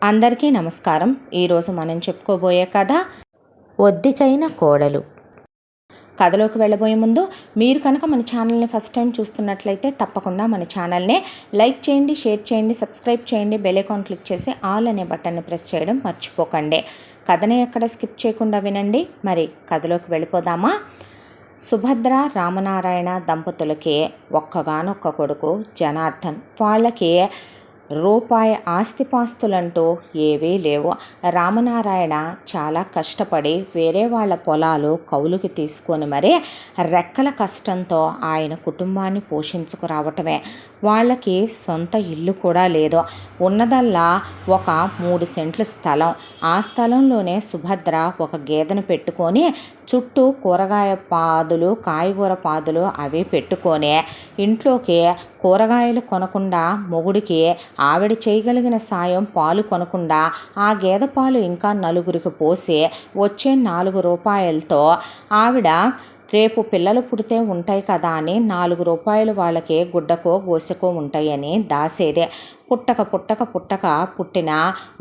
అందరికీ నమస్కారం. ఈరోజు మనం చెప్పుకోబోయే కథ ఒద్దికైన కోడలు. కథలోకి వెళ్ళబోయే ముందు మీరు కనుక మన ఛానల్ని ఫస్ట్ టైం చూస్తున్నట్లయితే తప్పకుండా మన ఛానల్ని లైక్ చేయండి, షేర్ చేయండి, సబ్స్క్రైబ్ చేయండి, బెల్ ఐకాన్ క్లిక్ చేసి ఆల్ అనే బటన్ని ప్రెస్ చేయడం మర్చిపోకండి. కథని ఎక్కడ స్కిప్ చేయకుండా వినండి. మరి కథలోకి వెళ్ళిపోదామా? సుభద్ర రామనారాయణ దంపతులకి ఒక్కగానొక్క కొడుకు జనార్దన్. వాళ్ళకి రూపాయి ఆస్తిపాస్తులంటూ ఏవీ లేవు. రామనారాయణ చాలా కష్టపడి వేరే వాళ్ళ పొలాలు కౌలుకి తీసుకొని మరీ రెక్కల కష్టంతో ఆయన కుటుంబాన్ని పోషించుకురావటమే. వాళ్ళకి సొంత ఇల్లు కూడా లేదు. ఉన్నదల్లా ఒక 3 సెంట్ల స్థలం. ఆ స్థలంలోనే సుభద్ర ఒక గేదెను పెట్టుకొని చుట్టూ కూరగాయ పాదులు, కాయగూర పాదులు అవి పెట్టుకొని ఇంట్లోకి కూరగాయలు కొనకుండా మొగుడికి ఆవిడ చేయగలిగిన సాయం పాలు కొనకుండా ఆ గేదె పాలు ఇంకా నలుగురికి పోసి వచ్చే 4 రూపాయలతో ఆవిడ రేపు పిల్లలు పుడితే ఉంటాయి కదా అని 4 రూపాయలు వాళ్ళకి గుడ్డకో గోసెకో ఉంటాయని దాసేదే. పుట్టక పుట్టిన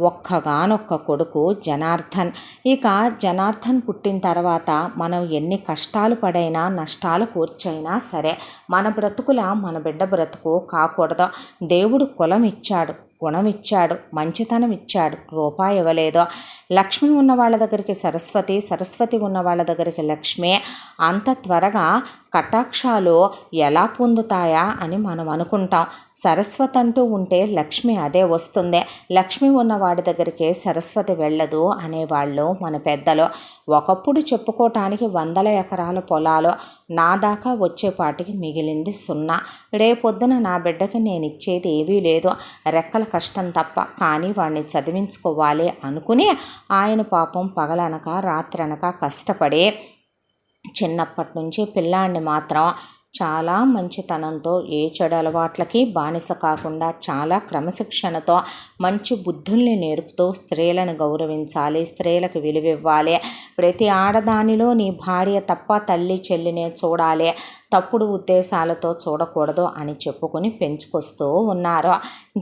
ఒక్కగానొక్క కొడుకు జనార్దన్. ఇక జనార్దన్ పుట్టిన తర్వాత మనం ఎన్ని కష్టాలు పడైనా నష్టాలు కూర్చైనా సరే మన బ్రతుకుల మన బిడ్డ బ్రతుకు కాకూడదు. దేవుడు కులం ఇచ్చాడు, గుణం ఇచ్చాడు, మంచితనం ఇచ్చాడు, రూపాయి ఇవ్వలేదో. లక్ష్మి ఉన్న వాళ్ళ దగ్గరికి సరస్వతి, సరస్వతి ఉన్న వాళ్ళ దగ్గరికి లక్ష్మి. అంత త్వరగా కటాక్షాలు ఎలా పొందుతాయా అని మనం అనుకుంటాం. సరస్వతి అంటూ ఉంటే లక్ష్మి అదే వస్తుంది. లక్ష్మి ఉన్న వాడి దగ్గరికి సరస్వతి వెళ్ళదు అనేవాళ్ళు మన పెద్దలు. ఒకప్పుడు చెప్పుకోవటానికి 100 ఎకరాల పొలాలు, నా దాకా వచ్చేపాటికి మిగిలింది 0. రేపొద్దున నా బిడ్డకి నేను ఇచ్చేది ఏవీ లేదు, రెక్కల కష్టం తప్ప. కానీ వాడిని చదివించుకోవాలి అనుకుని ఆయన పాపం పగలనక రాత్రనక కష్టపడి చిన్నప్పటి నుంచి పిల్లాడిని మాత్రం చాలా మంచితనంతో, ఏ చెడు అలవాట్లకి బానిస కాకుండా చాలా క్రమశిక్షణతో మంచి బుద్ధుల్ని నేర్పుతూ స్త్రీలను గౌరవించాలి, స్త్రీలకు విలువివ్వాలి, ప్రతి ఆడదానిలో నీ భార్య తప్ప తల్లి చెల్లినే చూడాలి, తప్పుడు ఉద్దేశాలతో చూడకూడదు అని చెప్పుకొని పెంచుకొస్తూ ఉన్నారు.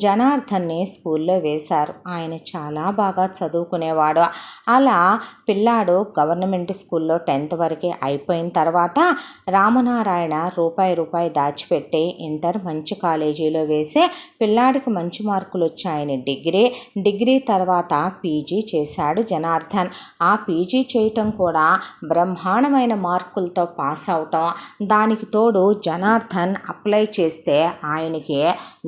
జనార్దన్ని స్కూల్లో వేశారు. ఆయన చాలా బాగా చదువుకునేవాడు. అలా పిల్లాడు గవర్నమెంట్ స్కూల్లో 10th వరకే అయిపోయిన తర్వాత రామనారాయణ రూపాయి దాచిపెట్టి ఇంటర్ మంచి కాలేజీలో వేసి పిల్లాడికి మంచి మార్కులు వచ్చాయని డిగ్రీ తర్వాత పీజీ చేశాడు జనార్దన్. ఆ పీజీ చేయటం కూడా బ్రహ్మాండమైన మార్కులతో పాస్ అవటం. దానికి తోడు జనార్దన్ అప్లై చేస్తే ఆయనకి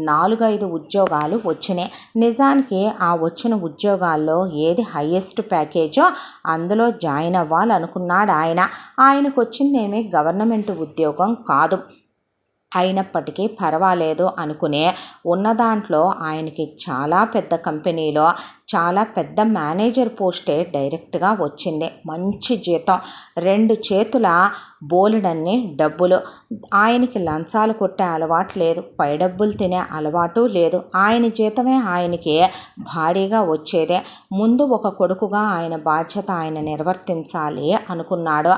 4-5 ఉద్యోగాలు వచ్చినాయి. నిజానికి ఆ వచ్చిన ఉద్యోగాల్లో ఏది హయ్యెస్ట్ ప్యాకేజో అందులో జాయిన్ అవ్వాలనుకున్నాడు ఆయన. ఆయనకు వచ్చిందేమీ గవర్నమెంట్ ఉద్యోగం కాదు. అయినప్పటికీ పర్వాలేదు అనుకునే ఉన్న దాంట్లో ఆయనకి చాలా పెద్ద కంపెనీలో చాలా పెద్ద మేనేజర్ పోస్టే డైరెక్ట్గా వచ్చింది. మంచి జీతం, 2 చేతుల బోలెడన్ని డబ్బులు. ఆయనకి లంచాలు కొట్టే అలవాటు లేదు, పై డబ్బులు తినే అలవాటు లేదు. ఆయన జీతమే ఆయనకి భారీగా వచ్చేదే. ముందు ఒక కొడుకుగా ఆయన బాధ్యత ఆయన నిర్వర్తించాలి అనుకున్నాడు.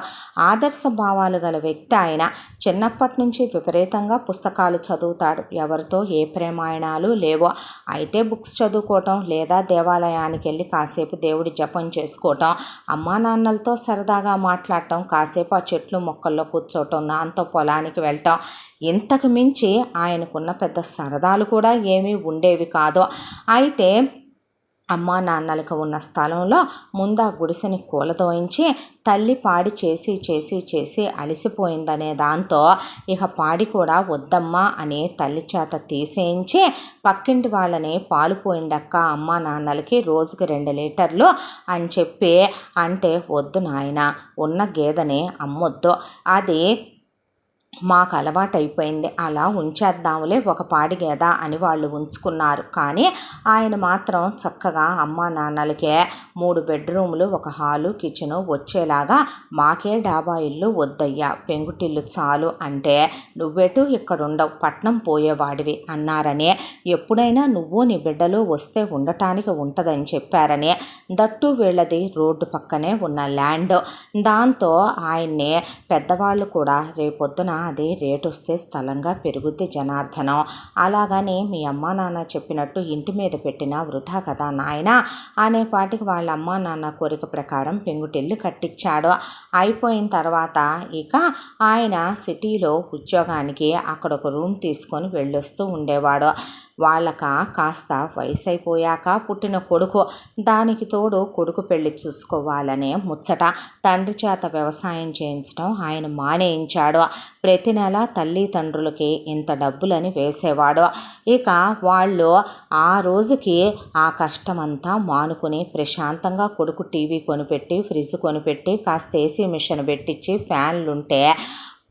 ఆదర్శ భావాలు గల వ్యక్తి ఆయన. చిన్నప్పటి నుంచి విపరీతంగా పుస్తకాలు చదువుతాడు. ఎవరితో ఏ ప్రేమాయణాలు లేవో. అయితే బుక్స్ చదువుకోవటం లేదా దేవాలయానికి వెళ్ళి కాసేపు దేవుడి జపం చేసుకోవటం, అమ్మా నాన్నలతో సరదాగా మాట్లాడటం, కాసేపు ఆ చెట్లు మొక్కల్లో కూర్చోవటం, నాన్నతో పొలానికి వెళ్ళటం, ఇంతకు మించి ఆయనకున్న పెద్ద సరదాలు కూడా ఏమీ ఉండేవి కాదు. అయితే అమ్మా నాన్నలకు ఉన్న స్థలంలో ముందు ఆ గుడిసెని కూలదోయించి తల్లి పాడి చేసి అలసిపోయిందనే దాంతో ఇక పాడి కూడా వద్దమ్మా అని తల్లి చేత తీసేయించి పక్కింటి వాళ్ళని పాలు పోయిండక్క అమ్మా నాన్నలకి రోజుకి 2 లీటర్లు అని చెప్పి అంటే, వద్దు నాయన, ఉన్న గేదెని అమ్మొద్దు, అది మాకు అలవాటు అయిపోయింది, అలా ఉంచేద్దాములే ఒక పాడి గేద అని వాళ్ళు ఉంచుకున్నారు. కానీ ఆయన మాత్రం చక్కగా అమ్మా నాన్నలకే 3 బెడ్రూములు, 1 హాలు, కిచెను వచ్చేలాగా మాకే డాబా ఇల్లు వద్దయ్యా, పెంకుటిల్లు చాలు అంటే, నువ్వెటు ఇక్కడుండవు, పట్నం పోయేవాడివి అన్నారని, ఎప్పుడైనా నువ్వు నీ బిడ్డలు వస్తే ఉండటానికి ఉంటుందని చెప్పారని. దట్టు వీళ్ళది రోడ్డు పక్కనే ఉన్న ల్యాండ్. దాంతో ఆయన్ని పెద్దవాళ్ళు కూడా రేపొద్దున అది రేటు వస్తే స్థలంగా పెరుగుద్ది జనార్దనం. అలాగని మీ అమ్మా నాన్న చెప్పినట్టు ఇంటి మీద పెట్టినా వృధా కదా నాయన అనేపాటికి వాళ్ళ అమ్మా నాన్న కోరిక ప్రకారం పెంకుటిల్లు కట్టించాడు. అయిపోయిన తర్వాత ఇక ఆయన సిటీలో ఉద్యోగానికి అక్కడ ఒక రూమ్ తీసుకొని వెళ్ళొస్తూ ఉండేవాడు. వాళ్ళక కాస్త వయసు అయిపోయాక పుట్టిన కొడుకు, దానికి తోడు కొడుకు పెళ్లి చూసుకోవాలనే ముచ్చట. తండ్రి చేత వ్యవసాయం చేయించడం ఆయన మానేయించాడు. ప్రతి నెల తల్లిదండ్రులకి ఇంత డబ్బులని వేసేవాడు. ఇక వాళ్ళు ఆ రోజుకి ఆ కష్టమంతా మానుకుని ప్రశాంతంగా కొడుకు టీవీ కొనిపెట్టి, ఫ్రిడ్జ్ కొనిపెట్టి, కాస్త ఏసీ మిషన్ పెట్టించి, ఫ్యాన్లుంటే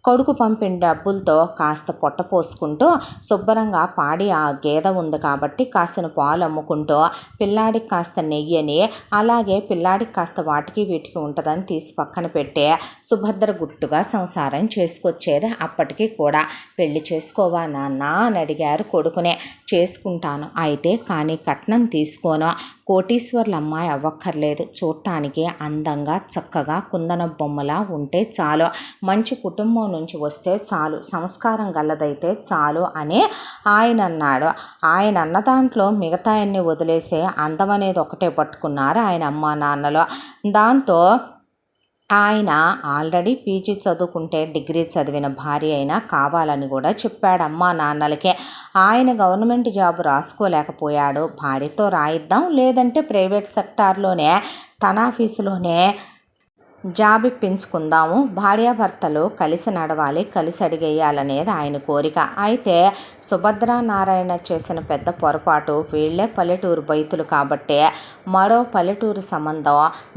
కొడుకు పంపిన డబ్బులతో కాస్త పొట్ట పోసుకుంటూ శుభ్రంగా పాడి ఆ గేదె ఉంది కాబట్టి కాసిన పాలు అమ్ముకుంటూ పిల్లాడికి కాస్త నెయ్యని, అలాగే పిల్లాడికి కాస్త వాటికి వీటికి ఉంటుందని తీసి పక్కన పెట్టే సుభద్ర గుట్టుగా సంసారం చేసుకొచ్చేది. అప్పటికి కూడా పెళ్లి చేసుకోవా నాన్న అని అడిగారు కొడుకునే. చేసుకుంటాను అయితే, కానీ కట్నం తీసుకోను. కోటీశ్వర్ల అమ్మాయి అవ్వక్కర్లేదు, చూడటానికి అందంగా చక్కగా కుందన బొమ్మలా ఉంటే చాలు, మంచి కుటుంబం నుంచి వస్తే చాలు, సంస్కారం గల్లదైతే చాలు అని ఆయన అన్నాడు. ఆయన అన్న దాంట్లో మిగతా అన్ని వదిలేసే అందం అనేది ఒకటే పట్టుకున్నారు ఆయన అమ్మా నాన్నలో. దాంతో ఆయన ఆల్రెడీ పీజీ చదువుకుంటే డిగ్రీ చదివిన భార్య అయినా కావాలని కూడా చెప్పాడు అమ్మా నాన్నలకే. ఆయన గవర్నమెంట్ జాబ్ రాసుకోలేకపోయాడు. భార్యతో రాయిద్దాం, లేదంటే ప్రైవేట్ సెక్టార్లోనే తన ఆఫీసులోనే జాబ్ ఇప్పించుకుందాము, భార్యాభర్తలు కలిసి నడవాలి, కలిసి అడిగేయాలనేది ఆయన కోరిక. అయితే సుభద్రా నారాయణ చేసిన పెద్ద పొరపాటు, వీళ్ళే పల్లెటూరు బైతులు కాబట్టి మరో పల్లెటూరు సంబంధం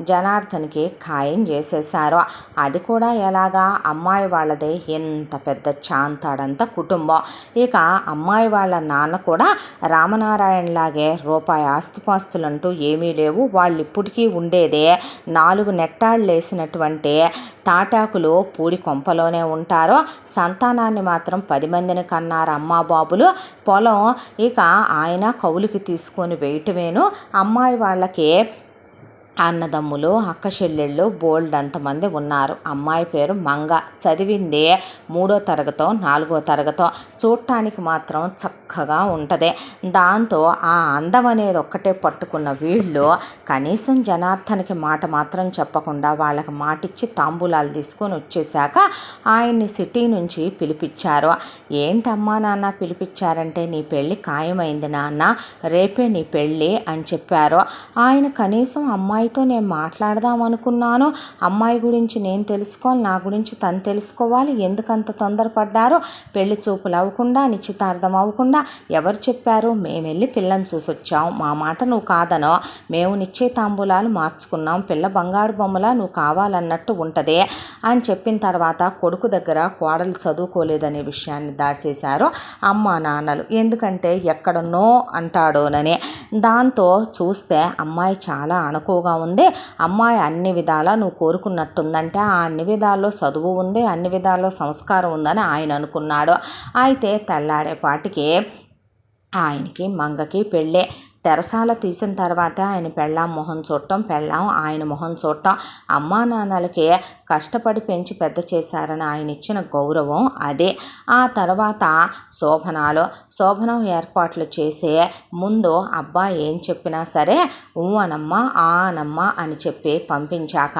జనార్దన్కి ఖాయం చేసేశారు. అది కూడా ఎలాగా, అమ్మాయి వాళ్ళది ఎంత పెద్ద చాంతాడంత కుటుంబం. ఇక అమ్మాయి వాళ్ళ నాన్న కూడా రామనారాయణలాగే రూపాయి ఆస్తిపాస్తులంటూ ఏమీ లేవు. వాళ్ళు ఇప్పటికీ ఉండేదే 4 నెట్టాళ్ళు వేసినటువంటి తాటాకులు పూడి కొంపలోనే ఉంటారో. సంతానాన్ని మాత్రం 10 మందిని కన్నారు అమ్మా బాబులు. పొలం ఇక ఆయన కౌలుకి తీసుకొని వేయటమేను. అమ్మాయి వాళ్ళకి అన్నదమ్ములు అక్క చెల్లెళ్ళు బోల్డ్ అంతమంది ఉన్నారు. అమ్మాయి పేరు మంగ, చదివింది 3వ తరగతో 4వ తరగతో. చూడటానికి మాత్రం చక్కగా ఉంటుంది. దాంతో ఆ అందం అనేది ఒక్కటే పట్టుకున్న వీళ్ళు కనీసం జనార్దన్కి మాట మాత్రం చెప్పకుండా వాళ్ళకి మాటిచ్చి తాంబూలాలు తీసుకొని వచ్చేసాక ఆయన్ని సిటీ నుంచి పిలిపించారు. ఏంటమ్మా నాన్న పిలిపించారంటే, నీ పెళ్ళి ఖాయమైంది నాన్న, రేపే నీ పెళ్ళి అని చెప్పారు. ఆయన కనీసం అమ్మాయితో నేను మాట్లాడదాం అనుకున్నాను, అమ్మాయి గురించి నేను తెలుసుకోవాలి, నా గురించి తను తెలుసుకోవాలి, ఎందుకంత తొందరపడ్డారు, పెళ్లి చూపులు అవ్వకుండా నిశ్చితార్థం అవ్వకుండా ఎవరు చెప్పారు, మేము వెళ్ళి పిల్లని చూసొచ్చాం, మా మాట నువ్వు కాదనో, మేము నిశ్చయితాంబూలాలు మార్చుకున్నాం, పిల్ల బంగారు బొమ్మలా నువ్వు కావాలన్నట్టు ఉంటుంది అని చెప్పిన తర్వాత కొడుకు దగ్గర కోడలు చదువుకోలేదనే విషయాన్ని దాచేశారు అమ్మా నాన్నలు. ఎందుకంటే ఎక్కడనో అంటాడోనని. దాంతో చూస్తే అమ్మాయి చాలా అణకువగా ఉంది. అమ్మాయి అన్ని విధాలా నువ్వు కోరుకున్నట్టుందంటే ఆ అన్ని విధాల్లో చదువు ఉంది, అన్ని విధాల్లో సంస్కారం ఉందని ఆయన అనుకున్నాడు. అయితే తెల్లారేపాటికి ఆయనకి మంగకి పెళ్ళే. తెరసాల తీసిన తర్వాత ఆయన పెళ్ళాం మొహం చూడటం, పెళ్ళాం ఆయన మొహం చూడటం. అమ్మా నాన్నలకి కష్టపడి పెంచి పెద్ద చేశారని ఆయన ఇచ్చిన గౌరవం అదే. ఆ తర్వాత శోభనం ఏర్పాట్లు చేసే ముందు అబ్బాయి ఏం చెప్పినా సరే అనమ్మా అనమ్మా అని చెప్పి పంపించాక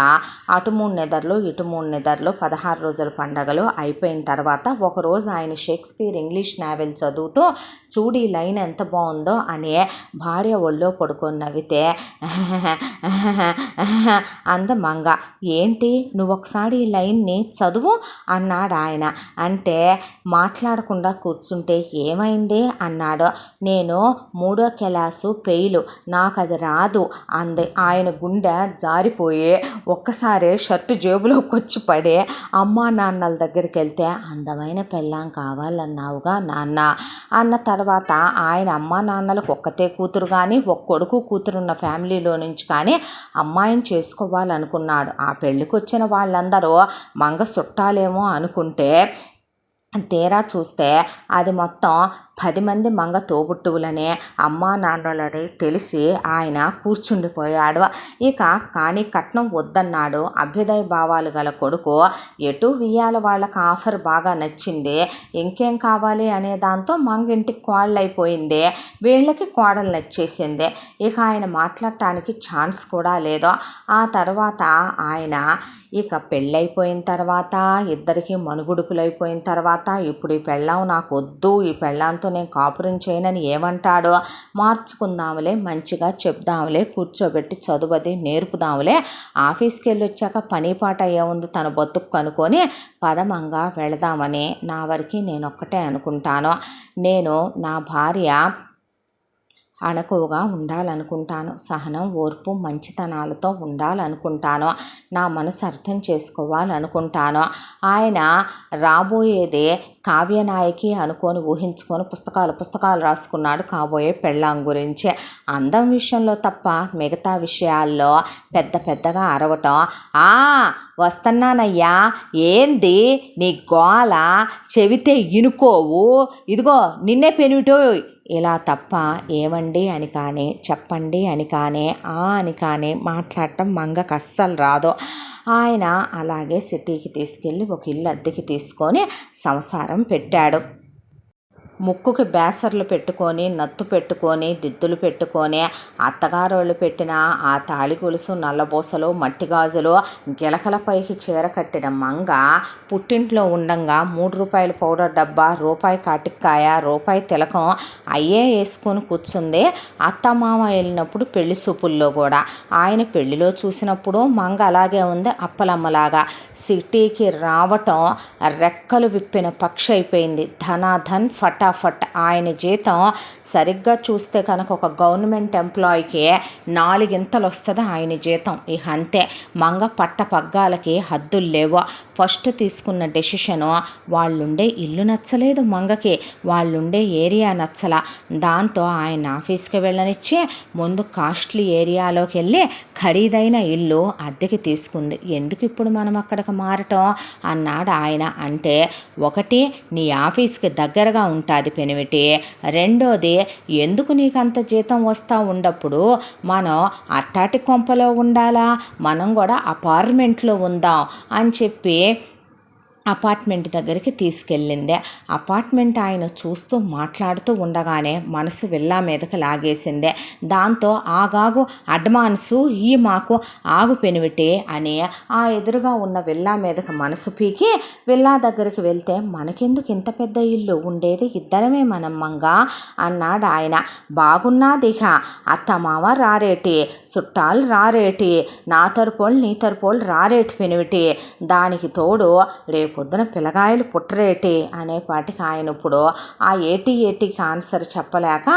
అటు 3 నిద్రలు ఇటు 3 నిద్రలు 16 రోజుల పండగలు అయిపోయిన తర్వాత ఒకరోజు ఆయన షేక్స్పియర్ ఇంగ్లీష్ నావెల్ చదువుతూ చూడు ఈ లైన్ ఎంత బాగుందో అని భార్య ఒళ్ళో పడుకొని నవ్వితే అంద మంగ. ఏంటి నువ్వు ఒకసారి ఈ లైన్ని చదువు అన్నాడు ఆయన. అంటే మాట్లాడకుండా కూర్చుంటే ఏమైంది అన్నాడు. నేను 3వ క్లాసు ఫెయిలు, నాకు అది రాదు అంది. ఆయన గుండె జారిపోయి ఒక్కసారి షర్టు జేబులోకి వచ్చి పడే అమ్మా నాన్నల దగ్గరికి వెళ్తే అందమైన పెళ్ళాం కావాలన్నావుగా నాన్న అన్న తర్వాత ఆయన అమ్మా నాన్నలకు ఒక్కతే కూతురు కానీ ఒక కొడుకు కూతురున్న ఫ్యామిలీలో నుంచి కానీ అమ్మాయిని చేసుకోవాలనుకున్నాడు. ఆ పెళ్ళికి వచ్చిన వాళ్ళందరూ మంగ చుట్టాలేమో అనుకుంటే తీరా చూస్తే అది మొత్తం 10 మంది మంగ తోబుట్టువులని అమ్మా నాన్నలని తెలిసి ఆయన కూర్చుండిపోయాడు. ఇక కానీ కట్నం వద్దన్నాడు. అభ్యుదయ భావాలు గల కొడుకు ఎటు వియ్యాల వాళ్ళకి ఆఫర్ బాగా నచ్చింది. ఇంకేం కావాలి అనే దాంతో మంగ ఇంటికి కోడలైపోయింది. వీళ్ళకి కోడలు నచ్చేసింది. ఇక ఆయన మాట్లాడటానికి ఛాన్స్ కూడా లేదు. ఆ తర్వాత ఆయన ఇక పెళ్ళైపోయిన తర్వాత ఇద్దరికి మనుగుడుపులైపోయిన తర్వాత ఇప్పుడు ఈ పెళ్ళాం నాకు వద్దు, ఈ పెళ్ళాంతో నేను కాపురం చేయనని ఏమంటాడో మార్చుకుందాంలే, మంచిగా చెప్దాంలే, కూర్చోబెట్టి చదువది నేర్పుదాంలే, ఆఫీస్కి వెళ్ళి వచ్చాక పని పాట ఏముంది తన బతుకు అనుకొని పదమంగా వెళదామని నా వరకు నేను ఒక్కటే అనుకుంటాను. నేను నా భార్య అణకువగా ఉండాలనుకుంటాను. సహనం, ఓర్పు, మంచితనాలతో ఉండాలనుకుంటాను. నా మనసు అర్థం చేసుకోవాలనుకుంటాను. ఆయన రాబోయేదే కావ్యనాయకి అనుకొని ఊహించుకొని పుస్తకాలు రాసుకున్నాడు కాబోయే పెళ్ళాం గురించి. అందం విషయంలో తప్ప మిగతా విషయాల్లో పెద్దగా అరవటం, వస్తున్నానయ్యా, ఏంది నీ గోల, చెవితే ఇనుకోవు, ఇదిగో నిన్నే పెనిమిటో, ఇలా తప్ప ఏమండి అని కానీ, చెప్పండి అని కానీ, అని కానీ మాట్లాడటం మంగకు అస్సలు రాదు. ఆయన అలాగే సిటీకి తీసుకెళ్ళి ఒక ఇల్లు అద్దెకి తీసుకొని సంసారం పెట్టాడు. ముక్కుకి బేసర్లు పెట్టుకొని, నత్తు పెట్టుకొని, దిద్దులు పెట్టుకొని, అత్తగారోళ్ళు పెట్టిన ఆ తాళి గొలుసు, నల్లబోసలు, మట్టి గాజులు, గిలకల పైకి చీర కట్టిన మంగ పుట్టింట్లో ఉండంగా 3 రూపాయల పౌడర్ డబ్బా, రూపాయి కాటిక్కాయ, రూపాయి తిలకం అయ్యే వేసుకొని కూర్చుంది. అత్తమామ వెళ్ళినప్పుడు పెళ్లి సూపుల్లో కూడా, ఆయన పెళ్లిలో చూసినప్పుడు మంగ అలాగే ఉంది, అప్పలమ్మలాగా. సిటీకి రావటం రెక్కలు విప్పిన పక్షి అయిపోయింది. ధనాధన్ ఫటాఫట్. ఆయన జీతం సరిగ్గా చూస్తే కనుక ఒక గవర్నమెంట్ ఎంప్లాయీకి 4 ఇంతలు వస్తుంది ఆయన జీతం. ఇక అంతే. మంగ పట్ట పగ్గాలకి హద్దులు లేవు. ఫస్ట్ తీసుకున్న డెసిషను వాళ్ళుండే ఇల్లు నచ్చలేదు మంగకి, వాళ్ళుండే ఏరియా నచ్చల. దాంతో ఆయన ఆఫీస్కి వెళ్ళనిచ్చి ముందు కాస్ట్లీ ఏరియాలోకి వెళ్ళి ఖరీదైన ఇల్లు అద్దెకి తీసుకుంది. ఎందుకు ఇప్పుడు మనం అక్కడికి మారటం అన్నాడు ఆయన. అంటే ఒకటి, నీ ఆఫీస్కి దగ్గరగా ఉంటుంది పెనిమిటి, రెండోది ఎందుకు నీకు అంత జీతం వస్తూ ఉన్నప్పుడు మనం అట్టాటి కొంపలో ఉండాలా, మనం కూడా అపార్ట్మెంట్లో ఉందాం అని చెప్పి అపార్ట్మెంట్ దగ్గరికి తీసుకెళ్ళింది. అపార్ట్మెంట్ ఆయన చూస్తూ మాట్లాడుతూ ఉండగానే మనసు విల్లా మీదకి లాగేసింది. దాంతో ఆగాగు అడ్వాన్సు ఈ మాకు ఆగు పెనిమిటి అని ఆ ఎదురుగా ఉన్న విల్లా మీదకి మనసు పీకి విల్లా దగ్గరికి వెళ్తే మనకెందుకు ఇంత పెద్ద ఇల్లు, ఉండేది ఇద్దరమే మనం మంగా అన్నాడు ఆయన. బాగున్నాదిహ, అత్తమామ రారేటి, చుట్టాలు రారేటి, నా తరపోళ్ళు నీ తరపోళ్ళు రారేటి పెనిమిటి, దానికి తోడు పొద్దున పిల్లగాయలు పుట్టరేటి అనేపాటికి ఆయన ఇప్పుడు ఆ ఏటీకి ఆన్సర్ చెప్పలేక,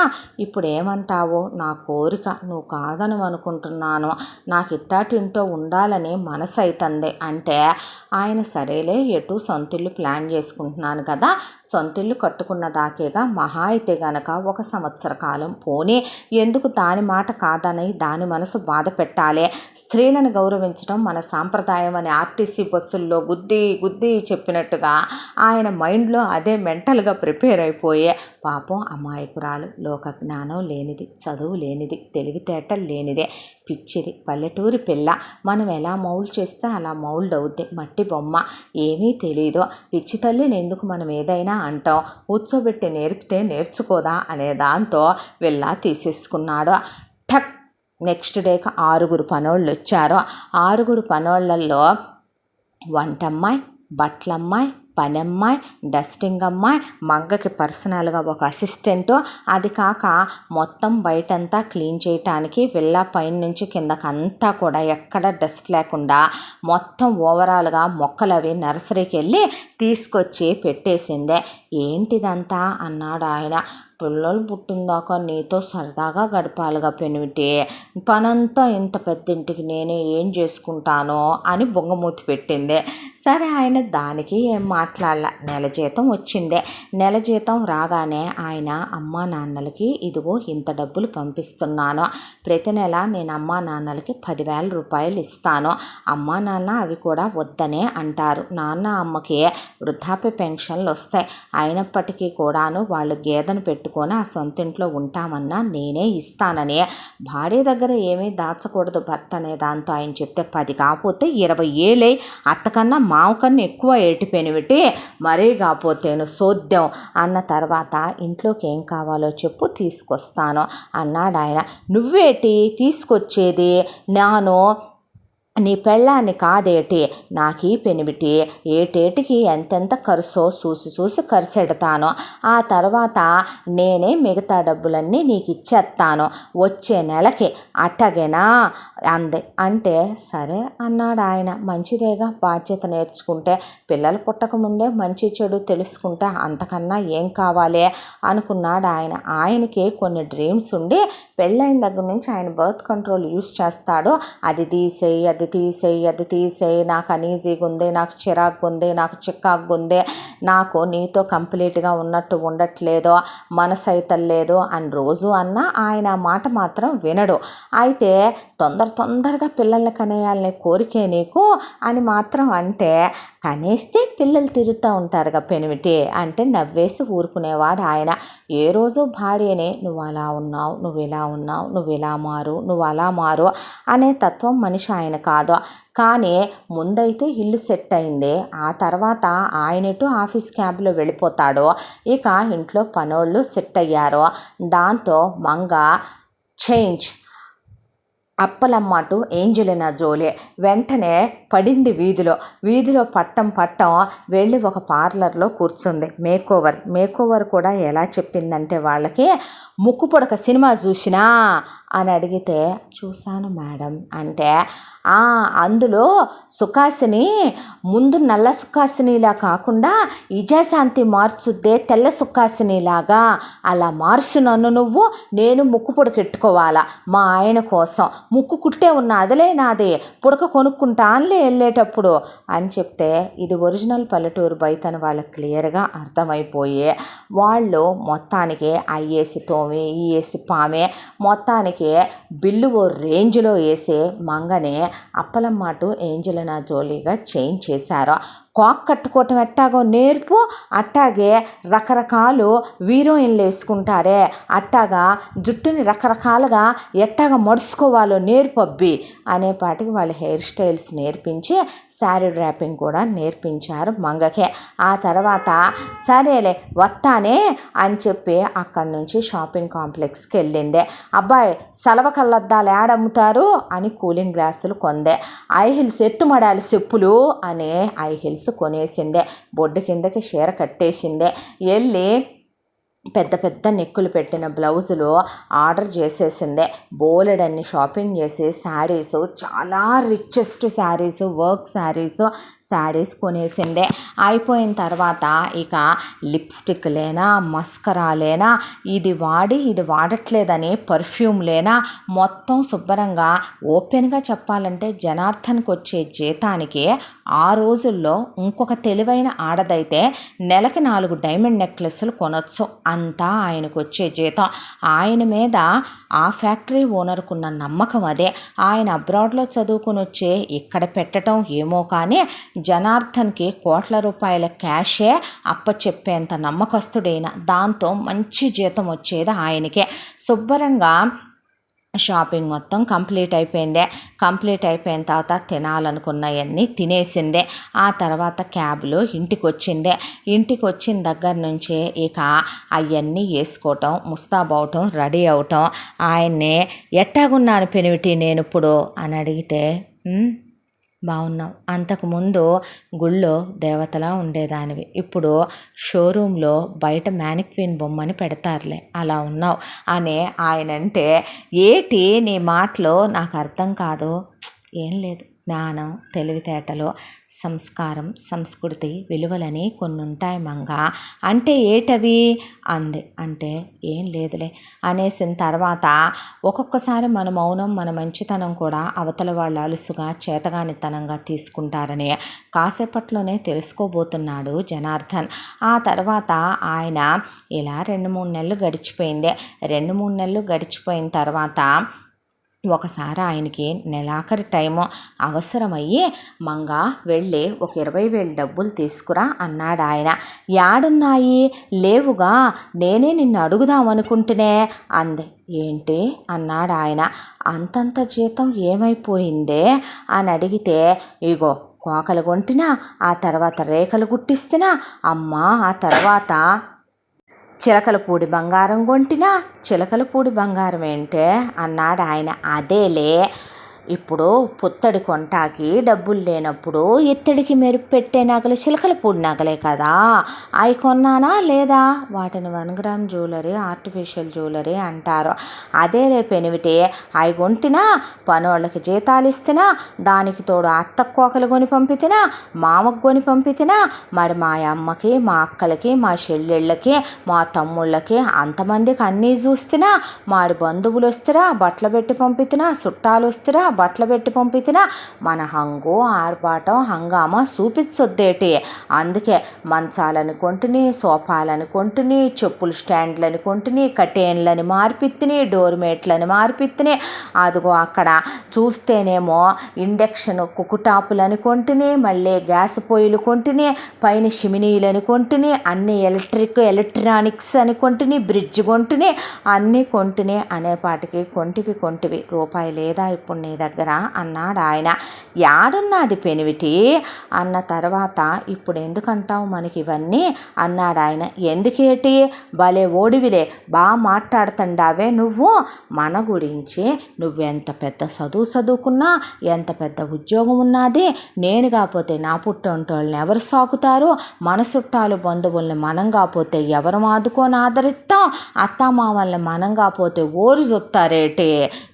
ఇప్పుడు ఏమంటావు, నా కోరిక నువ్వు కాదని అనుకుంటున్నాను, నాకు ఇట్టాటింటో ఉండాలని మనసు అవుతుంది అంటే ఆయన సరేలే ఎటు సొంతిల్లు ప్లాన్ చేసుకుంటున్నాను కదా, సొంతిల్లు కట్టుకున్న దాకేగా, మహా అయితే గనక 1 సంవత్సర కాలం పోనీ, ఎందుకు దాని మాట కాదని దాని మనసు బాధ పెట్టాలి. స్త్రీలను గౌరవించడం మన సాంప్రదాయం అని ఆర్టీసీ బస్సుల్లో గుద్ది చెప్పినట్టుగా ఆయన మైండ్లో అదే మెంటల్గా ప్రిపేర్ అయిపోయే, పాపం అమాయకురాలు, లోక జ్ఞానం లేనిది, చదువు లేనిది, తెలివితేటలు లేనిదే, పిచ్చిది, పల్లెటూరి పిల్ల, మనం ఎలా మౌల్డ్ చేస్తే అలా మౌల్డ్ అవుద్ది, మట్టి బొమ్మ, ఏమీ తెలీదు, పిచ్చి తల్లిని ఎందుకు మనం ఏదైనా అంటాం, కూర్చోబెట్టి నేర్పితే నేర్చుకోదా అనే దాంతో వెళ్ళా తీసేసుకున్నాడు. ఠక్. నెక్స్ట్ డేకి 6 పనోళ్ళు వచ్చారు. 6 పనోళ్ళల్లో వంటమ్మాయి, బట్టలమ్మాయి, పనమ్మాయి, డస్టింగ్ అమ్మాయి, మంగకి పర్సనల్గా ఒక అసిస్టెంటు, అది కాక మొత్తం బయటంతా క్లీన్ చేయటానికి విల్లా పైన నుంచి కిందకంతా కూడా ఎక్కడ డస్ట్ లేకుండా మొత్తం ఓవరాల్గా మొక్కలు అవి నర్సరీకి వెళ్ళి తీసుకొచ్చి పెట్టేసిందే. ఏంటిదంతా అన్నాడు ఆయన. పిల్లలు పుట్టిందాకా నీతో సరదాగా గడపాలిగా పెనిమిటి, పనంతా ఇంత పెద్దింటికి నేనే ఏం చేసుకుంటానో అని బొంగమూతి పెట్టింది. సరే ఆయన దానికి ఏం మాట్లాడాల. నెల జీతం వచ్చిందే. నెల జీతం రాగానే ఆయన అమ్మా నాన్నలకి ఇదిగో ఇంత డబ్బులు పంపిస్తున్నాను, ప్రతి నెల నేను అమ్మా నాన్నలకి 10,000 రూపాయలు ఇస్తాను. అమ్మా నాన్న అవి కూడా వద్దనే అంటారు. నాన్న అమ్మకి వృద్ధాప్య పెన్షన్లు వస్తాయి. అయినప్పటికీ కూడాను వాళ్ళు గేదెను పెట్టుకొని ఆ సొంతింట్లో ఉంటామన్నా నేనే ఇస్తానని భార్య దగ్గర ఏమీ దాచకూడదు భర్త అనే దాంతో ఆయన చెప్తే 10 కాకపోతే 20 ఏలే, అత్తకన్నా మావకన్నా ఎక్కువ ఏటి పెనిమిటి, మరీ కాకపోతేను సోద్యం అన్న తర్వాత ఇంట్లోకి ఏం కావాలో చెప్పు తీసుకొస్తాను అన్నాడు ఆయన. నువ్వేటి తీసుకొచ్చేది, నాను నీ పెళ్ళాన్ని కాదేటి, నాకీ పెనిమిటి ఏటేటికి ఎంతెంత ఖర్చో చూసి ఖర్చెడతాను, ఆ తర్వాత నేనే మిగతా డబ్బులన్నీ నీకు ఇచ్చేస్తాను వచ్చే నెలకి, అట్టగేనా అంది. అంటే సరే అన్నాడు ఆయన. మంచిదేగా, బాధ్యత నేర్చుకుంటే, పిల్లలు పుట్టకముందే మంచి చెడు తెలుసుకుంటే అంతకన్నా ఏం కావాలి అనుకున్నాడు ఆయన. ఆయనకి కొన్ని డ్రీమ్స్ ఉండి పెళ్ళైన దగ్గర నుంచి ఆయన బర్త్ కంట్రోల్ యూస్ చేస్తాడు. అది తీసేయి, నాకు అనీజీగా ఉంది, నాకు చిరాకు ఉంది, నాకు చిక్కాకు ఉంది, నాకు నీతో కంప్లీట్గా ఉన్నట్టు ఉండట్లేదు, మనసు అయితే లేదు అని రోజు అన్నా ఆయన మాట మాత్రం వినడు. అయితే తొందరగా పిల్లల్ని కనేయాలనే కోరికే నీకు అని మాత్రం అంటే, కనేస్తే పిల్లలు తిరుగుతూ ఉంటారుగా పెనిమిటి అంటే నవ్వేసి ఊరుకునేవాడు ఆయన. ఏ రోజు భార్యని నువ్వు అలా ఉన్నావు, నువ్వు ఇలా ఉన్నావు, నువ్వు ఇలా మారు, నువ్వు అలా మారు అనే తత్వం మనిషి ఆయన కాదు. కానీ ముందైతే ఇల్లు సెట్ అయింది, ఆ తర్వాత ఆయనటు ఆఫీస్ క్యాబ్లో వెళ్ళిపోతాడు. ఇక ఇంట్లో పనోళ్ళు సెట్ అయ్యారు. దాంతో మంగ చేంజ్ అప్పలమ్మటు ఏంజెలినా జోలీ వెంటనే పడింది వీధిలో పట్టం వెళ్ళి ఒక పార్లర్లో కూర్చుంది. మేకోవర్ కూడా ఎలా చెప్పిందంటే వాళ్ళకి, ముక్కు పొడక సినిమా చూసినా అని అడిగితే చూశాను మేడం అంటే, అందులో సుఖాసిని ముందు నల్ల సుఖాసినిలా కాకుండా ఇజాశాంతి మార్చుద్దే తెల్ల సుఖాసినిలాగా, అలా మార్చు నన్ను నువ్వు, నేను ముక్కు పొడకెట్టుకోవాలా మా ఆయన కోసం, ముక్కు కుట్టే ఉన్న అదలే నాదే, పుడక కొనుక్కుంటానులే వెళ్ళేటప్పుడు అని చెప్తే, ఇది ఒరిజినల్ పల్లెటూరు బయటని వాళ్ళకి క్లియర్గా అర్థమైపోయి వాళ్ళు మొత్తానికి అయ్యేసి తోమి ఈయేసి పామే మొత్తానికి బిల్లు ఓ రేంజ్లో వేసి మంగని అప్పలమ్మాటు ఏంజెలినా జోలీగా చేంజ్ చేశారు. కాక్ కట్టుకోవటం ఎట్టాగో నేర్పు, అట్టాగే రకరకాలు హీరోయిన్లు వేసుకుంటారే అట్టాగా జుట్టుని రకరకాలుగా ఎట్టాగా మడుచుకోవాలో నేర్పు అబ్బి అనేపాటికి వాళ్ళు హెయిర్ స్టైల్స్ నేర్పించి శారీ డ్రాపింగ్ కూడా నేర్పించారు మంగకే. ఆ తర్వాత సరేలే వస్తానే అని చెప్పి అక్కడి నుంచి షాపింగ్ కాంప్లెక్స్కి వెళ్ళింది. అబ్బాయి సలవ కళ్ళద్దాలు ఏడమ్ముతారు అని కూలింగ్ గ్లాసులు కొందే, ఐ హిల్స్ ఎత్తుమడాలి చెప్పులు అని ఐ హిల్స్ కొనేసిందే, బొడ్డు కిందకి చీర కట్టేసిందే, వెళ్ళి పెద్ద నెక్కులు పెట్టిన బ్లౌజులు ఆర్డర్ చేసేసిందే, బోలెడన్ని షాపింగ్ చేసి శారీసు, చాలా రిచెస్ట్ శారీసు, వర్క్ శారీస్ కొనేసిందే. అయిపోయిన తర్వాత ఇక లిప్స్టిక్ లేనా, మస్కరా లేనా, ఇది వాడట్లేదని పర్ఫ్యూమ్ లేనా, మొత్తం శుభ్రంగా ఓపెన్గా చెప్పాలంటే జనార్దన్కి వచ్చే జీతానికి ఆ రోజుల్లో ఇంకొక తెలివైన ఆడదైతే నెలకి 4 డైమండ్ నెక్లెస్లు కొనొచ్చు, అంతా ఆయనకు వచ్చే జీతం. ఆయన మీద ఆ ఫ్యాక్టరీ ఓనర్కున్న నమ్మకం అదే. ఆయన అబ్రాడ్లో చదువుకుని వచ్చే ఇక్కడ పెట్టడం ఏమో కానీ జనార్దన్కి కోట్ల రూపాయల క్యాషే అప్పచెప్పేంత నమ్మకస్తుడైన, దాంతో మంచి జీతం వచ్చేది ఆయనకే. శుభ్రంగా షాపింగ్ మొత్తం కంప్లీట్ అయిపోయిన తర్వాత తినాలనుకున్నవన్నీ తినేసిందే. ఆ తర్వాత క్యాబ్లో ఇంటికి వచ్చిన దగ్గర నుంచే ఇక అవన్నీ వేసుకోవటం, ముస్తాబవటం, రెడీ అవటం. ఆయన్ని ఎట్టాగున్నాను పెనిమిటి నేను ఇప్పుడు అని అడిగితే బాగున్నావు, అంతకుముందు గుళ్ళో దేవతలా ఉండేదానివి, ఇప్పుడు షోరూంలో బయట మ్యానిక్విన్ బొమ్మని పెడతారులే అలా ఉన్నావు అని ఆయనంటే, ఏటి నీ మాటలో నాకు అర్థం కాదు. ఏం లేదు, జ్ఞానం, తెలివితేటలు, సంస్కారం, సంస్కృతి, విలువలని కొన్ని ఉంటాయి మంగ. అంటే ఏటవి అంది. అంటే ఏం లేదులే అనేసిన తర్వాత ఒక్కొక్కసారి మన మౌనం, మన మంచితనం కూడా అవతల వాళ్ళు అలుసుగా, చేతగానితనంగా తీసుకుంటారని కాసేపట్లోనే తెలుసుకోబోతున్నాడు జనార్దన్. ఆ తర్వాత ఆయన ఇలా 2-3 నెలలు గడిచిపోయింది. 2-3 నెలలు గడిచిపోయిన తర్వాత ఒకసారి ఆయనకి నెలాఖరి టైము అవసరమయ్యి, మంగ వెళ్ళి ఒక 20,000 డబ్బులు తీసుకురా అన్నాడు ఆయన. యాడున్నాయి? లేవుగా, నేనే నిన్ను అడుగుదామనుకుంటేనే అంది. ఏంటి అన్నాడు ఆయన. అంతంత జీతం ఏమైపోయిందే అని అడిగితే, ఇగో కోకలు కొంటినా, ఆ తర్వాత రేఖలు గుట్టిస్తున్నా అమ్మా, ఆ తర్వాత చిలకలపూడి బంగారం కొంటినా. చిలకలపూడి బంగారం ఏంటే అన్నాడు ఆయన. అదేలే, ఇప్పుడు పుత్తడి కొంటాకి డబ్బులు లేనప్పుడు ఇత్తడికి మెరుపు పెట్టే నగలు చిలకలపూడి నగలే కదా, అవి కొన్నానా లేదా? వాటిని 1 గ్రామ్ జ్యువెలరీ, ఆర్టిఫిషియల్ జ్యువెలరీ అంటారు. అదేలే పెనివిటి, అవి కొంటినా, పనోళ్ళకి జీతాలు ఇస్తున్నా, దానికి తోడు అత్తకు కోకలు కొని పంపితినా, మామకు కొని పంపితినా, మరి మా అమ్మకి, మా అక్కలకి, మా చెల్లెళ్ళకి, మా తమ్ముళ్ళకి, అంతమందికి అన్నీ చూస్తున్నా, మాడి బంధువులు వస్తురా బట్టలు పెట్టి పంపితినా, చుట్టాలు వస్తురా బట్టలు పెట్టి పంపితినా, మన హంగు ఆర్పాటం హంగామా చూపించొద్దేటి. అందుకే మంచాలని కొంటిని, సోఫాలని కొంటిని, చెప్పులు స్టాండ్లని కొంటిని, కటేన్లని మార్పిత్తిని, డోర్మేట్లని మార్పిత్తిని, అదిగో అక్కడ చూస్తేనేమో ఇండక్షన్ కుకుటాపులని కొంటిని, మళ్ళీ గ్యాస్ పొయ్యిలు కొంటిని, పైన షిమినీలని కొంటిని, అన్ని ఎలక్ట్రానిక్స్ అని కొంటిని, బ్రిడ్జ్ కొంటిని, అన్నీ కొంటిని అనేపాటికి కొంటివి రూపాయి లేదా ఇప్పుడు నీ దగ్గర అన్నాడు ఆయన. యాడున్నది పెనివిటి అన్న తర్వాత, ఇప్పుడు ఎందుకంటావు మనకి ఇవన్నీ అన్నాడు ఆయన. ఎందుకేటి, భలే ఓడివిలే, బాగా మాట్లాడుతుండావే నువ్వు. మన గురించి నువ్వెంత పెద్ద చదువుకున్నా, ఎంత పెద్ద ఉద్యోగం ఉన్నది, నేను కాకపోతే నా పుట్టంటోళ్ళని ఎవరు సాకుతారు, మన చుట్టాలు బంధువుల్ని మనం కాకపోతే ఎవరు ఆదుకొని ఆదరిస్తాం, అత్తామామల్ని మనం కాకపోతే ఓరు చూస్తారేటి,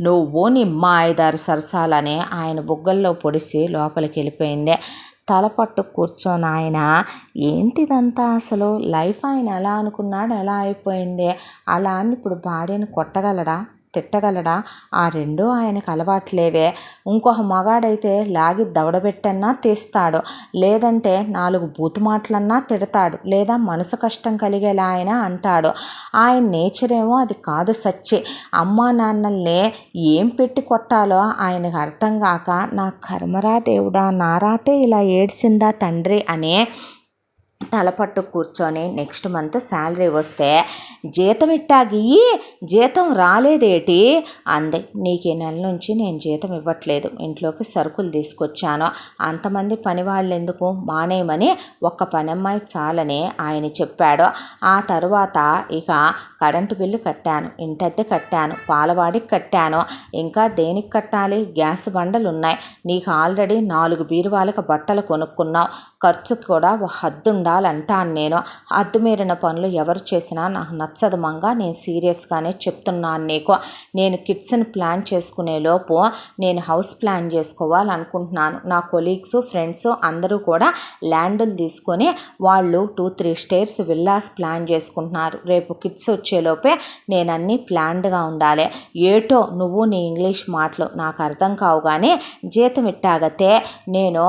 నువ్వు నీ మాయదారి సరసాలని ఆయన బుగ్గల్లో పొడిసి లోపలికి వెళ్ళిపోయింది. తలపట్టు కూర్చొని ఆయన, ఏంటిదంతా అసలు, లైఫ్ ఆయన ఎలా అనుకున్నాడు ఎలా అయిపోయింది, అలా అని ఇప్పుడు భార్యను కొట్టగలడా, తిట్టగలడా? ఆ రెండూ ఆయనకు అలవాట్లేవే. ఇంకొక మగాడైతే లాగి దవడబెట్టన్నా తీస్తాడు, లేదంటే 4 బూతు మాటలన్నా తిడతాడు, లేదా మనసు కష్టం కలిగేలా ఆయన అంటాడు. ఆయన నేచర్ ఏమో అది కాదు సచ్చి. అమ్మా నాన్నల్ని ఏం పెట్టి కొట్టాలో ఆయనకు అర్థం కాక, నా కర్మరా దేవుడా, నారాతే ఇలా ఏడ్చిందా తండ్రి అని తలపట్టు కూర్చొని నెక్స్ట్ మంత్ శాలరీ వస్తే, జీతం ఇట్టాగియ్యి, జీతం రాలేదేటి అంది. నీకు ఈ నెల నుంచి నేను జీతం ఇవ్వట్లేదు, ఇంట్లోకి సరుకులు తీసుకొచ్చాను, అంతమంది పని వాళ్ళు ఎందుకు, మానేయమని ఒక్క పనమ్మాయి చాలని ఆయన చెప్పాడు. ఆ తరువాత ఇక కరెంటు బిల్లు కట్టాను, ఇంటద్దె కట్టాను, పాలవాడికి కట్టాను, ఇంకా దేనికి కట్టాలి, గ్యాస్ బండలు ఉన్నాయి, నీకు ఆల్రెడీ 4 బీరువాలకు బట్టలు కొనుక్కున్నావు, ఖర్చుకు కూడా హద్దు ఉండాలంటాను నేను. హద్దు మీరిన పనులు ఎవరు చేసినా నాకు నచ్చదు మంగా, నేను సీరియస్గానే చెప్తున్నాను నీకు. నేను కిడ్స్ని ప్లాన్ చేసుకునే లోపు నేను హౌస్ ప్లాన్ చేసుకోవాలనుకుంటున్నాను. నా కొలీగ్స్, ఫ్రెండ్స్ అందరూ కూడా ల్యాండ్లు తీసుకొని వాళ్ళు 2-3 స్టేర్స్ విల్లాస్ ప్లాన్ చేసుకుంటున్నారు. రేపు కిడ్స్ వచ్చేలోపే నేను అన్నీ ప్లాన్డ్గా ఉండాలి. ఏటో నువ్వు నీ ఇంగ్లీష్ మాటలు నాకు అర్థం కావు, కానీ జీతం ఇట్టాగతే నేను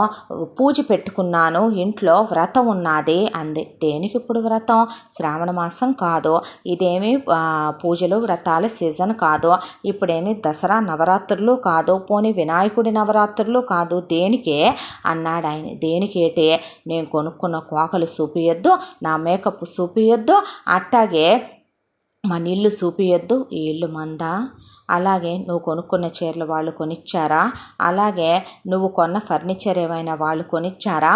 పూజ పెట్టుకున్నాను, ఇంట్లో వ్రతం ఉన్నది అంది. దేనికి ఇప్పుడు వ్రతం, శ్రావణ మాసం కాదు, ఇదేమి పూజలు వ్రతాల సీజన్ కాదు, ఇప్పుడేమి దసరా నవరాత్రులు కాదు, పోనీ వినాయకుడి నవరాత్రులు కాదు, దేనికే అన్నాడు ఆయన. దేనికేటే, నేను కొనుక్కున్న కోకలు చూపియొద్దు, నా మేకప్ చూపియొద్దు, అట్టాగే మన ఇల్లు చూపియొద్దు, ఈ ఇల్లు మందా, అలాగే నువ్వు కొనుక్కున్న చీరలు వాళ్ళు కొనిచ్చారా, అలాగే నువ్వు కొన్న ఫర్నిచర్ ఏమైనా వాళ్ళు కొనిచ్చారా,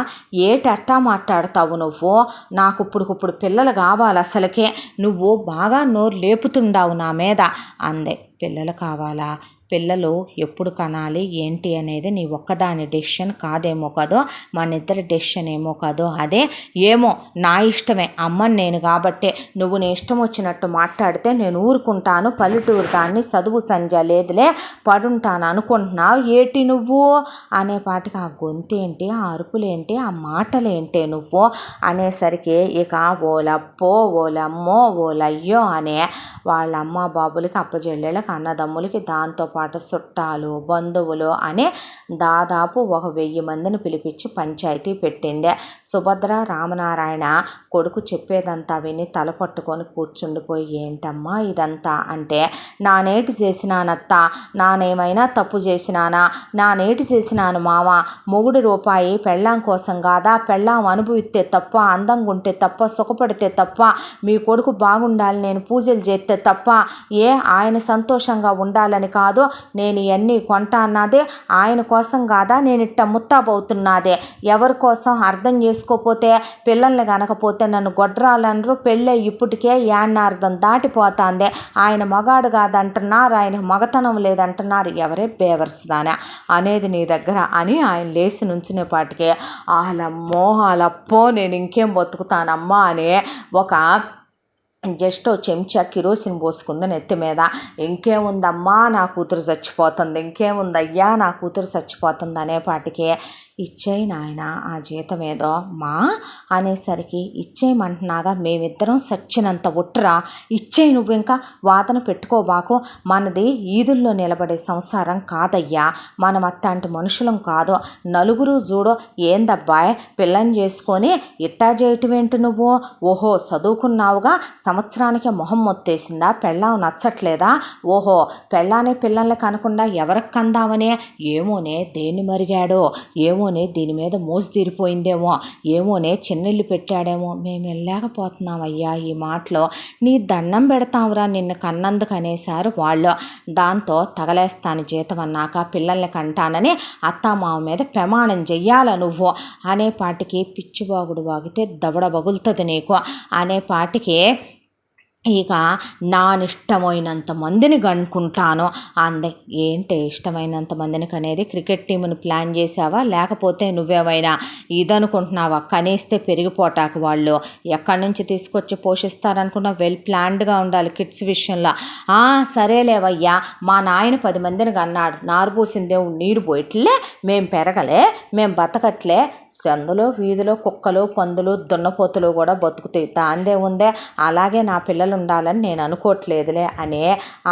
ఏటట్టా మాట్లాడతావు నువ్వు, నాకు ఇప్పుడు పిల్లలు కావాలి అసలుకే, నువ్వు బాగా నోరు లేపుతుండావు నా మీద అందే. పిల్లలు కావాలా, పిల్లలు ఎప్పుడు కనాలి ఏంటి అనేది నీ ఒక్కదాని డెసిషన్ కాదేమో కదో, మన ఇద్దరి డెసిషన్ ఏమో కదో. అదే ఏమో నా ఇష్టమే, అమ్మని నేను కాబట్టే నువ్వు నీ ఇష్టం వచ్చినట్టు మాట్లాడితే నేను ఊరుకుంటాను, పల్లెటూరు దాన్ని చదువు సంజ లేదులే పడుంటాను అనుకుంటున్నావు ఏటి నువ్వు అనేపాటికి ఆ గొంతేంటి, ఆ అరుపులేంటి, ఆ మాటలేంటే నువ్వు అనేసరికి ఇక ఓలప్పో ఓలమ్మో ఓలయ్యో అనే వాళ్ళ అమ్మ బాబులకి అప్పచెల్లెళ్ళకి అన్నదమ్ములకి దాంతోపాటు చుట్టాలు బంధువులు అని దాదాపు 1000 మందిని పిలిపించి పంచాయతీ పెట్టింది. సుభద్ర రామనారాయణ కొడుకు చెప్పేదంతా విని తల పట్టుకొని కూర్చుండిపోయి ఏంటమ్మా ఇదంతా అంటే, నానేటి చేసినానత్త, నానేమైనా తప్పు చేసినానా, నానేటి చేసినాను మామ, మొగుడు రూపాయి పెళ్ళాం కోసం కాదా, పెళ్ళాం అనుభవిస్తే తప్ప, అందంగా ఉంటే తప్ప, సుఖపడితే తప్ప, మీ కొడుకు బాగుండాలి నేను పూజలు చేస్తే తప్ప, ఆయన సంతోషంగా ఉండాలని కాదు నేను ఇవన్నీ కొంటా అన్నదే, ఆయన కోసం కాదా నేను ఇట్ట ముత్తాబవుతున్నదే, ఎవరి కోసం అర్థం చేసుకోపోతే పిల్లల్ని కనకపోతే నన్ను గొడ్రాలనరు, పెళ్ళే ఇప్పటికే యాన్నార్థం దాటిపోతుంది, ఆయన మగాడు కాదంటున్నారు, ఆయన మగతనం లేదంటున్నారు, ఎవరే బేవర్స్దానే అనేది నీ దగ్గర అని ఆయన లేచి నుంచునేపాటికే ఆలమ్మో ఆలప్పో నేను ఇంకేం బతుకుతానమ్మా అని ఒక జస్ట్ చెంచా కిరోసిన్ పోసుకుంది నెత్తి మీద. ఇంకేముందమ్మా నా కూతురు చచ్చిపోతుంది, ఇంకేముందయ్యా నా కూతురు చచ్చిపోతుంది అనేపాటికి ఇచ్చేయి నాయన ఆ జీతం ఏదో మా అనేసరికి ఇచ్చేయమంటున్నాగా, మేమిద్దరం సచ్చినంత ఒట్టురా, ఇచ్చేయి నువ్వు ఇంకా వాదన పెట్టుకోబాకు, మనది ఈదుల్లో నిలబడే సంసారం కాదయ్యా, మనం అట్లాంటి మనుషులం కాదు, నలుగురు చూడు ఏందబ్బాయ్ పిల్లని చేసుకొని ఇట్టా చేయటం ఏంటి నువ్వు, ఓహో చదువుకున్నావుగా సంవత్సరానికి మొహం మొత్తేసిందా, పెళ్ళాం నచ్చట్లేదా, ఓహో పెళ్ళాన్ని పిల్లల్ని కనకుండా ఎవరికి కందామనే, ఏమోనే దేన్ని మరిగాడో, ఏమోనే దీని మీద మోసు తీరిపోయిందేమో, ఏమోనే చిన్నిళ్ళు పెట్టాడేమో, మేము వెళ్ళలేకపోతున్నామయ్యా ఈ మాటలో, నీ దండం పెడతావురా నిన్ను కన్నందుకు అనేసారు వాళ్ళు. దాంతో తగలేస్తాను జీతం అన్నాక పిల్లల్ని కంటానని అత్తామావ మీద ప్రమాణం చెయ్యాల నువ్వు అనేపాటికి పిచ్చిబాగుడు వాగితే దవడ బగులుతుంది నీకు అనేపాటికి ఇక నానిష్టమైనంత మందిని కనుక్కుంటాను అందే. ఏంటి ఇష్టమైనంత మందిని కనేది, క్రికెట్ టీమును ప్లాన్ చేసావా లేకపోతే నువ్వేమైనా ఇదనుకుంటున్నావా, కనేస్తే పెరిగిపోటాకు వాళ్ళు ఎక్కడి నుంచి తీసుకొచ్చి పోషిస్తారనుకున్నా, వెల్ ప్లాన్డ్గా ఉండాలి కిడ్స్ విషయంలో. సరేలేవయ్యా మా నాయన 10 మందిని కన్నాడు, నారు పోసిందే నీరు పోయిట్లే, మేం పెరగలే, మేం బతకట్లే, సందులో వీధిలో కుక్కలు పందులు దున్నపోతులు కూడా బతుకుతాయి, దాందే ఉందే, అలాగే నా పిల్లలు ఉండాలని నేను అనుకోవట్లేదులే అని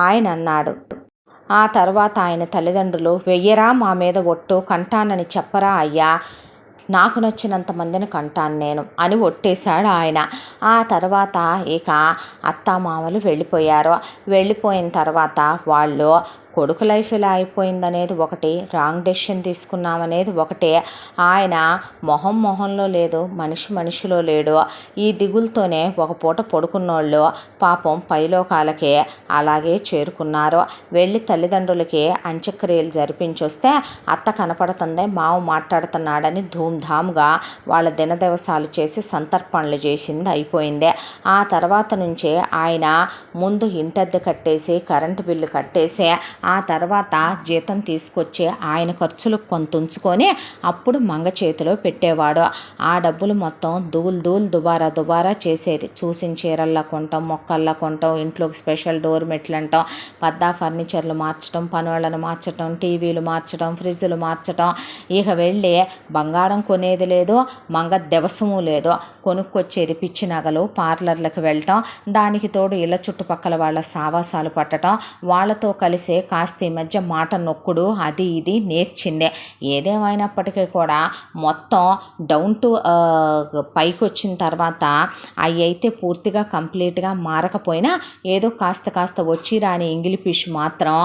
ఆయన అన్నాడు. ఆ తర్వాత ఆయన తల్లిదండ్రులు వెయ్యరా మా మీద ఒట్టు, కంటానని చెప్పరా అయ్యా, నాకు నచ్చినంత మందిని కంటాను నేను అని ఒట్టేశాడు ఆయన. ఆ తర్వాత ఇక అత్తామామలు వెళ్ళిపోయారు. వెళ్ళిపోయిన తర్వాత వాళ్ళు కొడుకు లైఫ్ ఇలా అయిపోయిందనేది ఒకటి, రాంగ్ డెసిషన్ తీసుకున్నామనేది ఒకటే, ఆయన మొహంలో లేదు, మనిషిలో లేడు. ఈ దిగులతోనే ఒక పూట పడుకున్నోళ్ళు పాపం పైలోకాలకే అలాగే చేరుకున్నారు. వెళ్ళి తల్లిదండ్రులకి అంత్యక్రియలు జరిపించొస్తే అత్త కనపడుతుంది, మావ మాట్లాడుతున్నాడని ధూమ్ధామ్గా వాళ్ళ దినదివసాలు చేసి సంతర్పణలు చేసింది అయిపోయింది. ఆ తర్వాత నుంచే ఆయన ముందు ఇంటద్దె కట్టేసి కరెంటు బిల్లు కట్టేసి ఆ తర్వాత జీతం తీసుకొచ్చి ఆయన ఖర్చులు కొంత ఉంచుకొని అప్పుడు మంగ చేతిలో పెట్టేవాడు. ఆ డబ్బులు మొత్తం దుబారా చేసేది. చూసిన చీరల్లా కొంటాం, మొక్కల్లా కొంటాం, ఇంట్లోకి స్పెషల్ డోర్ మెట్లు అంటాం, పద్దా ఫర్నిచర్లు మార్చడం, పనులను మార్చడం, టీవీలు మార్చడం, ఫ్రిడ్జ్లు మార్చడం, ఇక వెళ్ళి బంగారం కొనేది లేదు, మంగ దివసము లేదు, కొనుక్కొచ్చేది పిచ్చి నగలు, పార్లర్లకు వెళ్ళటం, దానికి తోడు ఇళ్ళ చుట్టుపక్కల వాళ్ళ సావాసాలు పట్టడం, వాళ్ళతో కలిసే కాస్త ఈ మధ్య మాట నొక్కుడు అది ఇది నేర్చిందే. ఏదేమైనప్పటికీ కూడా మొత్తం డౌన్ టు పైకి వచ్చిన తర్వాత అవి అయితే పూర్తిగా కంప్లీట్గా మారకపోయినా ఏదో కాస్త వచ్చి రాని ఇంగ్లీష్ మాత్రం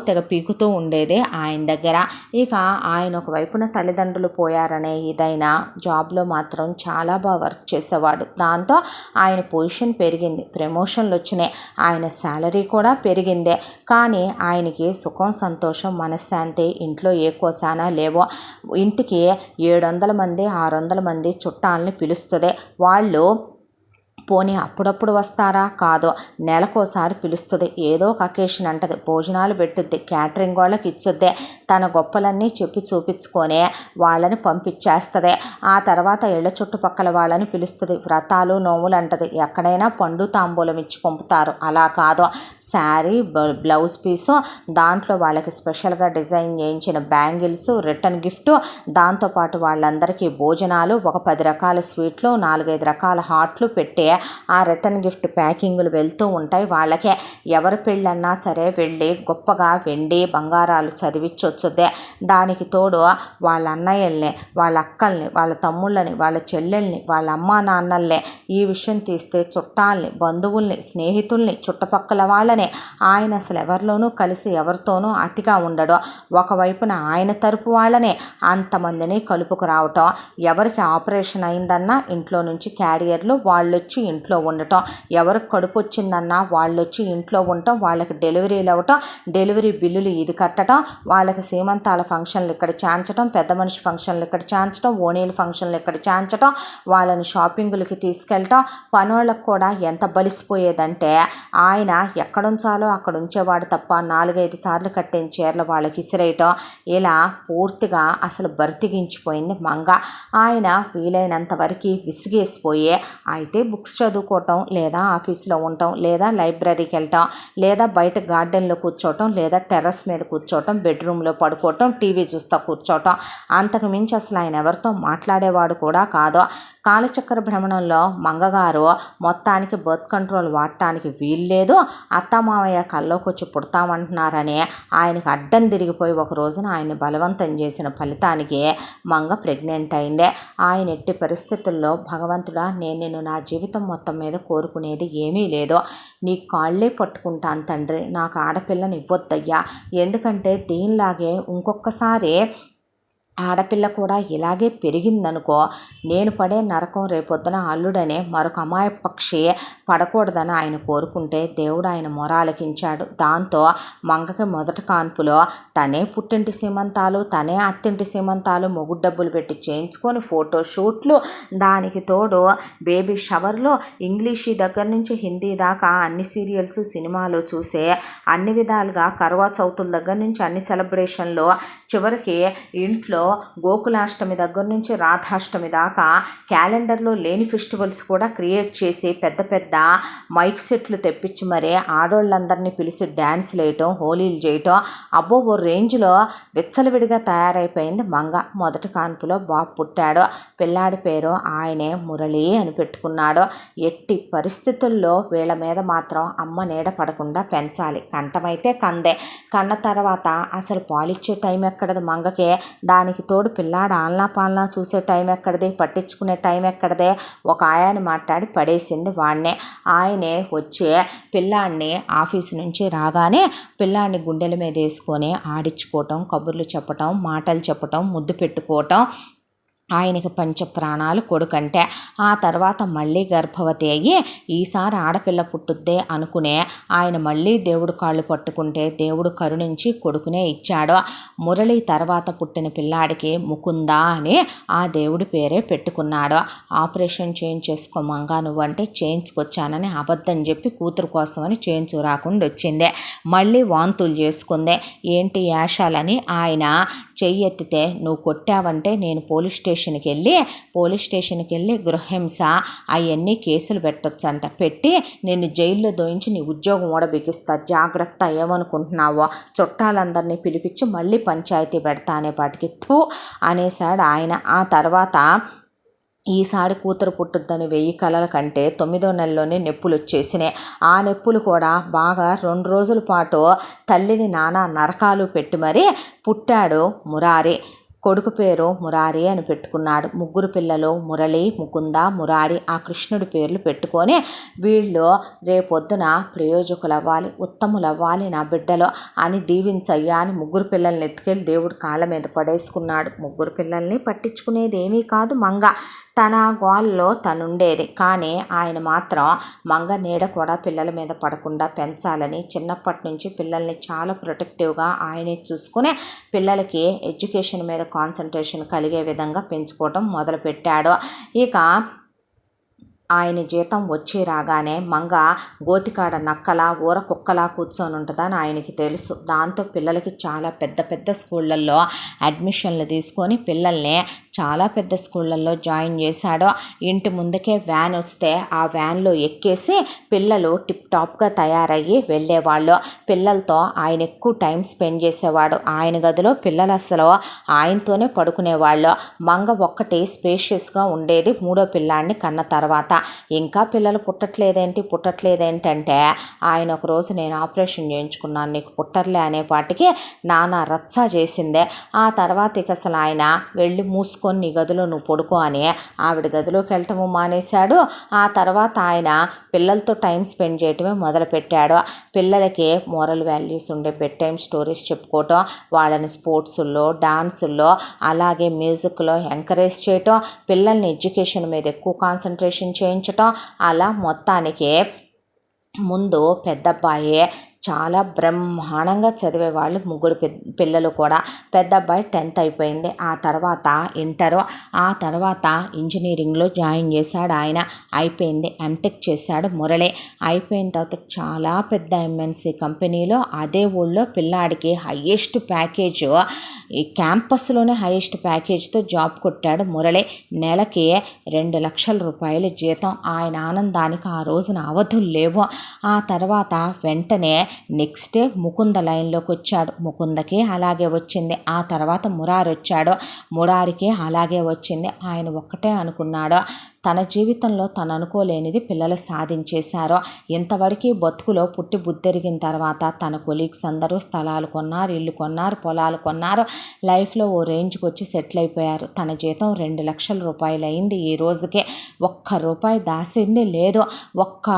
తెగ పీకుతూ ఉండేది ఆయన దగ్గర. ఇక ఆయన ఒకవైపున తల్లిదండ్రులు పోయారనే ఇదైనా జాబ్లో మాత్రం చాలా బాగా వర్క్ చేసేవాడు. దాంతో ఆయన పొజిషన్ పెరిగింది, ప్రమోషన్లు వచ్చినాయి, ఆయన శాలరీ కూడా పెరిగిందే. కానీ ఆయనకి సుఖం సంతోషం మనశ్శాంతి ఇంట్లో ఏ కోసానా లేవో. ఇంటికి 700 మంది 600 మంది చుట్టాలని పిలుస్తుంది. వాళ్ళు పోనీ అప్పుడప్పుడు వస్తారా? కాదు, నెలకోసారి పిలుస్తుంది. ఏదో ఒక అకేషన్ అంటది, భోజనాలు పెట్టుద్ది, క్యాటరింగ్ వాళ్ళకి ఇచ్చుద్ది. తన గొప్పలన్నీ చెప్పి చూపించుకొని వాళ్ళని పంపించేస్తుంది. ఆ తర్వాత ఇళ్ళ చుట్టుపక్కల వాళ్ళని పిలుస్తుంది, వ్రతాలు నోములు అంటది. ఎక్కడైనా పండు తాంబూలం ఇచ్చి పంపుతారు, అలా కాదు, శారీ, బ్లౌజ్ పీసు, దాంట్లో వాళ్ళకి స్పెషల్గా డిజైన్ చేయించిన బ్యాంగిల్స్, రిటర్న్ గిఫ్ట్, దాంతోపాటు వాళ్ళందరికీ భోజనాలు, ఒక 10 రకాల స్వీట్లు, 4-5 రకాల హాట్లు పెట్టి ఆ రిటర్న్ గిఫ్ట్ ప్యాకింగ్లు వెళ్తూ ఉంటాయి. వాళ్ళకే ఎవరి పెళ్ళన్నా సరే వెళ్ళి గొప్పగా వెండి బంగారాలు చదివించొచ్చుద్దే. దానికి తోడు వాళ్ళ అన్నయ్యల్ని, వాళ్ళ అక్కల్ని, వాళ్ళ తమ్ముళ్ళని, వాళ్ళ చెల్లెల్ని, వాళ్ళ అమ్మా నాన్నల్ని, ఈ విషయం తీస్తే చుట్టాలని, బంధువుల్ని, స్నేహితుల్ని, చుట్టుపక్కల వాళ్ళని ఆయన అసలు ఎవరిలోనూ కలిసి ఎవరితోనూ అతిగా ఉండడు. ఒకవైపున ఆయన తరపు వాళ్ళని అంతమందిని కలుపుకు రావటం, ఎవరికి ఆపరేషన్ అయిందన్నా ఇంట్లో నుంచి క్యారియర్లు వాళ్ళొచ్చి ఇంట్లో ఉండటం, ఎవరికి కడుపు వచ్చిందన్నా వాళ్ళొచ్చి ఇంట్లో ఉండటం, వాళ్ళకి డెలివరీలు అవ్వటం, డెలివరీ బిల్లులు ఇది కట్టడం, వాళ్ళకి సీమంతాల ఫంక్షన్లు ఇక్కడ చేయించడం, పెద్ద మనిషి ఫంక్షన్లు ఇక్కడ చేయించడం, ఓణీల ఫంక్షన్లు ఇక్కడ చేయించడం, వాళ్ళని షాపింగులకి తీసుకెళ్ళటం. పనోళ్ళకు కూడా ఎంత బలిసిపోయేదంటే ఆయన ఎక్కడుంచాలో అక్కడ ఉంచేవాడు తప్ప 4-5 సార్లు కట్టిన చీరలు వాళ్ళకి ఇసిరేయటం. ఇలా పూర్తిగా అసలు బరితిగించిపోయింది మంగ. ఆయన వీలైనంత వరకు విసిగేసిపోయే అయితే బుక్స్ చదువుకోవటం, లేదా ఆఫీస్లో ఉండటం, లేదా లైబ్రరీకి వెళ్ళటం, లేదా బయట గార్డెన్లో కూర్చోవటం, లేదా టెర్రస్ మీద కూర్చోవటం, బెడ్రూమ్లో పడుకోవటం, టీవీ చూస్తూ కూర్చోవటం. అంతకు మించి అసలు ఆయన ఎవరితో మాట్లాడేవాడు కూడా కాదు. కాలచక్ర భ్రమణంలో మంగగారు మొత్తానికి బర్త్ కంట్రోల్ వాడటానికి వీల్లేదు, అత్తమామయ్య కల్లోకి వచ్చి పుడతామంటున్నారని ఆయనకు అడ్డం తిరిగిపోయి ఒక రోజున ఆయన్ని బలవంతం చేసిన ఫలితానికి మంగ ప్రెగ్నెంట్ అయిందే. ఆయన ఎట్టి పరిస్థితుల్లో భగవంతుడా, నేను నిన్ను నా జీవితం మొత్తం మీద కోరుకునేది ఏమీ లేదు, నీ కాళ్ళే పట్టుకుంటాను తండ్రి, నాకు ఆడపిల్లని ఇవ్వొద్దయ్యా. ఎందుకంటే దీనిలాగే ఇంకొకసారి ఆడపిల్ల కూడా ఇలాగే పెరిగిందనుకో, నేను పడే నరకం రేపొద్దున అల్లుడనే మరొక అమాయ పక్షి పడకూడదని ఆయన కోరుకుంటే దేవుడు ఆయన మొరాలకించాడు. దాంతో మంగకి మొదటి కాన్పులో తనే పుట్టింటి సీమంతాలు, తనే అత్తింటి సీమంతాలు మొగుడు డబ్బులు పెట్టి చేయించుకొని ఫోటోషూట్లు, దానికి తోడు బేబీ షవర్లో ఇంగ్లీషీ దగ్గర నుంచి హిందీ దాకా అన్ని సీరియల్స్, సినిమాలు చూసే అన్ని విధాలుగా కర్వా చౌతుల దగ్గర నుంచి అన్ని సెలబ్రేషన్లు, చివరికి ఇంట్లో గోకులాష్టమి దగ్గర నుంచి రాధాష్టమి దాకా క్యాలెండర్లో లేని ఫెస్టివల్స్ కూడా క్రియేట్ చేసి పెద్ద పెద్ద మైక్ సెట్లు తెప్పించి మరే ఆడోళ్ళందరినీ పిలిచి డ్యాన్స్లు వేయటం, హోలీలు చేయటం, అబ్బో ఓ రేంజ్లో విచ్చలవిడిగా తయారైపోయింది మంగ. మొదటి కాన్పులో బాబు పుట్టాడు. పిల్లాడి పేరు ఆయనే మురళి అని పెట్టుకున్నాడు. ఎట్టి పరిస్థితుల్లో వీళ్ళ మీద మాత్రం అమ్మ నీడ పడకుండా పెంచాలి. కంఠమైతే కందే, కన్న తర్వాత అసలు పాలిచ్చే టైం ఎక్కడది మంగకే. దానికి తోడు పిల్లాడు ఆలనా పాలనా చూసే టైం ఎక్కడది, పట్టించుకునే టైం ఎక్కడదే. ఒక ఆయని మాట్లాడి పడేసింది వాడినే. ఆయనే వచ్చే పిల్లాడిని ఆఫీసు నుంచి రాగానే పిల్లాడిని గుండెల మీద వేసుకొని ఆడించుకోవటం, కబుర్లు చెప్పటం, మాటలు చెప్పటం, ముద్దు పెట్టుకోవటం. ఆయనకి పంచ ప్రాణాలు కొడుకంటే. ఆ తర్వాత మళ్ళీ గర్భవతి అయ్యి ఈసారి ఆడపిల్ల పుట్టుద్దే అనుకునే ఆయన మళ్ళీ దేవుడు కాళ్ళు పట్టుకుంటే దేవుడు కరుణించి కొడుకునే ఇచ్చాడు. మురళి తర్వాత పుట్టిన పిల్లాడికి ముకుంద అని ఆ దేవుడి పేరే పెట్టుకున్నాడు. ఆపరేషన్ చేయించేసుకోమంగా నువ్వంటే చేయించుకొచ్చానని అబద్ధం చెప్పి కూతురు కోసమని చేయించు రాకుండా వచ్చిందే. మళ్ళీ వాంతులు చేసుకుందే. ఏంటి యాషాలని ఆయన చెయ్యెత్తితే నువ్వు కొట్టావంటే నేను పోలీస్ స్టేషన్కి వెళ్ళి గృహహింస అవన్నీ కేసులు పెట్టొచ్చంట. పెట్టి నిన్ను జైల్లో దోయించి నీ ఉద్యోగం ఓడబెకిస్తా, జాగ్రత్త, ఏమనుకుంటున్నావో, చుట్టాలందరినీ పిలిపించి మళ్ళీ పంచాయతీ పెడతా అనేపాటికి థూ అనేసాడు ఆయన. ఆ తర్వాత ఈసారి కూతురు పుట్టుద్దని 1000 కలల కంటే 9వ నెలలోనే నొప్పులు వచ్చేసినాయి. ఆ నొప్పులు కూడా బాగా 2 రోజుల పాటు తల్లిని నానా నరకాలు పెట్టి మరీ పుట్టాడు మురారి. కొడుకు పేరు మురారి అని పెట్టుకున్నాడు. 3 పిల్లలు మురళి, ముకుంద, మురారి ఆ కృష్ణుడి పేర్లు పెట్టుకొని వీళ్ళు రేపొద్దున ప్రయోజకులు అవ్వాలి, ఉత్తములు అవ్వాలి నా బిడ్డలో అని దీవించయ్యా అని 3 పిల్లల్ని ఎత్తుకెళ్ళి దేవుడు కాళ్ళ మీద పడేసుకున్నాడు. 3 పిల్లల్ని పట్టించుకునేది ఏమీ కాదు మంగ. తన గోల్లో తనుండేది. కానీ ఆయన మాత్రం మంగ నీడ కూడా పిల్లల మీద పడకుండా పెంచాలని చిన్నప్పటి నుంచి పిల్లల్ని చాలా ప్రొటెక్టివ్గా ఆయనే చూసుకుని పిల్లలకి ఎడ్యుకేషన్ మీద కాన్సన్ట్రేషన్ కలిగే విధంగా పెంచుకోవడం మొదలుపెట్టాడు. ఇక ఆయన జీతం వచ్చి రాగానే మంగ గోతికాడ నక్కలా ఊర కుక్కలా కూర్చొని ఉంటుందని ఆయనకి తెలుసు. దాంతో పిల్లలకి చాలా పెద్ద పెద్ద స్కూళ్ళల్లో అడ్మిషన్లు తీసుకొని పిల్లల్ని చాలా పెద్ద స్కూళ్ళల్లో జాయిన్ చేశాడు. ఇంటి ముందుకే వ్యాన్ వస్తే ఆ వ్యాన్లో ఎక్కేసి పిల్లలు టిప్ టాప్గా తయారయ్యి వెళ్ళేవాళ్ళు. పిల్లలతో ఆయన ఎక్కువ టైం స్పెండ్ చేసేవాడు. ఆయన గదిలో పిల్లలు అసలు ఆయనతోనే పడుకునేవాళ్ళు. మంగ ఒక్కటి స్పేషియస్గా ఉండేది. మూడో పిల్లాడిని కన్న తర్వాత ఇంకా పిల్లలు పుట్టట్లేదేంటంటే ఆయన ఒకరోజు నేను ఆపరేషన్ చేయించుకున్నాను, నీకు పుట్టర్లే అనేపాటికి నానా రచ్చ చేసిందే. ఆ తర్వాత ఇక అసలు ఆయన వెళ్ళి మూసుకొని నీ గదిలో నువ్వు పడుకో అని ఆవిడ గదిలోకి వెళ్ళటము మానేశాడు. ఆ తర్వాత ఆయన పిల్లలతో టైం స్పెండ్ చేయటమే మొదలుపెట్టాడు. పిల్లలకి మోరల్ వాల్యూస్ ఉండే బెడ్ టైం స్టోరీస్ చెప్పుకోవటం, వాళ్ళని స్పోర్ట్సుల్లో డాన్సుల్లో అలాగే మ్యూజిక్లో ఎంకరేజ్ చేయటం, పిల్లల్ని ఎడ్యుకేషన్ మీద ఎక్కువ కాన్సన్ట్రేషన్ చేయించటం. అలా మొత్తానికి ముందు పెద్దబ్బాయే చాలా బ్రహ్మాండంగా చదివేవాళ్ళు. ముగ్గురు పిల్లలు కూడా. పెద్ద అబ్బాయి 10th అయిపోయింది. ఆ తర్వాత ఇంటరు, ఆ తర్వాత ఇంజనీరింగ్లో జాయిన్ చేశాడు ఆయన. అయిపోయింది. ఎంటెక్ చేశాడు మురళి. అయిపోయిన తర్వాత చాలా పెద్ద ఎంఎన్సి కంపెనీలో అదే ఊళ్ళో పిల్లాడికి హయ్యెస్ట్ ప్యాకేజ్, ఈ క్యాంపస్లోనే హయ్యెస్ట్ ప్యాకేజ్తో జాబ్ కొట్టాడు మురళి. నెలకి 2 లక్షల రూపాయల జీతం. ఆయన ఆనందానికి ఆ రోజున అవధులు లేవు. ఆ తర్వాత వెంటనే నెక్స్ట్ డే ముకుంద లైన్లోకి వచ్చాడు. ముకుందకి అలాగే వచ్చింది. ఆ తర్వాత మురారి వచ్చాడు. మురారికి అలాగే వచ్చింది. ఆయన ఒక్కటే అనుకున్నాడు, తన జీవితంలో తను అనుకోలేనిది పిల్లలు సాధించేశారు. ఇంతవరకు బతుకులో పుట్టి బుద్ధెరిగిన తర్వాత తన కొలీగ్స్ అందరూ స్థలాలు కొన్నారు, ఇల్లు కొన్నారు, పొలాలు కొన్నారు, లైఫ్లో ఓ రేంజ్కి వచ్చి సెటిల్ అయిపోయారు. తన జీతం 2 లక్షల రూపాయలు అయింది. ఈ రోజుకే ₹1 దాసింది లేదు, ఒక్క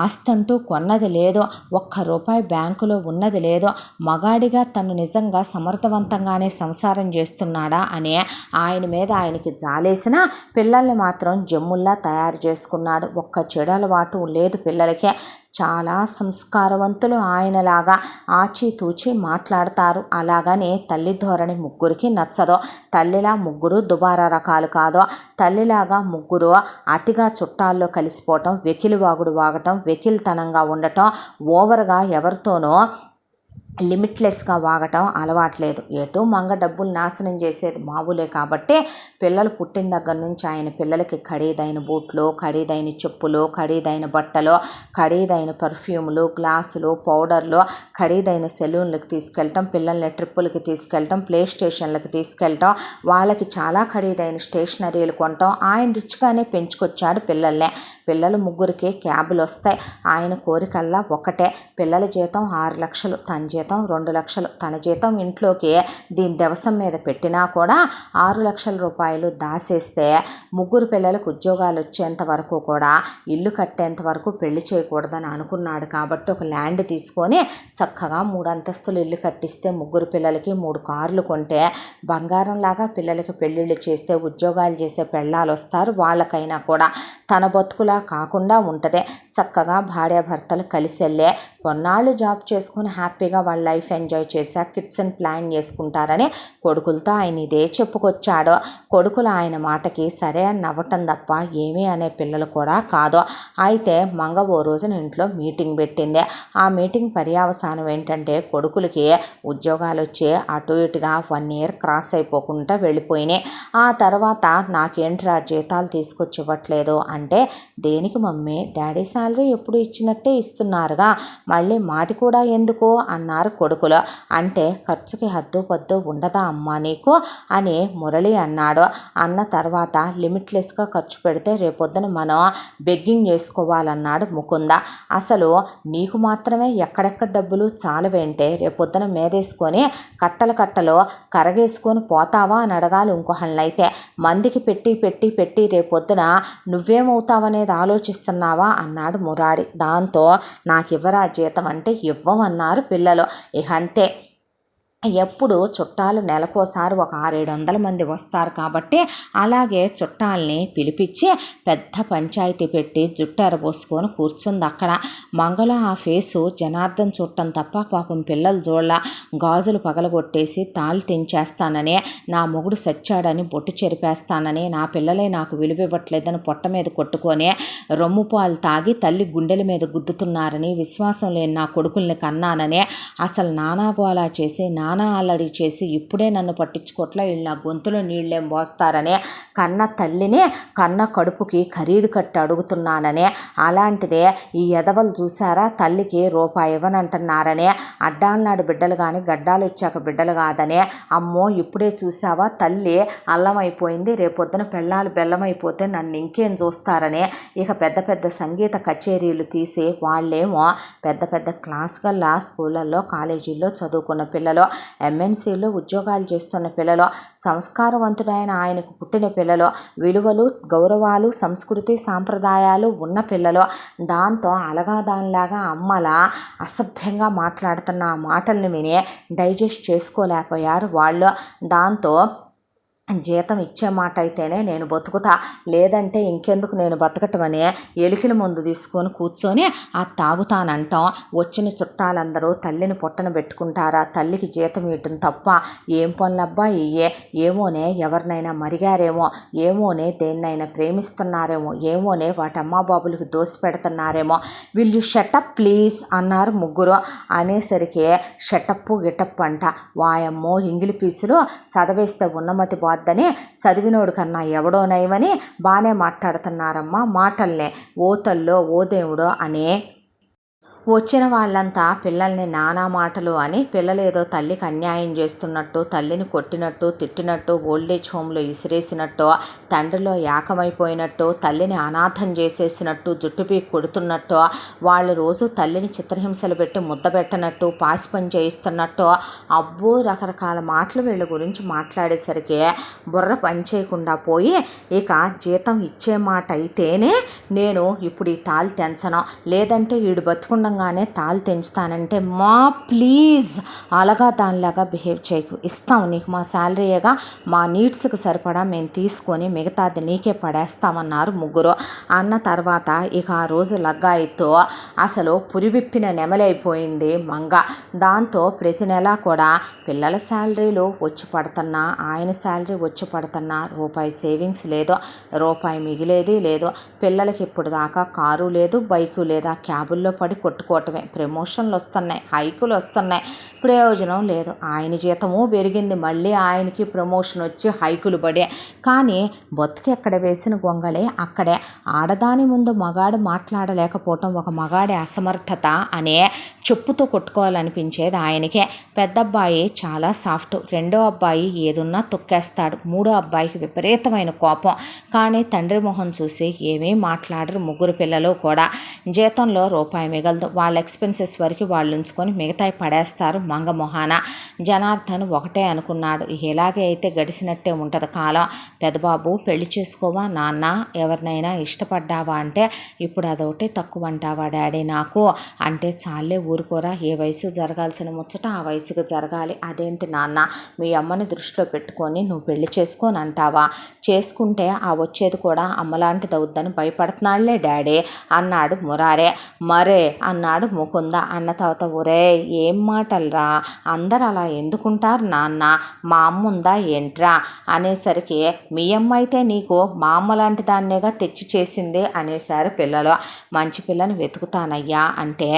ఆస్తంటూ కొన్నది లేదు, ₹1 బ్యాంకులో ఉన్నది లేదు. మగాడిగా తను నిజంగా సమర్థవంతంగానే సంసారం చేస్తున్నాడా అని ఆయన మీద ఆయనకి జాలేసిన, పిల్లల్ని మాత్రం జమ్ముల్లా తయారు చేసుకున్నాడు. ఒక్క చెడు అలవాటు లేదు పిల్లలకే. చాలా సంస్కారవంతులు. ఆయనలాగా ఆచితూచి మాట్లాడతారు. అలాగని తల్లి ధోరణి ముగ్గురికి నచ్చదు. తల్లిలా ముగ్గురు దుబారా రకాలు కాదు. తల్లిలాగా ముగ్గురు అతిగా చుట్టాల్లో కలిసిపోవటం, వెకిలి వాగుడు వాగటం, వెకిలితనంగా ఉండటం, ఓవర్గా ఎవరితోనో లిమిట్లెస్గా వాగటం అలవాట్లేదు. ఎటు మంగ డబ్బులు నాశనం చేసేది మామూలే. కాబట్టి పిల్లలు పుట్టిన దగ్గర నుంచి ఆయన పిల్లలకి ఖరీదైన బూట్లు, ఖరీదైన చెప్పులు, ఖరీదైన బట్టలు, ఖరీదైన పర్ఫ్యూములు, గ్లాసులు, పౌడర్లు, ఖరీదైన సెలూన్లకు తీసుకెళ్ళటం, పిల్లల్ని ట్రిప్పులకి తీసుకెళ్ళటం, ప్లే స్టేషన్లకు తీసుకెళ్ళటం, వాళ్ళకి చాలా ఖరీదైన స్టేషనరీలు కొనటం. ఆయన రిచ్గానే పెంచుకొచ్చాడు పిల్లల్ని. పిల్లలు ముగ్గురికి క్యాబులు వస్తాయి. ఆయన కోరికల్లా ఒకటే, పిల్లల జీతం 6 లక్షలు, తన జీతం 2 లక్షలు. తన జీతం ఇంట్లోకి దీని దవసం మీద పెట్టినా కూడా 6 లక్షల రూపాయలు దాసేస్తే ముగ్గురు పిల్లలకు ఉద్యోగాలు వచ్చేంత వరకు కూడా, ఇల్లు కట్టేంత వరకు పెళ్లి చేయకూడదని అనుకున్నాడు. కాబట్టి ఒక ల్యాండ్ తీసుకొని చక్కగా 3 అంతస్తులు ఇల్లు కట్టిస్తే, ముగ్గురు పిల్లలకి 3 కార్లు కొంటే, బంగారంలాగా పిల్లలకి పెళ్ళిళ్ళు చేస్తే ఉద్యోగాలు చేసే పెళ్ళాలు వస్తారు. వాళ్ళకైనా కూడా తన బతుకులా కాకుండా ఉంటుంది. చక్కగా భార్యాభర్తలు కలిసి వెళ్ళే కొన్నాళ్ళు జాబ్ చేసుకుని హ్యాపీగా వాళ్ళ లైఫ్ ఎంజాయ్ చేశాక కిడ్స్ని ప్లాన్ చేసుకుంటారని కొడుకులతో ఆయన ఇదే చెప్పుకొచ్చాడు. కొడుకులు ఆయన మాటకి సరే అని నవ్వటం తప్ప ఏమీ అనే పిల్లలు కూడా కాదు. అయితే మంగ ఓ రోజున ఇంట్లో మీటింగ్ పెట్టింది. ఆ మీటింగ్ పర్యవసానం ఏంటంటే, కొడుకులకి ఉద్యోగాలు వచ్చి అటు ఇటుగా 1 year క్రాస్ అయిపోకుండా వెళ్ళిపోయినాయి. ఆ తర్వాత నాకేంట్రా జీతాలు తీసుకొచ్చి ఇవ్వట్లేదు అంటే, దేనికి మమ్మీ, డాడీ శాలరీ ఎప్పుడు ఇచ్చినట్టే ఇస్తున్నారుగా, మళ్ళీ మాది కూడా ఎందుకు అన్నారు కొడుకులు. అంటే ఖర్చుకి హద్దు పద్దు ఉండదా అమ్మా నీకు అని మురళి అన్నాడు. అన్న తర్వాత లిమిట్లెస్గా ఖర్చు పెడితే రేపొద్దున మనం బెగ్గింగ్ చేసుకోవాలన్నాడు ముకుంద. అసలు నీకు మాత్రమే ఎక్కడెక్కడ డబ్బులు చాలవేంటే, రేపొద్దున మేదేసుకొని కట్టలు కట్టలు కరగేసుకొని పోతావా అని అడగాలి ఇంకొకళ్ళనైతే. మందికి పెట్టి పెట్టి పెట్టి రేపొద్దున నువ్వేమవుతావనేది ఆలోచిస్తున్నావా అన్నాడు మురారి. దాంతో నాకు ఇవ్వరా జీతం అంటే ఇవ్వమన్నారు పిల్లలు. ఇక అంతే, ఎప్పుడు చుట్టాలు నెలకోసారి ఒక 600-700 మంది వస్తారు కాబట్టి అలాగే చుట్టాలని పిలిపించి పెద్ద పంచాయతీ పెట్టి జుట్టు ఎరబోసుకొని కూర్చుంది అక్కడ. మంగళ ఆ ఫేసు జనార్దన్ చుట్టం తప్ప పాపం పిల్లలు జోళ్ళ. గాజులు పగలగొట్టేసి తాళి తెంచేస్తానని, నా మొగుడు సచ్చాడని బొట్టు చెరిపేస్తానని, నా పిల్లలే నాకు విలువివ్వట్లేదని పొట్ట మీద కొట్టుకొని రొమ్ము పాలు తాగి తల్లి గుండెల మీద గుద్దుతున్నారని, విశ్వాసం లేని నా కొడుకుల్ని కన్నానని అసలు నానాగోలా చేసి నానా అల్లడి చేసి ఇప్పుడే నన్ను పట్టించుకోట్లా, వీళ్ళు నా గొంతులో నీళ్ళేం పోస్తారని కన్న తల్లిని కన్న కడుపుకి ఖరీదు కట్టి అడుగుతున్నానని, అలాంటిదే ఈ ఎదవలు చూసారా తల్లికి రూపాయి ఇవ్వనంటున్నారని, అడ్డాలనాడు బిడ్డలు కానీ గడ్డాలు వచ్చాక బిడ్డలు కాదని, అమ్మో ఇప్పుడే చూసావా తల్లి అల్లమైపోయింది, రేపొద్దున పెళ్ళాలు బెల్లమైపోతే నన్ను ఇంకేం చూస్తారని ఇక పెద్ద పెద్ద సంగీత కచేరీలు తీసి వాళ్ళేమో పెద్ద పెద్ద క్లాస్ గల్లా స్కూళ్ళల్లో కాలేజీల్లో చదువుకున్న పిల్లలు, ఎంఎన్సీలో ఉద్యోగాలు చేస్తున్న పిల్లలు, సంస్కారవంతుడైన ఆయనకు పుట్టిన పిల్లలు, విలువలు గౌరవాలు సంస్కృతి సాంప్రదాయాలు ఉన్న పిల్లలు. దాంతో అలగాదానిలాగా అమ్మలా అసభ్యంగా మాట్లాడుతున్న ఆ మాటల్ని విని డైజెస్ట్ చేసుకోలేకపోయారు వాళ్ళు. దాంతో జీతం ఇచ్చే మాట అయితేనే నేను బతుకుతా, లేదంటే ఇంకెందుకు నేను బతకటమని ఎలికల ముందు తీసుకొని కూర్చొని ఆ తాగుతానంటాం. వచ్చిన చుట్టాలందరూ తల్లిని పొట్టన పెట్టుకుంటారా, తల్లికి జీతం ఇవ్వటం తప్ప ఏం పనులబ్బా ఇయ్యే, ఏమోనే ఎవరినైనా మరిగారేమో, ఏమోనే దేన్నైనా ప్రేమిస్తున్నారేమో, ఏమోనే వాటి అమ్మాబాబులకి దోసి పెడుతున్నారేమో, విల్ యూ షటప్ ప్లీజ్ అన్నారు ముగ్గురు. అనేసరికి షటప్పు గిటప్ అంట. వాయమ్మో ఇంగిలి పీసులు చదవేస్తే ఉన్నమతి బాద్దని చదివినోడు కన్నా ఎవడో నయమని బాగానే మాట్లాడుతున్నారమ్మా మాటల్నే. ఓ తల్లో ఓ దేవుడో అని వచ్చిన వాళ్ళంతా పిల్లల్ని నానా మాటలు అని, పిల్లలేదో తల్లికి అన్యాయం చేస్తున్నట్టు, తల్లిని కొట్టినట్టు తిట్టినట్టు, ఓల్డేజ్ హోమ్లో ఇసిరేసినట్టు, తండ్రిలో ఏకమైపోయినట్టు, తల్లిని అనాథం చేసేసినట్టు, జుట్టు పీకి కొడుతున్నట్టు, వాళ్ళు రోజు తల్లిని చిత్రహింసలు పెట్టి ముద్ద పెట్టనట్టు, పాసి పని చేయిస్తున్నట్టు, అబ్బో రకరకాల మాటలు వీళ్ళ గురించి మాట్లాడేసరికి బుర్ర పని చేయకుండా పోయి, ఇక జీతం ఇచ్చే మాట అయితేనే నేను ఇప్పుడు ఈ తాళి తెంచను, లేదంటే వీడు బతుకుండా తాళి తెంచుతానంటే మా ప్లీజ్ అలాగా దానిలాగా బిహేవ్ చేయకు, ఇస్తాం నీకు మా శాలరీగా, మా నీడ్స్కి సరిపడా మేము తీసుకొని మిగతాది నీకే పడేస్తామన్నారు ముగ్గురు. అన్న తర్వాత ఇక ఆ రోజు లగ్గాయితో అసలు పురివిప్పిన నెమలైపోయింది మంగ. దాంతో ప్రతి నెల కూడా పిల్లల శాలరీలు వచ్చి పడుతున్నా, ఆయన శాలరీ వచ్చి పడుతున్నా, రూపాయి సేవింగ్స్ లేదు, రూపాయి మిగిలేది లేదు. పిల్లలకి ఇప్పుడు దాకా కారు లేదు, బైకు లేదా, క్యాబుల్లో పడి కొట్టుకోవటమే. ప్రమోషన్లు వస్తున్నాయి, హైకులు వస్తున్నాయి, ప్రయోజనం లేదు. ఆయన జీతము పెరిగింది, మళ్ళీ ఆయనకి ప్రమోషన్ వచ్చి హైకులు పడే. కానీ బతుకు ఎక్కడ వేసిన గొంగళే అక్కడే. ఆడదాని ముందు మగాడు మాట్లాడలేకపోవటం ఒక మగాడి అసమర్థత అనే చెప్పుతో కొట్టుకోవాలనిపించేది ఆయనకే. పెద్ద అబ్బాయి చాలా సాఫ్ట్, రెండో అబ్బాయి ఏదున్నా తొక్కేస్తాడు, మూడో అబ్బాయికి విపరీతమైన కోపం. కానీ తండ్రి మొహం చూసి ఏమీ మాట్లాడరు ముగ్గురు పిల్లలు కూడా. జీతంలో రూపాయి మిగలదు, వాళ్ళ ఎక్స్పెన్సెస్ వరకు వాళ్ళు ఉంచుకొని మిగతాయి పడేస్తారు మంగ మొహాన. జనార్దన్ ఒకటే అనుకున్నాడు, ఇలాగే అయితే గడిచినట్టే ఉంటుంది కాలం. పెద్దబాబు పెళ్లి చేసుకోవా నాన్న, ఎవరినైనా ఇష్టపడ్డావా అంటే, ఇప్పుడు అదొకటి తక్కువ అంటావా డాడీ నాకు అంటే, చాలే ఊరుకోరా, ఏ వయసు జరగాల్సిన ముచ్చట ఆ వయసుకు జరగాలి, అదేంటి నాన్న మీ అమ్మని దృష్టిలో పెట్టుకొని నువ్వు పెళ్లి చేసుకొని అంటావా, చేసుకుంటే ఆ వచ్చేది కూడా అమ్మలాంటిది అవుద్దని భయపడుతున్నాళ్లే డాడీ అన్నాడు మురారే. మరే అన్నాడు ముకుంద. అన్న తర్వాత ఒరే ఏం మాటలరా, అందరు అలా ఎందుకుంటారు నాన్న, మా అమ్మ ఉందా ఏంట్రా అనేసరికి, మీ అమ్మ అయితే నీకు మా అమ్మ లాంటి దాన్నేగా తెచ్చి చేసింది అనేసారు పిల్లలు. మంచి పిల్లని వెతుకుతానయ్యా అంటే,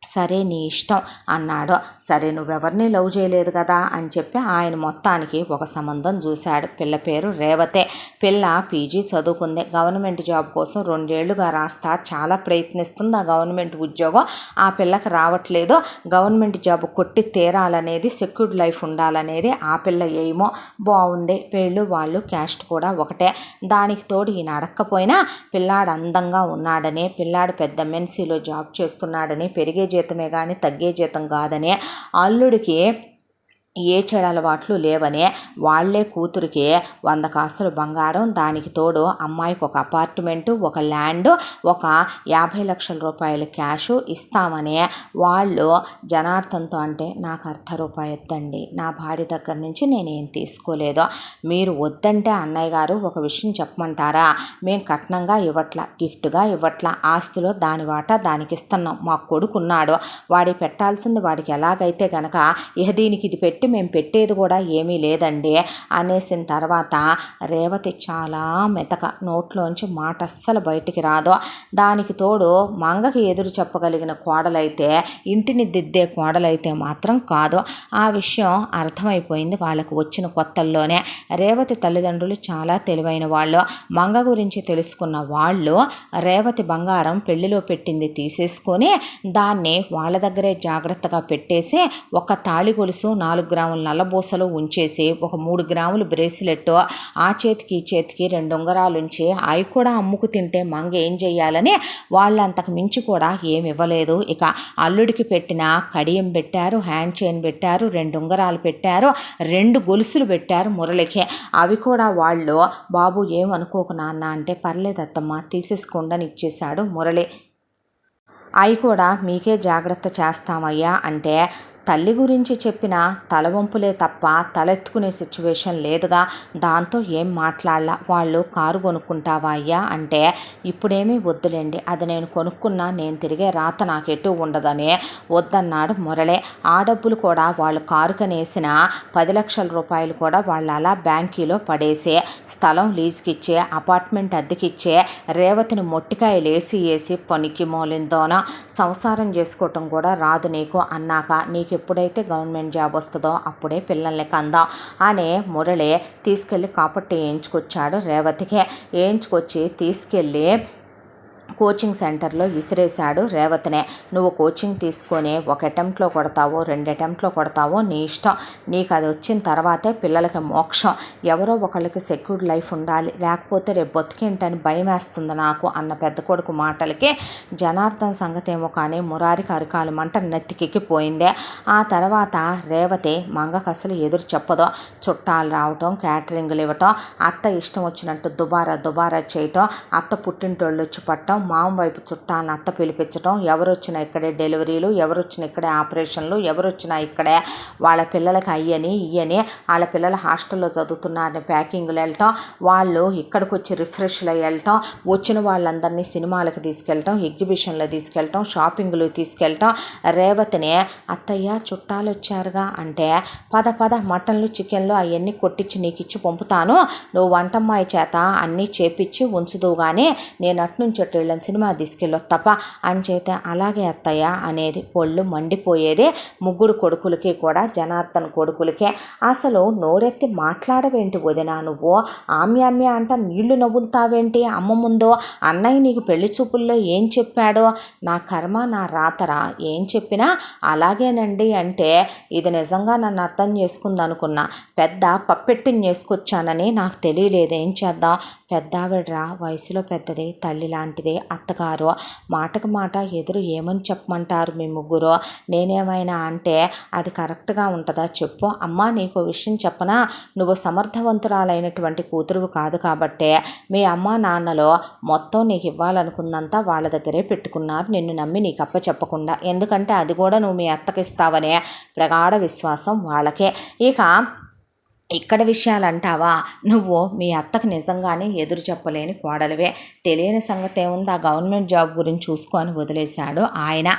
సరే నీ ఇష్టం అన్నాడు. సరే నువ్వెవరిని లవ్ చేయలేదు కదా అని చెప్పి ఆయన మొత్తానికి ఒక సంబంధం చూశాడు. పిల్ల పేరు రేవతే. పిల్ల పీజీ చదువుకుంది, గవర్నమెంట్ జాబ్ కోసం 2 ఏళ్లుగా రాస్తా చాలా ప్రయత్నిస్తుంది. ఆ గవర్నమెంట్ ఉద్యోగం ఆ పిల్లకి రావట్లేదు. గవర్నమెంట్ జాబ్ కొట్టి తీరాలనేది, సెక్యూర్డ్ లైఫ్ ఉండాలనేది ఆ పిల్ల ఏమో. బాగుంది, వీళ్ళు వాళ్ళు క్యాస్ట్ కూడా ఒకటే. దానికి తోడు ఈయన అడక్కపోయినా పిల్లాడు అందంగా ఉన్నాడని, పిల్లాడు పెద్ద ఎంఎన్సీలో జాబ్ చేస్తున్నాడని, పెరిగే జీతమే కానీ తగ్గే జీతం కాదని అల్లుడికి ఏ చెడు అలవాట్లు లేవని వాళ్లే కూతురికి 100 కాసులు బంగారం, దానికి తోడు అమ్మాయికి ఒక అపార్ట్మెంటు, ఒక ల్యాండ్, ఒక 50 లక్షల రూపాయలు క్యాషు ఇస్తామని వాళ్ళు జనార్దన్తో అంటే నాకు ₹1 వద్దండి, నా భార్య దగ్గర నుంచి నేనేం తీసుకోలేదు, మీరు వద్దంటే అన్నయ్య గారు ఒక విషయం చెప్పమంటారా, మేము కట్నంగా ఇవ్వట్లా, గిఫ్ట్గా ఇవ్వట్లా, ఆస్తిలో దాని వాటా దానికి ఇస్తున్నాం, మా కొడుకున్నాడు, వాడి పెట్టాల్సింది వాడికి ఎలాగైతే గనక ఇహ దీనికి ఇది పెట్టి మేము పెట్టేది కూడా ఏమీ లేదండి అనేసిన తర్వాత రేవతి చాలా మెతక, నోట్లోంచి మాట అస్సలు బయటికి రాదు. దానికి తోడు మంగకి ఎదురు చెప్పగలిగిన కోడలైతే ఇంటిని దిద్దే కోడలైతే మాత్రం కాదు. ఆ విషయం అర్థమైపోయింది వాళ్ళకు వచ్చిన కొత్తల్లోనే. రేవతి తల్లిదండ్రులు చాలా తెలివైన వాళ్ళు. మంగ గురించి తెలుసుకున్న వాళ్ళు రేవతి బంగారం పెళ్లిలో పెట్టింది తీసేసుకొని దాన్ని వాళ్ళ దగ్గరే జాగ్రత్తగా పెట్టేసి ఒక తాళి గొలుసు, 4 గ్రాముల నల్లబూసలు ఉంచేసి ఒక 3 గ్రాములు బ్రేస్లెట్, ఆ చేతికి ఈ చేతికి 2 ఉంగరాలు ఉంచి అవి కూడా అమ్ముకు తింటే మంగ ఏం చెయ్యాలని వాళ్ళంతకు మించి కూడా ఏమి ఇవ్వలేదు. ఇక అల్లుడికి పెట్టిన కడియం పెట్టారు, హ్యాండ్ చైన్ పెట్టారు, 2 ఉంగరాలు పెట్టారు, 2 గొలుసులు పెట్టారు మురళికి. అవి కూడా వాళ్ళు బాబు ఏమనుకోకు నాన్న అంటే పర్లేదత్తమ్మ తీసేసుకోండి ఇచ్చేశాడు మురళి. అవి కూడా మీకే జాగ్రత్త చేస్తామయ్యా అంటే తల్లి గురించి చెప్పిన తలవంపులే తప్ప తలెత్తుకునే సిచ్యువేషన్ లేదుగా. దాంతో ఏం మాట్లాడలా. వాళ్ళు కారు కొనుక్కుంటావా అయ్యా అంటే ఇప్పుడేమీ వద్దులేండి, అది నేను కొనుక్కున్నా నేను తిరిగే రాత నాకు ఎటు ఉండదని వద్దన్నాడు మురళి. ఆ డబ్బులు కూడా వాళ్ళు కారు కనేసిన 10 లక్షల రూపాయలు కూడా వాళ్ళు అలా బ్యాంకీలో పడేసి స్థలం లీజుకి ఇచ్చే, అపార్ట్మెంట్ అద్దెకిచ్చే, రేవతిని మొట్టికాయలు వేసి పనికి మోలిందోన సంసారం చేసుకోవటం కూడా రాదు నీకు అన్నాక నీకు ఎప్పుడైతే గవర్నమెంట్ జాబ్ వస్తుందో అప్పుడే పిల్లల్ని కందాం అని మురళి తీసుకెళ్ళి కాపట్టి వేయించుకొచ్చాడు. రేవతికి వేయించుకొచ్చి తీసుకెళ్ళి కోచింగ్ సెంటర్లో విసిరేశాడు రేవతినే. నువ్వు కోచింగ్ తీసుకొని 1 అటెంప్ట్లో కొడతావో 2 అటెంప్ట్లో కొడతావో నీ ఇష్టం, నీకు అది వచ్చిన తర్వాతే పిల్లలకి మోక్షం, ఎవరో ఒకళ్ళకి సెక్యూర్డ్ లైఫ్ ఉండాలి, లేకపోతే రేపు బతికేంటని భయం వేస్తుంది నాకు అన్న పెద్ద కొడుకు మాటలకి జనార్దన్ సంగతి ఏమో కానీ మురారికి అరికాలు మంట నెత్తికెక్కిపోయింది. ఆ తర్వాత రేవతి మంగకు అసలు ఎదురు చెప్పదో, చుట్టాలు రావటం, క్యాటరింగ్లు ఇవ్వటం, అత్త ఇష్టం వచ్చినట్టు దుబారా చేయటం, అత్త పుట్టింటోళ్ళు వచ్చి పట్టడం, మామ వైపు చుట్టాలను అత్త పిలిపించడం, ఎవరు వచ్చినా ఇక్కడే డెలివరీలు, ఎవరు వచ్చినా ఇక్కడే ఆపరేషన్లు, ఎవరు వచ్చినా ఇక్కడే వాళ్ళ పిల్లలకి అయ్యని ఇయ్యని, వాళ్ళ పిల్లలు హాస్టల్లో చదువుతున్నారని ప్యాకింగ్లు వెళ్ళటం, వాళ్ళు ఇక్కడికి వచ్చి రిఫ్రెష్లు వెళ్ళటం, వచ్చిన వాళ్ళందరినీ సినిమాలకు తీసుకెళ్ళటం, ఎగ్జిబిషన్లో తీసుకెళ్ళటం, షాపింగ్లు తీసుకెళ్ళటం. రేవతిని అత్తయ్య చుట్టాలు వచ్చారుగా అంటే పద మటన్లు చికెన్లు అవన్నీ కొట్టించి నీకు ఇచ్చి పంపుతాను, నువ్వు వంటమ్మాయి చేత అన్నీ చేపించి ఉంచుదు కానీ నేను అట్నుంచి వీళ్ళని సినిమా తీసుకెళ్ళొ తప్ప అని చేత అలాగే అత్తయ్య అనేది ఒళ్ళు మండిపోయేది. 3 కొడుకులకి కూడా, జనార్దన్ కొడుకులకే. అసలు నోరెత్తి మాట్లాడవేంటి వదినా నువ్వు, ఆమ్యామ్య అంట నీళ్లు నవ్వులుతావేంటి అమ్మ ముందో, అన్నయ్య నీకు పెళ్లి చూపుల్లో ఏం చెప్పాడో, నా కర్మ నా రాతరా, ఏం చెప్పినా అలాగేనండి అంటే ఇది నిజంగా నన్ను అర్థం చేసుకుంది అనుకున్నా, పెద్ద పప్పెట్టిని చేసుకొచ్చానని నాకు తెలియలేదు, ఏం చేద్దాం, పెద్దావిడ్రా, వయసులో పెద్దది, తల్లి లాంటిది, అత్తగారు, మాటకు మాట ఎదురు ఏమని చెప్పమంటారు మీ ముగ్గురు, నేనేమైనా అంటే అది కరెక్ట్గా ఉంటుందా చెప్పు. అమ్మ నీకు విషయం చెప్పనా, నువ్వు సమర్థవంతురాలైనటువంటి కూతురువు కాదు కాబట్టే మీ అమ్మ నాన్నలో మొత్తం నీకు ఇవ్వాలనుకుందంతా వాళ్ళ దగ్గరే పెట్టుకున్నారు, నిన్ను నమ్మి నీకు అప్ప చెప్పకుండా, ఎందుకంటే అది కూడా నువ్వు మీ అత్తకి ఇస్తావనే ప్రగాఢ విశ్వాసం వాళ్ళకే. ఇక ఇక్కడ విషయాలు అంటావా, నువ్వు మీ అత్తకు నిజంగానే ఎదురు చెప్పలేని కోడలివే, తెలియని సంగతి ఏముంది, ఆ గవర్నమెంట్ జాబ్ గురించి చూసుకొని వదిలేశాడు ఆయన.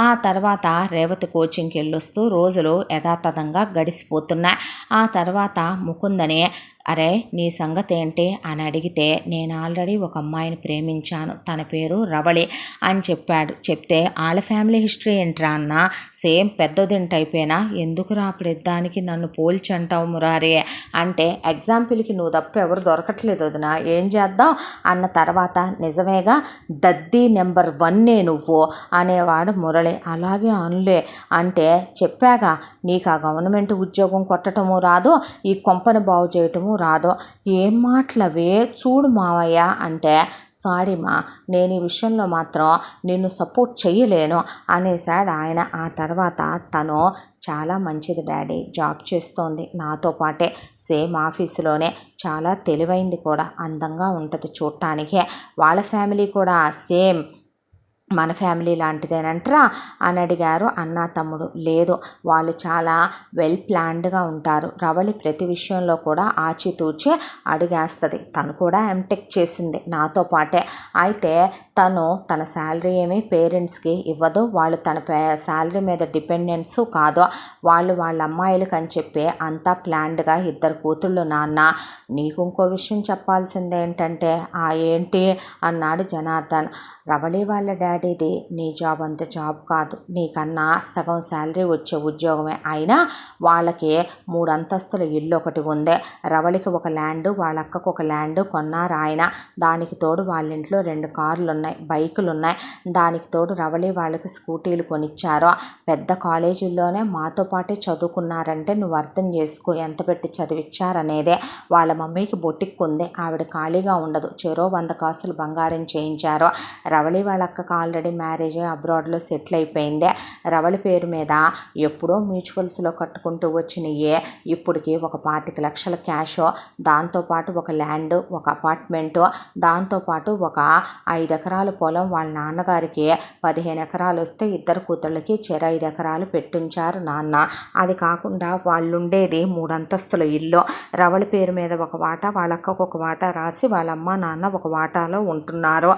ఆ తర్వాత రేవతి కోచింగ్కి వెళ్ళొస్తూ రోజులు యథాతథంగా గడిచిపోతున్నాయి. ఆ తర్వాత ముకుందని అరే నీ సంగతి ఏంటి అని అడిగితే నేను ఆల్రెడీ ఒక అమ్మాయిని ప్రేమించాను, తన పేరు రవళి అని చెప్పాడు. చెప్తే వాళ్ళ ఫ్యామిలీ హిస్టరీ ఏంట్రా అన్న, సేమ్ పెద్దదింటి అయిపోయినా ఎందుకురా అప్పుడిద్దానికి నన్ను పోల్చి అంటావు మురారి అంటే ఎగ్జాంపుల్కి నువ్వు తప్ప ఎవరు దొరకట్లేదు వదినా, ఏం చేద్దాం అన్న తర్వాత నిజమేగా దద్దీ నెంబర్ 1 నువ్వు అనేవాడు మురళి. అలాగే అనులే అంటే చెప్పాగా నీకు ఆ గవర్నమెంట్ ఉద్యోగం కొట్టడము రాదు, ఈ కొంపను బాగు చేయటము రాదో. ఏం మాటలవే, చూడు మావయ్య అంటే, సారీ మా, నేను ఈ విషయంలో మాత్రం నిన్ను సపోర్ట్ చేయలేను అనేసాడు ఆయన. ఆ తర్వాత తను చాలా మంచిది డాడీ, జాబ్ చేస్తోంది నాతో పాటే, సేమ్ ఆఫీసులోనే, చాలా తెలివైంది కూడా, అందంగా ఉంటుంది చూడటానికి, వాళ్ళ ఫ్యామిలీ కూడా సేమ్ మన ఫ్యామిలీ లాంటిదేనంటరా అని అడిగారు అన్న తమ్ముడు. లేదు, వాళ్ళు చాలా వెల్ ప్లాన్డ్గా ఉంటారు. రవళి ప్రతి విషయంలో కూడా ఆచితూచి అడుగేస్తుంది. తను కూడా ఎంటెక్ చేసింది నాతో పాటే. అయితే తను తన శాలరీ ఏమీ పేరెంట్స్కి ఇవ్వదు, వాళ్ళు తన శాలరీ మీద డిపెండెన్స్ కాదు, వాళ్ళు వాళ్ళ అమ్మాయిలకు అని చెప్పి అంతా ప్లాన్డ్గా ఇద్దరు కూతుళ్ళు. నాన్న, నీకు ఇంకో విషయం చెప్పాల్సింది ఏంటంటే, ఏంటి అన్నాడు జనార్దన్. రవళి వాళ్ళ డాడీది నీ జాబ్ అంత జాబ్ కాదు, నీకన్నా సగం శాలరీ వచ్చే ఉద్యోగమే. అయినా వాళ్ళకి 3 అంతస్తుల ఇల్లు ఒకటి ఉంది. రవళికి ఒక ల్యాండ్, వాళ్ళ అక్కకు ఒక ల్యాండ్ కొన్నారు ఆయన. దానికి తోడు వాళ్ళ ఇంట్లో 2 కార్లు ఉన్నాయి, బైకులు ఉన్నాయి. దానికి తోడు రవళి వాళ్ళకి స్కూటీలు కొనిచ్చారు. పెద్ద కాలేజీల్లోనే మాతో పాటే చదువుకున్నారంటే నువ్వు అర్థం చేసుకో ఎంత పెట్టి చదివిచ్చారనేదే. వాళ్ళ మమ్మీకి బొటిక్ ఉంది, ఆవిడ ఖాళీగా ఉండదు, చెరో 100 కాసులు బంగారం చేయించారు. రవళి వాళ్ళ అక్కకు ఆల్రెడీ మ్యారేజ్ అబ్రాడ్లో సెటిల్ అయిపోయింది. రవళి పేరు మీద ఎప్పుడో మ్యూచువల్స్లో కట్టుకుంటూ వచ్చినయే ఇప్పటికి ఒక 25 లక్షల క్యాష్, దాంతోపాటు ఒక ల్యాండ్, ఒక అపార్ట్మెంటు, దాంతోపాటు ఒక 5 ఎకరాల పొలం. వాళ్ళ నాన్నగారికి 15 ఎకరాలు వస్తే ఇద్దరు కూతుళ్ళకి 5 ఎకరాలు పెట్టించారు నాన్న. అది కాకుండా వాళ్ళు ఉండేది 3 అంతస్తుల ఇల్లు. రవళి పేరు మీద ఒక వాటా, వాళ్ళ అక్కకు ఒక వాటా రాసి వాళ్ళ అమ్మ నాన్న ఒక వాటాలో ఉంటున్నారు.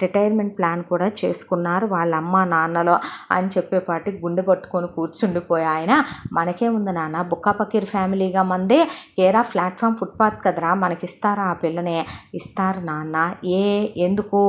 రిటైర్మెంట్ ప్లాన్ కూడా చేసుకున్నారు వాళ్ళ అమ్మ నాన్నలో అని చెప్పేపాటి గుండె పట్టుకొని కూర్చుండిపోయి ఆయన, మనకే ఉంది నాన్న, బుక్కా పకీర్ ఫ్యామిలీగా మంది, ఏరా ప్లాట్ఫామ్ ఫుట్పాత్ కదరా, మనకిస్తారా ఆ పిల్లని? ఇస్తారు నాన్న. ఎందుకు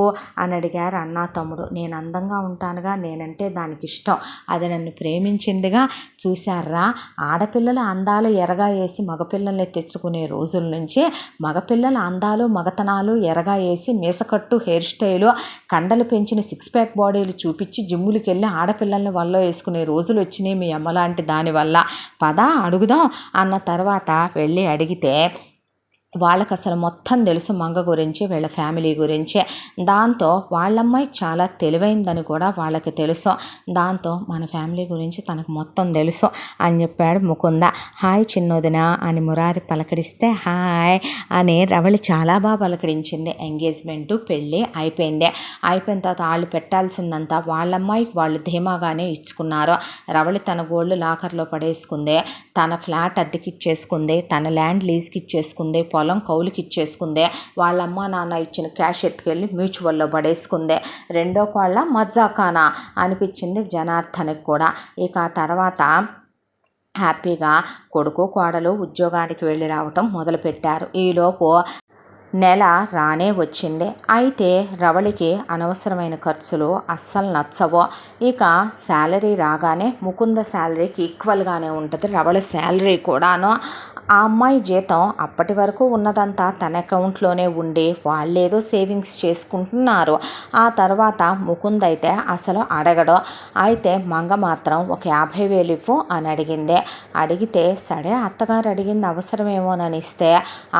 అని అడిగారు అన్న తమ్ముడు. నేను అందంగా ఉంటానుగా, నేనంటే దానికి ఇష్టం, అది నన్ను ప్రేమించిందిగా. చూశారా, ఆడపిల్లల అందాలు ఎరగా వేసి మగపిల్లల్ని తెచ్చుకునే రోజుల నుంచి మగపిల్లల అందాలు మగతనాలు ఎరగా వేసి మీసకట్టు, హెయిర్ స్టైలు, కండలు పెంచిన 6 ప్యాక్ బాడీలు చూపించి జిమ్ములకి వెళ్ళి ఆడపిల్లల్ని వల్ల వేసుకునే రోజులు వచ్చినాయి మీ అమ్మలాంటి దానివల్ల. పద అడుగుదాం అన్న తర్వాత వెళ్ళి అడిగితే వాళ్ళకి అసలు మొత్తం తెలుసు మంగ గురించి, వీళ్ళ ఫ్యామిలీ గురించి. దాంతో వాళ్ళమ్మాయి చాలా తెలివైందని కూడా వాళ్ళకి తెలుసు. దాంతో మన ఫ్యామిలీ గురించి తనకు మొత్తం తెలుసు అని చెప్పాడు ముకుంద. హాయ్ చిన్నోదిన అని మురారి పలకరిస్తే హాయ్ అని రవళి చాలా బాగా పలకరించింది. ఎంగేజ్మెంటు పెళ్ళి అయిపోయింది. అయిపోయిన తర్వాత వాళ్ళు పెట్టాల్సిందంతా వాళ్ళమ్మాయికి వాళ్ళు ధీమాగానే ఇచ్చుకున్నారు. రవళి తన గోల్డ్ లాకర్లో పడేసుకుంది, తన ఫ్లాట్ అద్దెకిచ్చేసుకుంది, తన ల్యాండ్ లీజ్కి ఇచ్చేసుకుంది, పొలం కౌలుకి ఇచ్చేసుకుందే, వాళ్ళ అమ్మ నాన్న ఇచ్చిన క్యాష్ ఎత్తుకెళ్ళి మ్యూచువల్లో పడేసుకుందే. రెండో కోళ్ళ మజ్జాకానా అనిపించింది జనార్దన్కి కూడా. ఇక ఆ తర్వాత హ్యాపీగా కొడుకు కోడలు ఉద్యోగానికి వెళ్ళి రావటం మొదలుపెట్టారు. ఈలోపు నెల రానే వచ్చింది. అయితే రవళికి అనవసరమైన ఖర్చులు అస్సలు నచ్చవు. ఇక శాలరీ రాగానే ముకుంద శాలరీకి ఈక్వల్గానే ఉంటుంది రవళి శాలరీ కూడాను. ఆ అమ్మాయి జీతం అప్పటి వరకు ఉన్నదంతా తన అకౌంట్లోనే ఉండి వాళ్ళేదో సేవింగ్స్ చేసుకుంటున్నారు. ఆ తర్వాత ముకుంద్ అయితే అసలు అడగడు. అయితే మంగ మాత్రం ఒక 50,000 ఇవ్వు అని అడిగింది. అడిగితే సరే అత్తగారు అడిగింది అవసరమేమోనని ఇస్తే,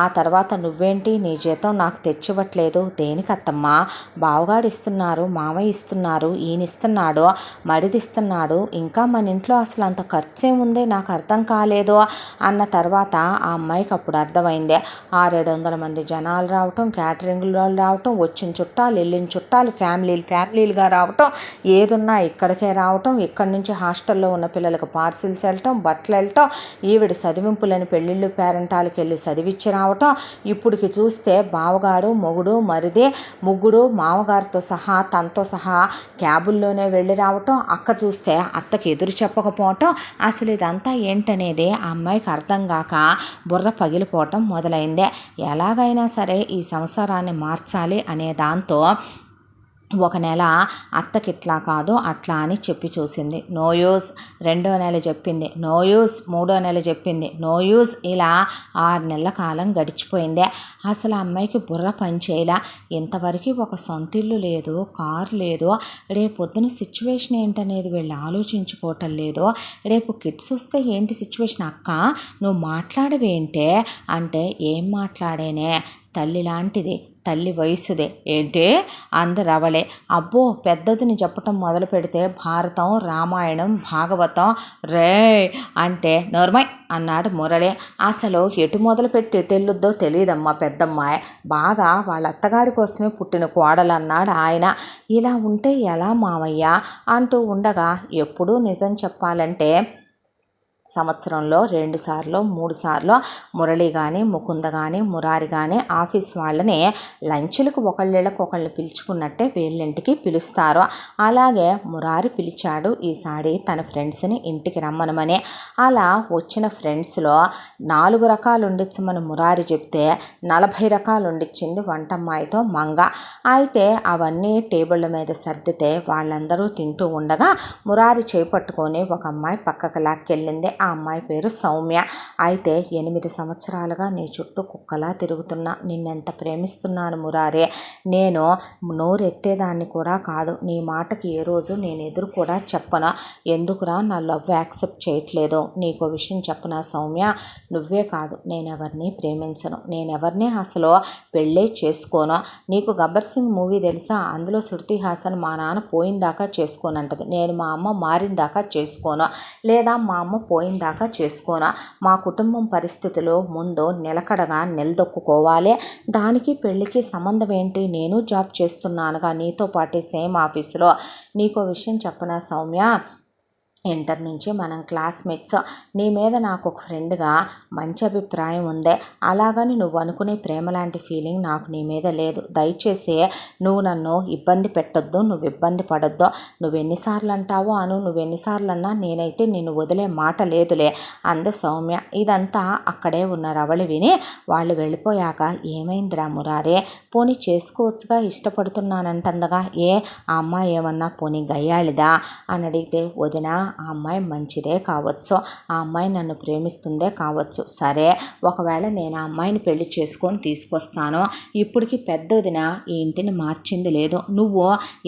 ఆ తర్వాత నువ్వేంటి నీ జీతం నాకు తెచ్చివ్వట్లేదు, దేనికి అత్తమ్మా, బావగారు ఇస్తున్నారు, మామయ్య ఇస్తున్నారు, ఈయన ఇస్తున్నాడు, మరిదిస్తున్నాడు, ఇంకా మన ఇంట్లో అసలు అంత ఖర్చేముంది నాకు అర్థం కాలేదు అన్న తర్వాత ఆ అమ్మాయికి అప్పుడు అర్థమైంది. 600-700 మంది జనాలు రావటం, క్యాటరింగ్లో రావటం, వచ్చిన చుట్టాలు వెళ్ళిన చుట్టాలు, ఫ్యామిలీలుగా రావటం, ఏదున్నా ఇక్కడికే రావటం, ఇక్కడి నుంచి హాస్టల్లో ఉన్న పిల్లలకు పార్సిల్స్ వెళ్ళటం, బట్టలు వెళ్ళటం, ఈవిడ చదివింపులని పెళ్ళిళ్ళు పేరెంటాలకు వెళ్ళి చదివిచ్చి రావటం. ఇప్పటికి చూస్తే బావగారు మొగుడు మరిదే ముగ్గురు మామగారితో సహా తనతో సహా క్యాబుల్లోనే వెళ్ళి రావటం, అక్క చూస్తే అత్తకి ఎదురు చెప్పకపోవటం. అసలు ఇదంతా ఏంటనేది ఆ అమ్మాయికి అర్థం కాక బుర్ర పగిలిపోవటం మొదలైందే. ఎలాగైనా సరే ఈ సంసారాన్ని మార్చాలి అనే దాంతో ఒక నెల అత్తకిట్లా కాదు అట్లా అని చెప్పి చూసింది, నో యూస్. 2వ నెల చెప్పింది, నో యూస్. 3వ నెల చెప్పింది, నో యూస్. ఇలా 6 నెలల కాలం గడిచిపోయింది. అసలు ఆ అమ్మాయికి బుర్ర పనిచేయలా. ఇంతవరకు ఒక సొంత ఇల్లు లేదు, కారు లేదు. రేపొద్దున సిచ్యువేషన్ ఏంటనేది వీళ్ళు ఆలోచించుకోవటం లేదు. రేపు కిడ్స్ వస్తే ఏంటి సిచ్యువేషన్ అక్క, నువ్వు మాట్లాడవేంటే అంటే, ఏం మాట్లాడేనే, తల్లి లాంటిది, తల్లి వయసుదే ఏంటి అందరు అవలే. అబ్బో పెద్దదిని చెప్పటం మొదలు పెడితే భారతం, రామాయణం, భాగవతం రే అంటే నోర్మై అన్నాడు మురళి. అసలు ఎటు మొదలుపెట్టి ఎటు వెళ్ళొద్దో తెలియదమ్మా పెద్దమ్మాయి, బాగా వాళ్ళ అత్తగారి కోసమే పుట్టిన కోడలు అన్నాడు ఆయన. ఇలా ఉంటే ఎలా మామయ్య అంటూ ఉండగా, ఎప్పుడూ నిజం చెప్పాలంటే సంవత్సరంలో 2 సార్లు 3 సార్లు మురళి కానీ, ముకుంద కానీ, మురారి కానీ ఆఫీస్ వాళ్ళని లంచ్లకు ఒకళ్ళని పిలుచుకున్నట్టే వీళ్ళింటికి పిలుస్తారు. అలాగే మురారి పిలిచాడు ఈసారి తన ఫ్రెండ్స్ని ఇంటికి రమ్మనమని. అలా వచ్చిన ఫ్రెండ్స్లో 4 రకాలు వండించమని మురారి చెప్తే 40 రకాలు వండించింది వంటమ్మాయితో మంగ. అయితే అవన్నీ టేబుళ్ళ మీద సర్దితే వాళ్ళందరూ తింటూ ఉండగా మురారి చేపట్టుకొని ఒక అమ్మాయి పక్కకు లాక్కెళ్ళింది. ఆ అమ్మాయి పేరు సౌమ్య. అయితే 8 సంవత్సరాలుగా నీ చుట్టూ కుక్కలా తిరుగుతున్నా, నిన్నెంత ప్రేమిస్తున్నాను మురారే, నేను నోరెత్తేదాన్ని కూడా కాదు, నీ మాటకి ఏ రోజు నేను ఎదురు కూడా చెప్పను. ఎందుకురా నా లవ్ యాక్సెప్ట్ చేయట్లేదు? నీకో విషయం చెప్పనా సౌమ్య, నువ్వే కాదు నేనెవరిని ప్రేమించను, నేనెవరిని అసలు పెళ్ళే చేసుకోను. నీకు గబ్బర్ సింగ్ మూవీ తెలుసా? అందులో శృతి హాసన్ మా నాన్న పోయిందాకా చేసుకోనంటది, నేను మా అమ్మ మారిందాకా చేసుకోను, లేదా మా అమ్మ పోయిందాకా చేసుకోనా. మా కుటుంబం పరిస్థితులు ముందు నిలకడగా నిలదొక్కుకోవాలి, దానికి పెళ్ళికి సంబంధం ఏంటి? నేను జాబ్ చేస్తున్నానుగా నీతో పాటే సేమ్ ఆఫీసులో. నీకో విషయం చెప్పనా సౌమ్య, ఇంటర్ నుంచి మనం క్లాస్మేట్స్, నీ మీద నాకు ఒక ఫ్రెండ్గా మంచి అభిప్రాయం ఉంది. అలాగని నువ్వు అనుకునే ప్రేమ లాంటి ఫీలింగ్ నాకు నీ మీద లేదు. దయచేసి నువ్వు నన్ను ఇబ్బంది పెట్టొద్దు, నువ్వు ఇబ్బంది పడొద్దు. నువ్వు ఎన్నిసార్లు అంటావో అను, నువ్వు ఎన్నిసార్లు అన్నా నేనైతే నిన్ను వదిలే మాట లేదులే అంది సౌమ్య. ఇదంతా అక్కడే ఉన్న రవళి విని వాళ్ళు వెళ్ళిపోయాక, ఏమైందిరా మురారే, పోనీ చేసుకోవచ్చుగా, ఇష్టపడుతున్నానంటందగా, ఆ అమ్మాయి ఏమన్నా పోనీ గయ్యాళిదా అని అడిగితే, వదినా ఆ అమ్మాయి మంచిదే కావచ్చు, ఆ అమ్మాయి నన్ను ప్రేమిస్తుందే కావచ్చు, సరే ఒకవేళ నేను ఆ అమ్మాయిని పెళ్లి చేసుకొని తీసుకొస్తాను, ఇప్పటికి పెద్దదిన ఈ ఇంటిని మార్చింది లేదు, నువ్వు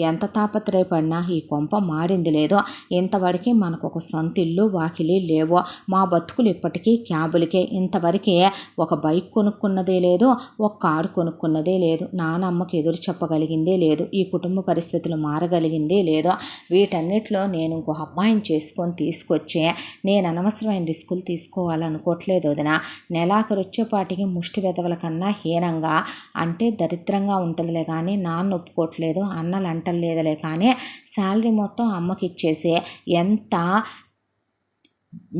ఎంత తాపత్రయపడినా ఈ కొంప మారింది లేదు, ఇంతవరకు మనకు ఒక సొంత ఇల్లు వాకిలి లేవు, మా బతుకులు ఇప్పటికీ క్యాబులకే, ఇంతవరకే ఒక బైక్ కొనుక్కున్నదే లేదు, ఒక కారు కొనుక్కున్నదే లేదు, నానమ్మకి ఎదురు చెప్పగలిగిందే లేదు, ఈ కుటుంబ పరిస్థితులు మారగలిగిందే లేదు, వీటన్నిటిలో నేను ఇంకో అమ్మాయిని చేసుకొని తీసుకొచ్చే నేను అనవసరమైన రిస్కులు తీసుకోవాలనుకోవట్లేదు వదిన. నెలాఖరు వచ్చేపాటికి ముష్టి వెదవల కన్నా హీనంగా అంటే దరిద్రంగా ఉంటుందిలే కానీ నాన్న ఒప్పుకోవట్లేదు, అన్నలు అంటలేదులే కానీ శాలరీ మొత్తం అమ్మకి ఇచ్చేసి ఎంత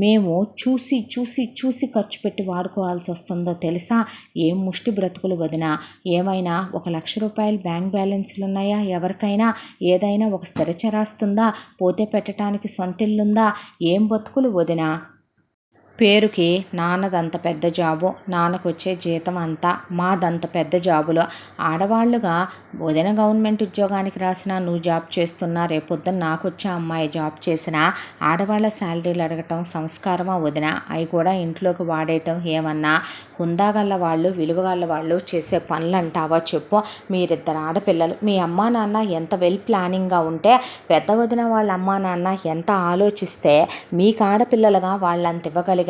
మేము చూసి చూసి చూసి ఖర్చు పెట్టి వాడుకోవాల్సి వస్తుందో తెలుసా? ఏం ముష్టి బ్రతుకులు వదిన. ఏమైనా 1,00,000 రూపాయలు బ్యాంక్ బ్యాలెన్స్లు ఉన్నాయా? ఎవరికైనా ఏదైనా ఒక స్థిరచరాస్తుందా? పోతే పెట్టడానికి సొంతిల్లుందా? ఏం బతుకులు వదిన. పేరుకి నాన్నదంత పెద్ద జాబు, నాన్నకు వచ్చే జీతం అంతా మాదంత పెద్ద జాబులు. ఆడవాళ్ళుగా వదిన గవర్నమెంట్ ఉద్యోగానికి రాసినా నువ్వు జాబ్ చేస్తున్నా, రేపొద్దున నాకు వచ్చే అమ్మాయి జాబ్ చేసినా ఆడవాళ్ళ శాలరీలు అడగటం సంస్కారమా వదిన? అవి కూడా ఇంట్లోకి వాడేయటం ఏమన్నా హుందాగల్ల వాళ్ళు, విలువగల్ల వాళ్ళు చేసే పనులు అంటావా చెప్పు? మీరిద్దరు ఆడపిల్లలు, మీ అమ్మా నాన్న ఎంత వెల్ ప్లానింగ్గా ఉంటే పెద్ద వదిన వాళ్ళ అమ్మా నాన్న ఎంత ఆలోచిస్తే మీకు ఆడపిల్లలుగా వాళ్ళంత ఇవ్వగలిగారు.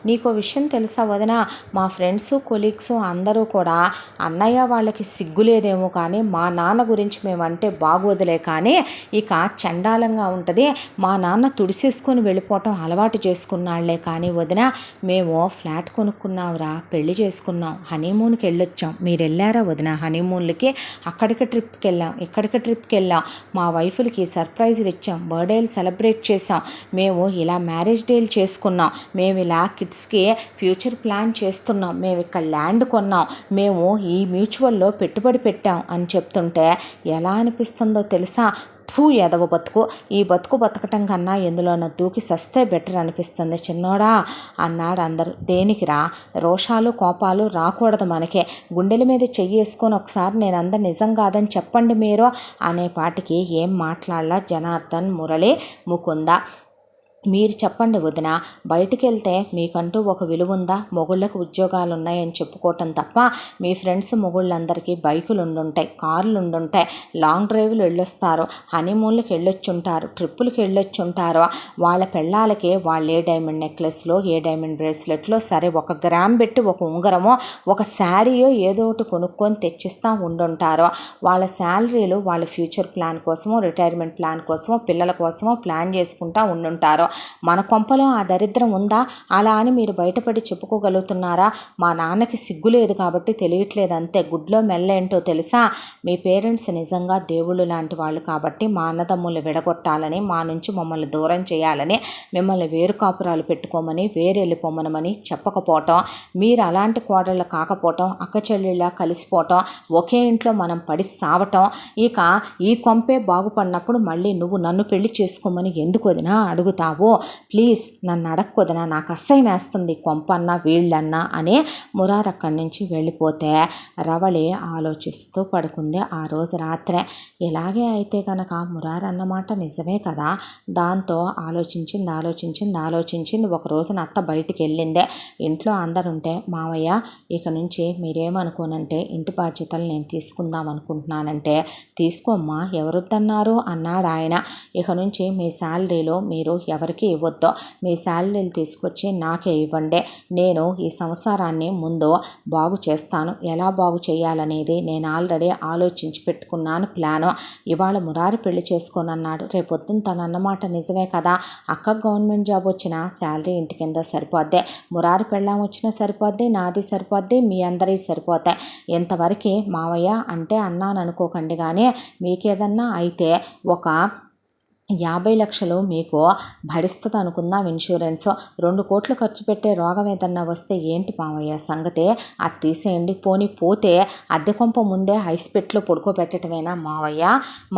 నీకో విషయం తెలుసా వదిన, మా ఫ్రెండ్స్ కొలీగ్స్ అందరూ కూడా అన్నయ్య వాళ్ళకి సిగ్గు లేదేమో కానీ మా నాన్న గురించి మేమంటే బాగోదులే కానీ ఇక చండాలంగా ఉంటుంది, మా నాన్న తుడిసేసుకొని వెళ్ళిపోవటం అలవాటు చేసుకున్నాళ్లే కానీ వదిన, మేము ఫ్లాట్ కొనుక్కున్నావురా, పెళ్లి చేసుకున్నాం, హనీమూన్కి వెళ్ళొచ్చాం, మీరు వెళ్ళారా వదిన హనీమూన్లకి? అక్కడికి ట్రిప్కి వెళ్ళాం, ఇక్కడికి ట్రిప్కి వెళ్ళాం, మా వైఫ్లకి సర్ప్రైజులు ఇచ్చాం, బర్త్డేలు సెలబ్రేట్ చేసాం, మేము ఇలా మ్యారేజ్ డేలు చేసుకున్నాం, మేము మేము ఇలా కిడ్స్కి ఫ్యూచర్ ప్లాన్ చేస్తున్నాం, మేము ఇక్కడ ల్యాండ్ కొన్నాం, మేము ఈ మ్యూచువల్లో పెట్టుబడి పెట్టాం అని చెప్తుంటే ఎలా అనిపిస్తుందో తెలుసా? ఎదవ బతుకు, ఈ బతుకు బతకటం కన్నా ఎందులోనో దూకి సస్తే బెటర్ అనిపిస్తుంది చిన్నోడా అన్నాడు అందరూ. దేనికిరా రోషాలు కోపాలు రాకూడదు మనకే, గుండెల మీద చెయ్యేసుకొని ఒకసారి నేను అందరు నిజం కాదని చెప్పండి మీరు అనేపాటికి ఏం మాట్లాడలా జనార్దన్, మురళి, ముకుంద. మీరు చెప్పండి వదిన, బయటికి వెళ్తే మీకంటూ ఒక విలువ ఉందా? మొగుళ్ళకు ఉద్యోగాలు ఉన్నాయని చెప్పుకోవటం తప్ప మీ ఫ్రెండ్స్ మొగుళ్ళందరికీ బైకులు ఉండుంటాయి, కార్లు ఉండుంటాయి, లాంగ్ డ్రైవ్లు వెళ్ళొస్తారు, హనీమూన్లకు వెళ్ళొచ్చుంటారు, ట్రిప్పులకి వెళ్ళొచ్చుంటారు. వాళ్ళ పెళ్ళాలకి వాళ్ళు ఏ డైమండ్ నెక్లెస్లో ఏ డైమండ్ బ్రేస్లెట్లో సరే 1 గ్రామ్ పెట్టి ఒక ఉంగరమో ఒక శారీయో ఏదో ఒకటి కొనుక్కొని తెచ్చిస్తూ ఉండుంటారు. వాళ్ళ శాలరీలు వాళ్ళ ఫ్యూచర్ ప్లాన్ కోసమో రిటైర్మెంట్ ప్లాన్ కోసమో పిల్లల కోసమో ప్లాన్ చేసుకుంటూ ఉండుంటారు. మన కొంపలో ఆ దరిద్రం ఉందా? అలా అని మీరు బయటపడి చెప్పుకోగలుగుతున్నారా? మా నాన్నకి సిగ్గు లేదు కాబట్టి తెలియట్లేదు అంతే. గుడ్లో మెల్లేంటో తెలుసా? మీ పేరెంట్స్ నిజంగా దేవుళ్ళు లాంటి వాళ్ళు కాబట్టి మా అన్నదమ్ములు విడగొట్టాలని, మా నుంచి మమ్మల్ని దూరం చేయాలని, మిమ్మల్ని వేరు కాపురాలు పెట్టుకోమని, వేరెళ్ళిపోమనమని చెప్పకపోవటం, మీరు అలాంటి కోడళ్ళు కాకపోవటం, అక్క చెల్లెళ్ళ కలిసిపోవటం, ఒకే ఇంట్లో మనం పడి సావటం, ఇక ఈ కొంపే బాగుపడినప్పుడు మళ్ళీ నువ్వు నన్ను పెళ్లి చేసుకోమని ఎందుకు వదినా అడుగుతావు? ప్లీజ్ నన్ను అడగొదినా, నాకు అసహ్యం వేస్తుంది కొంపన్నా వీళ్ళన్నా అని మురారు అక్కడి నుంచి వెళ్ళిపోతే రవళి ఆలోచిస్తూ పడుకుంది ఆ రోజు రాత్రే. ఇలాగే అయితే కనుక మురారు అన్నమాట నిజమే కదా. దాంతో ఆలోచించింది. ఒక రోజున అత్త బయటికి వెళ్ళిందే. ఇంట్లో అందరుంటే మావయ్య ఇక నుంచి మీరేమనుకోనంటే ఇంటి బాధ్యతలు నేను తీసుకుందాం అనుకుంటున్నానంటే తీసుకోమ్మా, ఎవరొద్దన్నారు అన్నాడు ఆయన. ఇక నుంచి మీ శాలరీలో మీరు ఎవరికి ఇవ్వద్దో, మీ శాలరీలు తీసుకొచ్చి నాకే ఇవ్వండి. నేను ఈ సంసారాన్ని ముందు బాగు చేస్తాను. ఎలా బాగు చేయాలనేది నేను ఆల్రెడీ ఆలోచించి పెట్టుకున్నాను ప్లాను. ఇవాళ మురారి పెళ్లి చేసుకోనన్నాడు, రేపొద్దున తను అన్నమాట నిజమే కదా. అక్క గవర్నమెంట్ జాబ్ వచ్చినా శాలరీ ఇంటి కింద సరిపోద్ది, మురారి పెళ్ళాం వచ్చినా సరిపోద్ది, నాది సరిపోద్ది, మీ అందరి సరిపోతాయి. ఇంతవరకు మావయ్య అంటే అన్నాను అనుకోకండి, కానీ మీకేదన్నా అయితే ఒక 50 లక్షలు మీకు భరిస్తుంది అనుకుందాం ఇన్సూరెన్స్. 2 కోట్లు ఖర్చు పెట్టే రోగం ఏదన్నా వస్తే ఏంటి మావయ్య సంగతే? అది తీసేయండి. పోతే అద్దె కొంప ముందే హైస్పెట్లో పడుకోబెట్టడమేనా మావయ్య?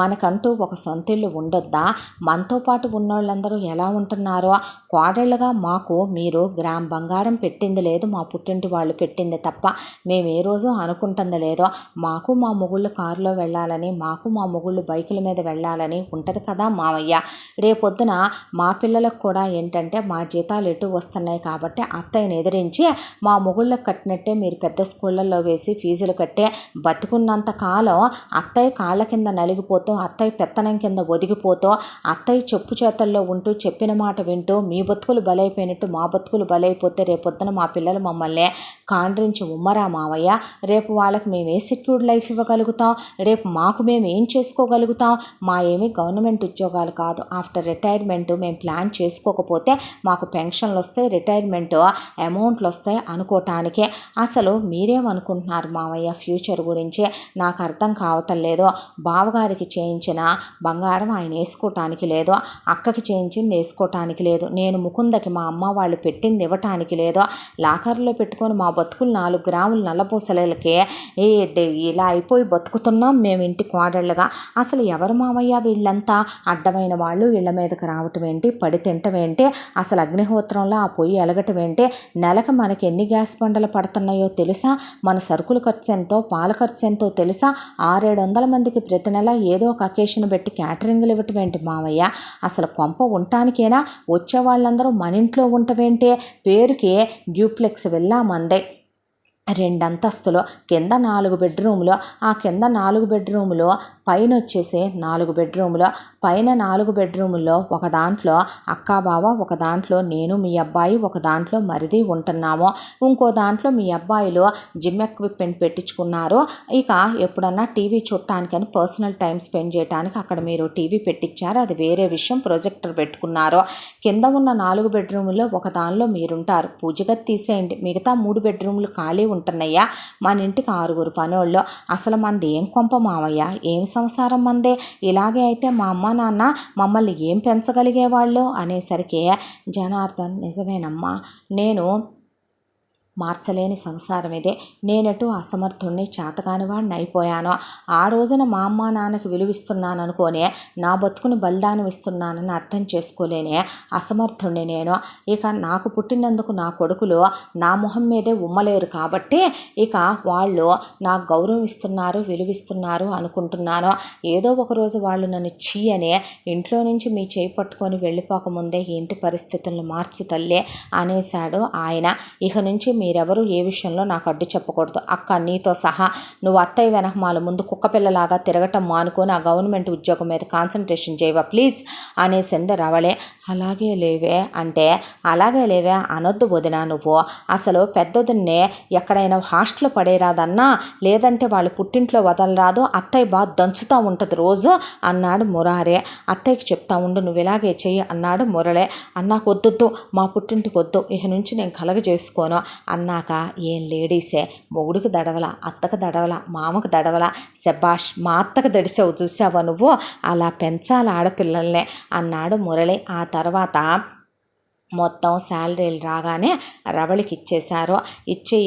మనకంటూ ఒక సొంత ఇల్లు ఉండొద్దా? మనతో పాటు ఉన్నోళ్ళందరూ ఎలా ఉంటున్నారో, కోడళ్ళగా మాకు మీరు గ్రామ్ బంగారం పెట్టింది లేదు, మా పుట్టింటి వాళ్ళు పెట్టింది తప్ప మేము ఏ రోజు అనుకుంటుంది లేదో. మాకు మా మొగుళ్ళు కారులో వెళ్ళాలని, మాకు మా మొగుళ్ళు బైకుల మీద వెళ్ళాలని ఉంటుంది కదా మావయ్య. రేపొద్దున మా పిల్లలకు కూడా ఏంటంటే మా జీతాలు ఎటు వస్తున్నాయి కాబట్టి అత్తయ్యని ఎదిరించి మా మొగుళ్ళకు కట్టినట్టే మీరు పెద్ద స్కూళ్ళల్లో వేసి ఫీజులు కట్టే బతికున్నంత కాలం అత్తయ్య కాళ్ళ కింద నలిగిపోతూ, అత్తయ్య పెత్తనం కింద ఒదిగిపోతూ, అత్తయ్య చెప్పు చేతల్లో ఉంటూ చెప్పిన మాట వింటూ మీ బతుకులు బలైపోయినట్టు మా బతుకులు బలైపోతే రేపొద్దున మా పిల్లలు మమ్మల్ని కాండ్రించి ఉమ్మరా మావయ్య? రేపు వాళ్ళకి మేము ఏ సెక్యూర్డ్ లైఫ్ ఇవ్వగలుగుతాం? రేపు మాకు మేము ఏం చేసుకోగలుగుతాం? మా ఏమీ గవర్నమెంట్ ఉద్యోగాలు కాదు. ఆఫ్టర్ రిటైర్మెంట్ మేము ప్లాన్ చేసుకోకపోతే మాకు పెన్షన్లు వస్తాయి, రిటైర్మెంట్ అమౌంట్లు వస్తాయి అనుకోవటానికే. అసలు మీరేమనుకుంటున్నారు మావయ్య ఫ్యూచర్ గురించి? నాకు అర్థం కావటం లేదు. బావగారికి చేయించిన బంగారం ఆయన వేసుకోవటానికి లేదు, అక్కకి చేయించింది వేసుకోవటానికి లేదు, నేను ముకుందకి మా అమ్మ వాళ్ళు పెట్టింది ఇవ్వటానికి లేదు, లాకర్లో పెట్టుకొని మా బతుకులు 4 గ్రాములు నల్లపూసలకి ఇలా అయిపోయి బతుకుతున్నాం మేము ఇంటి కోడళ్ళగా. అసలు ఎవరు మావయ్య వీళ్ళంతా? అడ్డమైన వాళ్ళు ఇళ్ల మీదకి రావటం ఏంటి, పడి తింటం ఏంటి, అసలు అగ్నిహోత్రంలో ఆ పొయ్యి ఎలగటం ఏంటి, నెలకు మనకి ఎన్ని గ్యాస్ బండలు పడుతున్నాయో తెలుసా, మన సరుకుల ఖర్చు ఎంతో, పాల ఖర్చు ఎంతో తెలుసా, 600-700 మందికి ప్రతి నెల ఏదో ఒక అకేషన్ పెట్టి క్యాటరింగ్లు ఇవ్వటం ఏంటి మావయ్య? అసలు కొంప ఉండటానికేనా? వచ్చే వాళ్ళందరూ మన ఇంట్లో ఉండటమేంటి? పేరుకి డ్యూప్లెక్స్ విల్లా మందే, 2 అంతస్తులు, కింద 4 బెడ్రూములు, ఆ కింద 4 బెడ్రూములు పైన వచ్చేసి 4 బెడ్రూములు, పైన 4 బెడ్రూముల్లో ఒక దాంట్లో అక్కా బావ, ఒక దాంట్లో నేను మీ అబ్బాయి, ఒక దాంట్లో మరిది ఉంటున్నాము, ఇంకో దాంట్లో మీ అబ్బాయిలు జిమ్ ఎక్విప్మెంట్ పెట్టించుకున్నారు. ఇక ఎప్పుడన్నా టీవీ చూడటానికని పర్సనల్ టైం స్పెండ్ చేయడానికి అక్కడ మీరు టీవీ పెట్టించారు, అది వేరే విషయం, ప్రొజెక్టర్ పెట్టుకున్నారు. కింద ఉన్న 4 బెడ్రూముల్లో ఒక దానిలో మీరుంటారు. పూజగది తీసేయండి, మిగతా 3 బెడ్రూములు ఖాళీ ఉంటున్నాయా? మన ఇంటికి 6 పనోళ్ళు. అసలు మనది ఏం కొంప మావయ్య? ఏం సంసారం మందే, ఇలాగే అయితే మా అమ్మ నాన్న మమ్మల్ని ఏం పెంచగలిగేవాళ్ళు అనేసరికి జనార్దన్ నిజమేనమ్మా, నేను మార్చలేని సంసారం ఇదే, నేనెటు అసమర్థుణ్ణి చేతకాని వాడిని అయిపోయాను. ఆ రోజున మా అమ్మ నాన్నకి విలువిస్తున్నాను అనుకోనే నా బతుకుని బలిదానం ఇస్తున్నానని అర్థం చేసుకోలేనే అసమర్థుణ్ణి నేను. ఇక నాకు పుట్టినందుకు నా కొడుకులు నా మొహం మీదే ఉమ్మలేరు కాబట్టి ఇక వాళ్ళు నాకు గౌరవం ఇస్తున్నారు, విలువిస్తున్నారు అనుకుంటున్నాను. ఏదో ఒకరోజు వాళ్ళు నన్ను చీ అని ఇంట్లో నుంచి మీ చేయి పట్టుకొని వెళ్ళిపోకముందే ఇంటి పరిస్థితులను మార్చు తల్లే అనేశాడు ఆయన. ఇక నుంచి మీరెవరూ ఏ విషయంలో నాకు అడ్డు చెప్పకూడదు. అక్క నీతో సహా నువ్వు అత్తయ్య వెనకమాల ముందు కుక్కపిల్లలాగా తిరగటం మానుకొని ఆ గవర్నమెంట్ ఉద్యోగం మీద కాన్సన్ట్రేషన్ చేయవా ప్లీజ్ అనేసింది రవళే. అలాగే లేవే అంటే, అలాగే లేవే అనొద్దు వదిన, నువ్వు అసలు పెద్దొదిన్నే ఎక్కడైనా హాస్టల్లో పడేరాదన్నా, లేదంటే వాళ్ళు పుట్టింట్లో వదలరాదు, అత్తయ్య బాగా దంచుతూ ఉంటుంది రోజు అన్నాడు మురారే. అత్తయ్యకి చెప్తా ఉండు, నువ్వు ఇలాగే చెయ్యి అన్నాడు మురళే. అన్నాకు వద్దొద్దు, మా పుట్టింటికి వద్దు, ఇక నుంచి నేను కలగ చేసుకోను అన్నాక ఏం లేడీసే, మొగుడికి దడవల, అత్తకు దడవల, మామకు దడవల, శబాష్ మా అత్తకు దడిసావు చూసావా నువ్వు, అలా పెంచాలి ఆడపిల్లల్నే అన్నాడు మురళి. ఆ తర్వాత మొత్తం శాలరీలు రాగానే రవళికి ఇచ్చేశారు.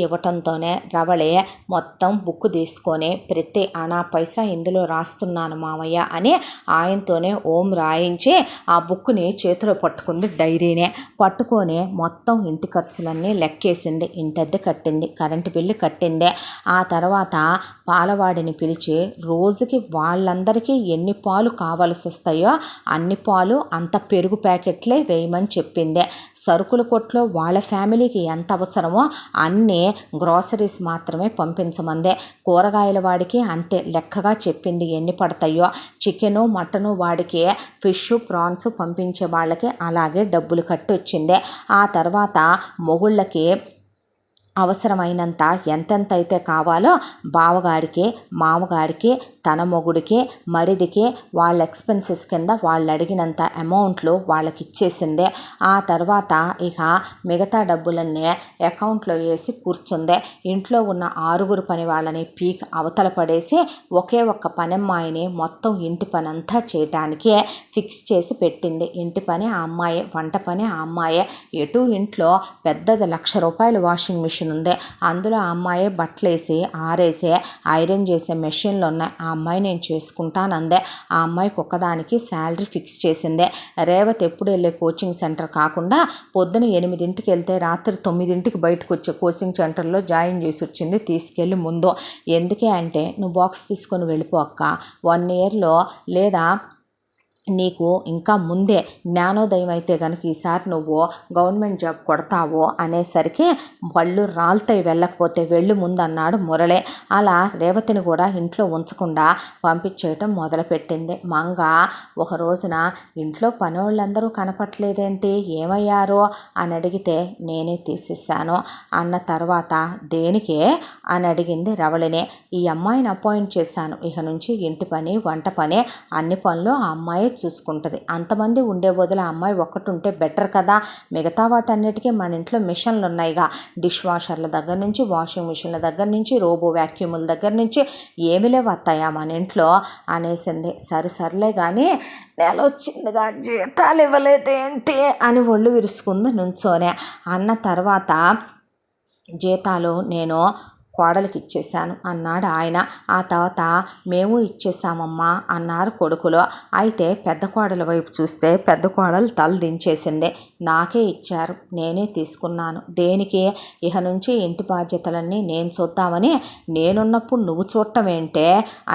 ఇవ్వటంతోనే రవళి మొత్తం బుక్ తీసుకొని ప్రతి అనా పైసా ఇందులో రాస్తున్నాను మామయ్య అని ఆయనతోనే ఓం రాయించి ఆ బుక్ని చేతిలో పట్టుకుంది, డైరీనే పట్టుకొని మొత్తం ఇంటి ఖర్చులన్నీ లెక్కేసింది. ఇంటద్దె కట్టింది, కరెంటు బిల్లు కట్టింది. ఆ తర్వాత పాలవాడిని పిలిచి రోజుకి వాళ్ళందరికీ ఎన్ని పాలు కావాల్సి వస్తాయో అన్ని పాలు, అంత పెరుగు ప్యాకెట్లే వేయమని చెప్పింది. సరుకుల కొట్లో వాళ్ళ ఫ్యామిలీకి ఎంత అవసరమో అన్నీ గ్రోసరీస్ మాత్రమే పంపించమందే. కూరగాయల వాడికి అంతే లెక్కగా చెప్పింది ఎన్ని పడతాయో. చికెను మటను వాడికి ఫిష్ ప్రాన్స్ పంపించే వాళ్ళకి అలాగే డబ్బులు కట్టొచ్చింది. ఆ తర్వాత మొగుళ్ళకి అవసరమైనంత ఎంతెంత అయితే కావాలో బావగారికి, మామగారికి, తన మొగుడికి, మరిదికి వాళ్ళ ఎక్స్పెన్సెస్ కింద వాళ్ళు అడిగినంత అమౌంట్లు వాళ్ళకి ఇచ్చేసిందే. ఆ తర్వాత ఇక మిగతా డబ్బులన్నీ అకౌంట్లో వేసి కూర్చుందే. ఇంట్లో ఉన్న 6 పని వాళ్ళని పీక్ అవతల పడేసి ఒకే ఒక్క పనమ్మాయిని మొత్తం ఇంటి పని అంతా చేయటానికి ఫిక్స్ చేసి పెట్టింది. ఇంటి పని ఆ అమ్మాయి, వంట పని ఆ అమ్మాయే. ఎటు ఇంట్లో పెద్దది ₹1,00,000 వాషింగ్ మిషన్ ఉంది, అందులో ఆ అమ్మాయి బట్టలేసి ఆరేసి ఐరన్ చేసే మెషిన్లు ఉన్నాయి, ఆ అమ్మాయి నేను చేసుకుంటాను అందే. ఆ అమ్మాయికి ఒక్కదానికి శాలరీ ఫిక్స్ చేసిందే. రేవతి ఎప్పుడు వెళ్ళే కోచింగ్ సెంటర్ కాకుండా పొద్దున 8ంటికి వెళ్తే రాత్రి 9ంటికి బయటకు వచ్చే కోచింగ్ సెంటర్లో జాయిన్ చేసి వచ్చింది తీసుకెళ్ళి ముందు. ఎందుకే అంటే, నువ్వు బాక్స్ తీసుకొని వెళ్ళిపోక్క, 1 ఇయర్లో లేదా నీకు ఇంకా ముందే జ్ఞానోదయం అయితే కనుక ఈసారి నువ్వు గవర్నమెంట్ జాబ్ కొడతావు అనేసరికి పళ్ళు రాలుతాయి వెళ్ళకపోతే, వెళ్ళు ముందు అన్నాడు మురళే. అలా రేవతిని కూడా ఇంట్లో ఉంచకుండా పంపించేయటం మొదలుపెట్టింది మంగ. ఒక రోజున ఇంట్లో పనోళ్ళందరూ కనపట్లేదేంటి, ఏమయ్యారో అని అడిగితే నేనే తీసేసాను అన్న తర్వాత దేనికే అని అడిగింది రవళిని. ఈ అమ్మాయిని అపాయింట్ చేశాను, ఇక నుంచి ఇంటి పని వంట పని అన్ని పనులు ఆ అమ్మాయి చూసుకుంటుంది, అంతమంది ఉండే బదులు ఆ అమ్మాయి ఒక్కటి ఉంటే బెటర్ కదా. మిగతా వాటన్నిటికీ మన ఇంట్లో మిషన్లు ఉన్నాయిగా, డిష్ వాషర్ల దగ్గర నుంచి, వాషింగ్ మిషన్ల దగ్గర నుంచి, రోబో వ్యాక్యూముల దగ్గర నుంచి ఏమి లేవత్తాయా మన ఇంట్లో అనేసింది. సరిలే కానీ నెల వచ్చిందిగా జీతాలు ఇవ్వలేదేంటి అని ఒళ్ళు విరుచుకుంది నుంచోనే. అన్న తర్వాత జీతాలు నేను కోడలికి ఇచ్చేశాను అన్నాడు ఆయన. ఆ తర్వాత మేము ఇచ్చేసామమ్మా అన్నారు కొడుకులు. అయితే పెద్ద కోడల వైపు చూస్తే పెద్ద కోడలు తల దించేసింది. నాకే ఇచ్చారు, నేనే తీసుకున్నాను, దేనికి, ఇక నుంచి ఇంటి బాధ్యతలన్నీ నేను చూద్దామని. నేనున్నప్పుడు నువ్వు చూడటం ఏంటే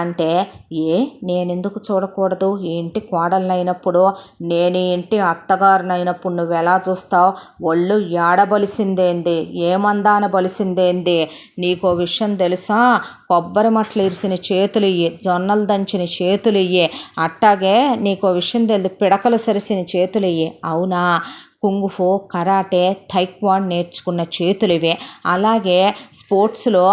అంటే, నేనెందుకు చూడకూడదు, ఈ ఇంటి కోడలనైనప్పుడు, నేను ఇంటి అత్తగారినైనప్పుడు నువ్వు ఎలా చూస్తావు, ఒళ్ళు ఏడబలిసిందేంది, ఏమందాన బలిసిందేంది, నీకు విషయం తెలుసా, కొబ్బరి మట్లు ఇరిసిన చేతులు ఇయ్యి, జొన్నలు దంచిన చేతులు ఇయ్యి, అట్టాగే నీకో విషయం తెలియదు, పిడకలు సరిసిన చేతులు ఇయ్యి. అవునా, కుంగుఫో, కరాటే, తైక్వాండ్ నేర్చుకున్న చేతులు ఇవే. అలాగే స్పోర్ట్స్లో